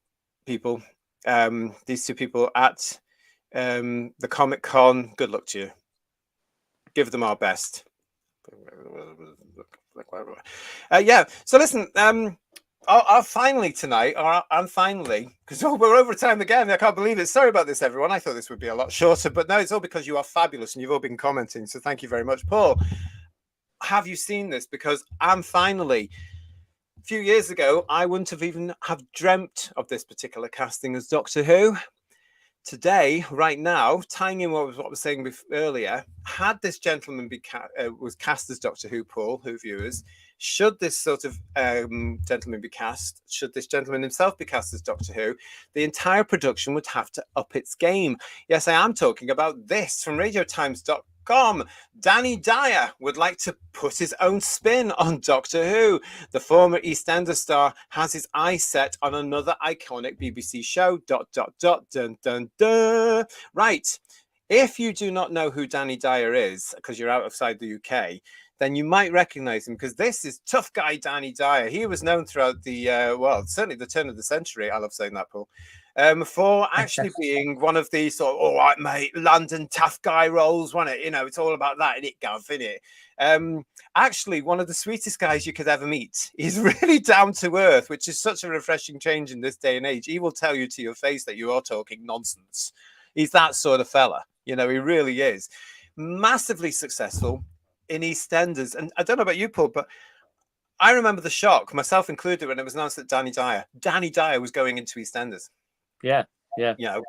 people at the Comic Con, good luck to you. Give them our best. So listen, I'll finally tonight, because we're over time again. I can't believe it. Sorry about this, everyone. I thought this would be a lot shorter, but no, it's all because you are fabulous and you've all been commenting. So thank you very much, Paul. Have you seen this? Because I'm finally. A few years ago, I wouldn't have even dreamt of this particular casting as Doctor Who. Today, right now, tying in what I was saying earlier, had this gentleman was cast as Doctor Who, Paul, Who viewers, should this sort of gentleman be cast, should this gentleman himself be cast as Doctor Who, the entire production would have to up its game. Yes, I am talking about this from RadioTimes.com. Danny Dyer would like to put his own spin on Doctor Who. The former EastEnders star has his eyes set on another iconic BBC show. ... Dun, dun, dun. Right. If you do not know who Danny Dyer is, because you're outside the UK, then you might recognize him, because this is tough guy Danny Dyer. He was known throughout the, certainly the turn of the century. I love saying that, Paul. For actually being one of the sort of, all right, mate, London tough guy roles, wasn't it? You know, it's all about that, innit, Gav, innit? Actually, one of the sweetest guys you could ever meet. He's really down to earth, which is such a refreshing change in this day and age. He will tell you to your face that you are talking nonsense. He's that sort of fella. You know, he really is. Massively successful in EastEnders. And I don't know about you, Paul, but I remember the shock, myself included, when it was announced that Danny Dyer was going into EastEnders. Yeah. You know,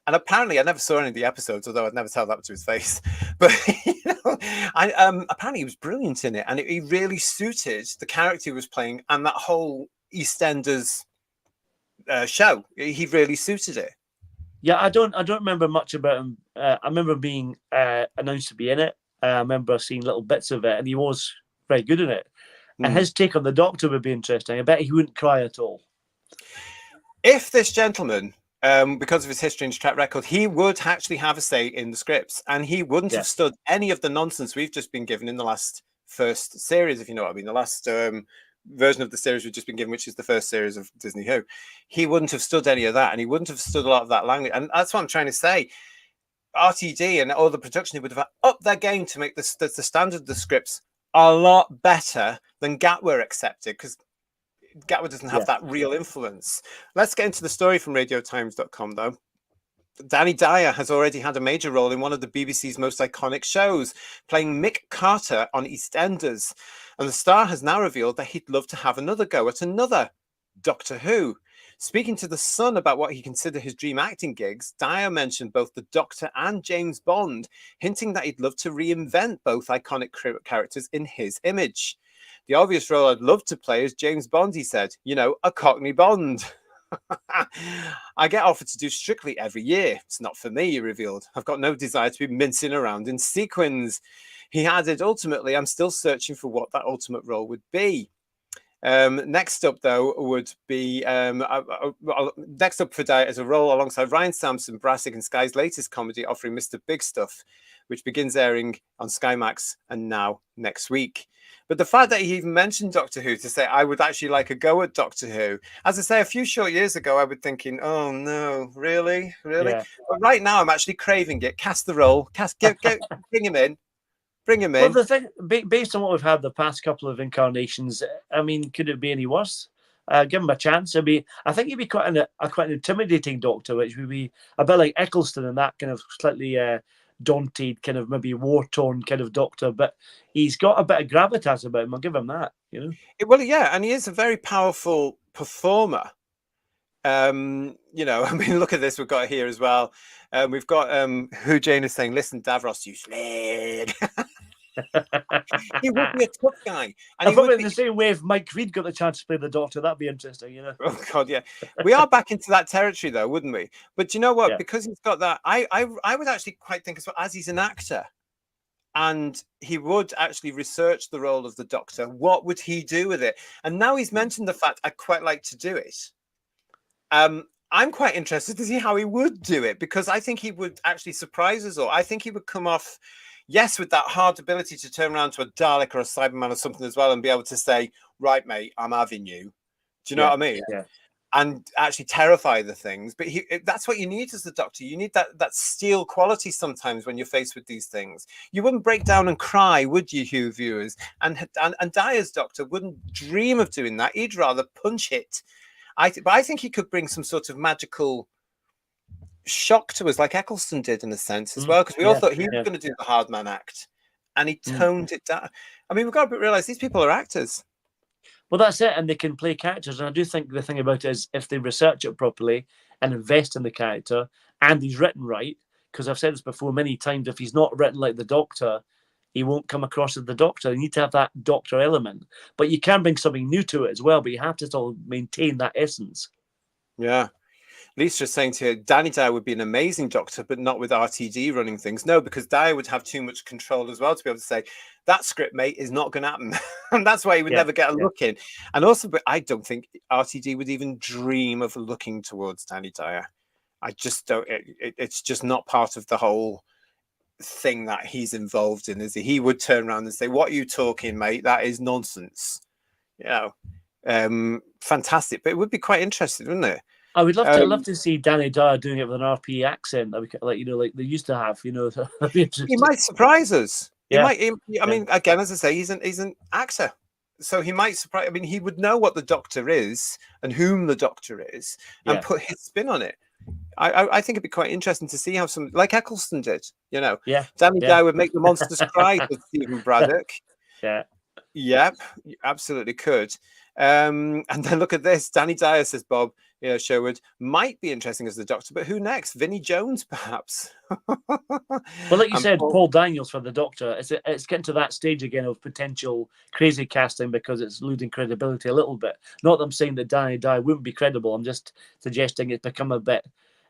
and apparently I never saw any of the episodes, although I'd never tell that to his face. But you know, apparently he was brilliant in it, and he really suited the character he was playing and that whole EastEnders show. He really suited it. Yeah, I don't remember much about him. I remember being announced to be in it. I remember seeing little bits of it, and he was very good in it. And his take on the Doctor would be interesting. I bet he wouldn't cry at all. If this gentleman because of his history and his track record, he would actually have a say in the scripts, and he wouldn't have stood any of the nonsense we've just been given in the last first series, if you know what I mean. The last version of the series we've just been given, which is the first series of Disney Who. He wouldn't have stood any of that, and he wouldn't have stood a lot of that language. And that's what I'm trying to say. RTD and all the production would have upped their game to make the standard of the scripts a lot better than Gatwa accepted, because Gatwa doesn't have that real influence. Let's get into the story from RadioTimes.com, though. Danny Dyer has already had a major role in one of the BBC's most iconic shows, playing Mick Carter on EastEnders. And the star has now revealed that he'd love to have another go at another Doctor Who. Speaking to The Sun about what he considered his dream acting gigs, Dyer mentioned both the Doctor and James Bond, hinting that he'd love to reinvent both iconic characters in his image. The obvious role I'd love to play is James Bond, he said. You know, a Cockney Bond. I get offered to do Strictly every year. It's not for me, he revealed. I've got no desire to be mincing around in sequins. He added, ultimately, I'm still searching for what that ultimate role would be. Next up, though, would be next up for Dyer is a role alongside Ryan Sampson, Brassic, and Sky's latest comedy, offering Mr. Big Stuff, which begins airing on Sky Max and now next week. But the fact that he even mentioned Doctor Who to say, I would actually like a go at Doctor Who, as I say, a few short years ago, I was thinking, oh no, really? Yeah. But right now, I'm actually craving it. Cast the role, bring him in. Bring him in. Well, the thing, based on what we've had the past couple of incarnations, I mean, could it be any worse? Give him a chance. I think he'd be quite an intimidating Doctor, which would be a bit like Eccleston and that kind of slightly daunted, kind of maybe war-torn kind of Doctor. But he's got a bit of gravitas about him. I'll give him that. You know. Well, yeah, and he is a very powerful performer. You know, I mean, look at this we've got here as well. We've got Who Jane is saying, listen, Davros, you slag. He would be a tough guy. And I thought in the same way if Mike Reid got the chance to play the Doctor, that'd be interesting, you know. Oh God, yeah. We are back into that territory though, wouldn't we? But you know what? Yeah. Because he's got that, I would actually quite think as he's an actor, and he would actually research the role of the Doctor. What would he do with it? And now he's mentioned the fact I'd quite like to do it. I'm quite interested to see how he would do it, because I think he would actually surprise us all. I think he would come off, yes, with that hard ability to turn around to a Dalek or a Cyberman or something as well and be able to say, right, mate, I'm having you. Do you know what I mean? Yeah. And actually terrify the things. But that's what you need as the Doctor. You need that steel quality sometimes when you're faced with these things. You wouldn't break down and cry, would you, Who viewers? And Dyer's Doctor wouldn't dream of doing that. He'd rather punch it. But I think he could bring some sort of magical shock to us, like Eccleston did in a sense as well, because we all thought he was going to do the hard man act, and he toned it down. I mean, we've got to realize these people are actors. Well, that's it, and they can play characters. And I do think the thing about it is if they research it properly and invest in the character, and he's written right, because I've said this before many times, if he's not written like the Doctor, he won't come across as the Doctor. You need to have that Doctor element, but you can bring something new to it as well. But you have to still maintain that essence. Yeah. Lisa's saying to you, Danny Dyer would be an amazing Doctor, but not with RTD running things. No, because Dyer would have too much control as well to be able to say, that script, mate, is not going to happen. And that's why he would never get a look in. And also, but I don't think RTD would even dream of looking towards Danny Dyer. I just don't. It's just not part of the whole thing that he's involved in, is he would turn around and say, what are you talking, mate? That is nonsense. You know, fantastic. But it would be quite interesting, wouldn't it? I would love to see Danny Dyer doing it with an RP accent, like like they used to have. You know, he might surprise us. Yeah. I mean, again, as I say, he's an actor, so he might surprise. I mean, he would know what the Doctor is and whom the Doctor is, and put his spin on it. I think it'd be quite interesting to see how like Eccleston did. You know, Danny Dyer would make the monsters cry with Stephen Braddock. Yep, you absolutely could. And then look at this. Danny Dyer, says Bob, Sherwood, might be interesting as the Doctor, but who next? Vinnie Jones, perhaps? Well, like you said, Paul Daniels for the Doctor. It's getting to that stage again of potential crazy casting because it's losing credibility a little bit. Not that I'm saying that Danny Dyer wouldn't be credible. I'm just suggesting it's become a bit...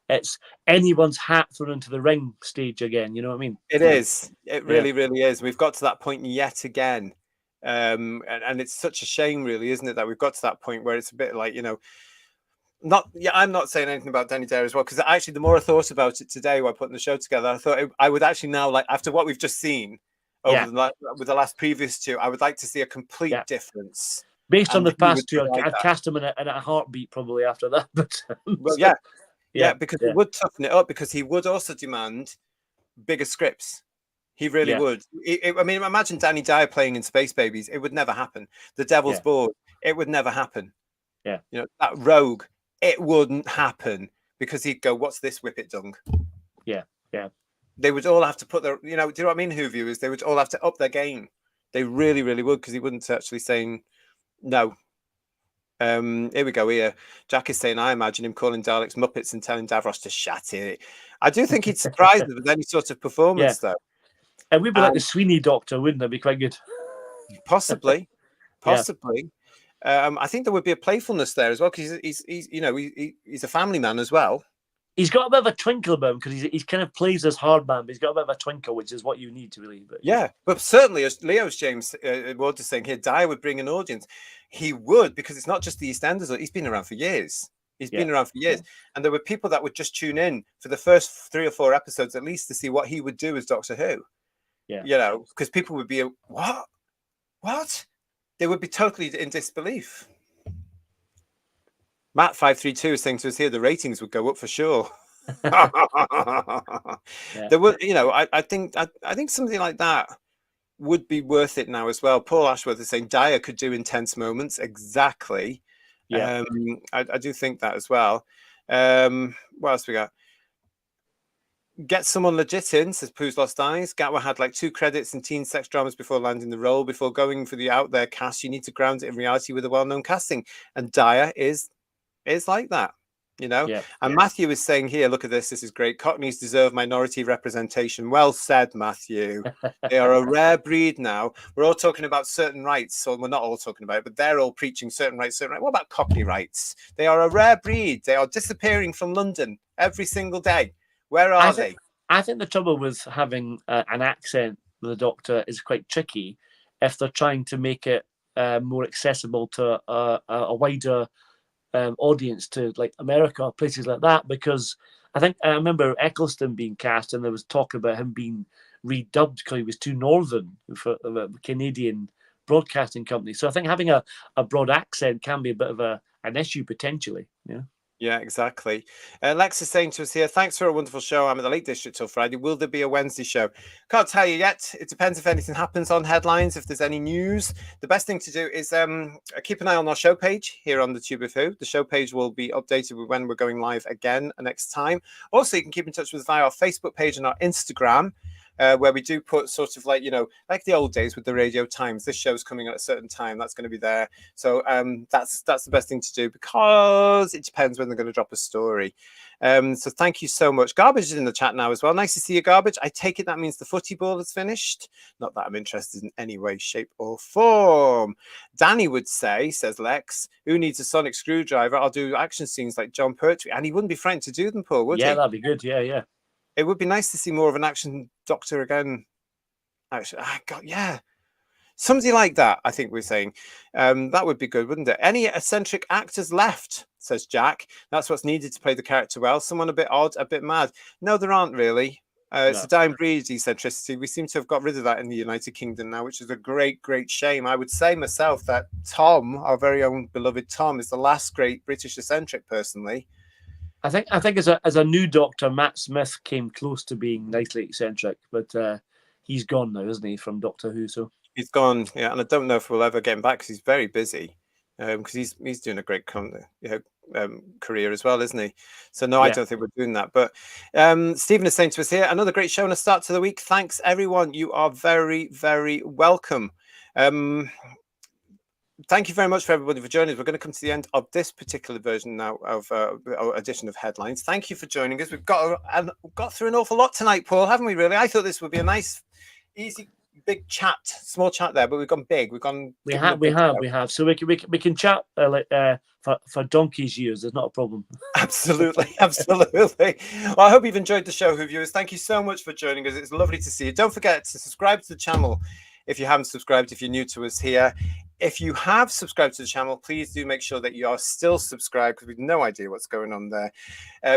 It's anyone's hat thrown into the ring stage again. You know what I mean? It is. It really, really is. We've got to that point yet again. And it's such a shame, really, isn't it, that we've got to that point where it's a bit like, I'm not saying anything about Danny Dare as well, because actually the more I thought about it today while putting the show together, I thought I would actually now, like, after what we've just seen with the last previous two, I would like to see a complete difference. Based on And the he would past two, provide I'd that. cast him in a heartbeat probably after that. But Well, because it would toughen it up, because he would also demand bigger scripts. He really would. I mean, imagine Danny Dyer playing in Space Babies. It would never happen. The Devil's Board. It would never happen. Yeah. You know, that Rogue. It wouldn't happen, because he'd go, "What's this whippet dung?" Yeah. Yeah. They would all have to put their, do you know what I mean? Who viewers? They would all have to up their game. They really, really would, because he wouldn't actually saying no. Here we go. Here, Jack is saying, I imagine him calling Daleks Muppets and telling Davros to shut it. I do think he'd surprise them with any sort of performance, though. And we'd be like the Sweeney Doctor, wouldn't it? Be quite good. Possibly. I think there would be a playfulness there as well, because he's a family man as well. He's got a bit of a twinkle about him, because he's kind of plays as hard man, but he's got a bit of a twinkle, which is what you need to really. But certainly, as Leo's James Ward is saying here, Dyer would bring an audience. He would, because it's not just the EastEnders. He's been around for years. And there were people that would just tune in for the first 3 or 4 episodes at least to see what he would do as Doctor Who. Yeah, you know, because people would be what? They would be totally in disbelief. Matt 532 is saying to us here, the ratings would go up for sure. There would, I think something like that would be worth it now as well. Paul Ashworth is saying Dyer could do intense moments. Exactly. I do think that as well. What else we got? Get someone legit in, says Pooh's Lost Eyes. Gatwa had like 2 credits in teen sex dramas before landing the role. Before going for the out there cast, you need to ground it in reality with a well-known casting. And Dyer is like that, And Matthew is saying here, look at this is great. Cockneys deserve minority representation. Well said, Matthew. They are a rare breed now. We're all talking about certain rights, so we're not all talking about it, but they're all preaching certain rights. What about Cockney rights? They are a rare breed. They are disappearing from London every single day. Where are they? I think the trouble with having an accent with a Doctor is quite tricky if they're trying to make it more accessible to a wider audience, to like America, places like that. Because I remember Eccleston being cast, and there was talk about him being redubbed because he was too northern for a Canadian broadcasting company. So I think having a broad accent can be a bit of an issue potentially. Yeah, exactly. Lex is saying to us here, thanks for a wonderful show. I'm at the Lake District till Friday. Will there be a Wednesday show? Can't tell you yet. It depends if anything happens on headlines, if there's any news. The best thing to do is keep an eye on our show page here on the Tube of Who. The show page will be updated with when we're going live again next time. Also, you can keep in touch with us via our Facebook page and our Instagram. Where we do put sort of like the old days with the Radio Times. This show's coming at a certain time. That's going to be there. So that's the best thing to do, because it depends when they're going to drop a story. So thank you so much. Garbage is in the chat now as well. Nice to see you, Garbage. I take it that means the footy ball is finished. Not that I'm interested in any way, shape or form. Danny would say, says Lex, who needs a sonic screwdriver? I'll do action scenes like John Pertwee. And he wouldn't be frightened to do them, Paul, would he? Yeah, that'd be good. Yeah. It would be nice to see more of an action Doctor again. Actually, somebody like that. I think we're saying that would be good, wouldn't it? Any eccentric actors left? Says Jack. That's what's needed to play the character well. Someone a bit odd, a bit mad. No, there aren't really. It's a dying breed, eccentricity. We seem to have got rid of that in the United Kingdom now, which is a great, great shame. I would say myself that Tom, our very own beloved Tom, is the last great British eccentric, personally. I think as a new Doctor, Matt Smith came close to being nicely eccentric, but he's gone now, isn't he, from Doctor Who? So he's gone, and I don't know if we'll ever get him back, because he's very busy, because he's doing a great career as well, isn't he? So no, I don't think we're doing that. But Stephen is saying to us here, another great show and a start to the week. Thanks, everyone. You are very, very welcome. Thank you very much for everybody for joining us. We're going to come to the end of this particular version now of our edition of Headlines. Thank you for joining us. We've got through an awful lot tonight, Paul, haven't we, really? I thought this would be a nice, easy, big chat, small chat there, but we've gone big. We have. So we can chat for donkey's years. There's not a problem. Absolutely. Well, I hope you've enjoyed the show, Who viewers. Thank you so much for joining us. It's lovely to see you. Don't forget to subscribe to the channel if you haven't subscribed, if you're new to us here. If you have subscribed to the channel, please do make sure that you are still subscribed, because we've no idea what's going on there.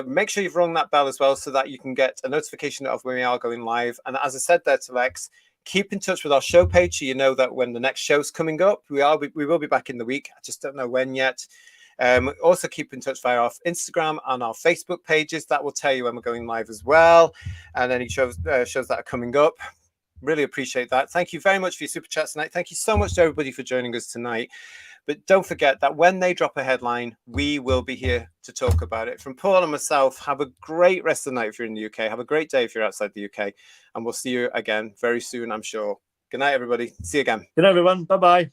Make sure you've rung that bell as well so that you can get a notification of when we are going live. And as I said there to Lex, keep in touch with our show page so you know that when the next show's coming up. We will be back in the week. I just don't know when yet. Also keep in touch via our Instagram and our Facebook pages. That will tell you when we're going live as well, and any shows that are coming up. Really appreciate that. Thank you very much for your super chats tonight. Thank you so much to everybody for joining us tonight. But don't forget that when they drop a headline, we will be here to talk about it. From Paul and myself, have a great rest of the night if you're in the UK. Have a great day if you're outside the UK. And we'll see you again very soon, I'm sure. Good night, everybody. See you again. Good night, everyone. Bye-bye.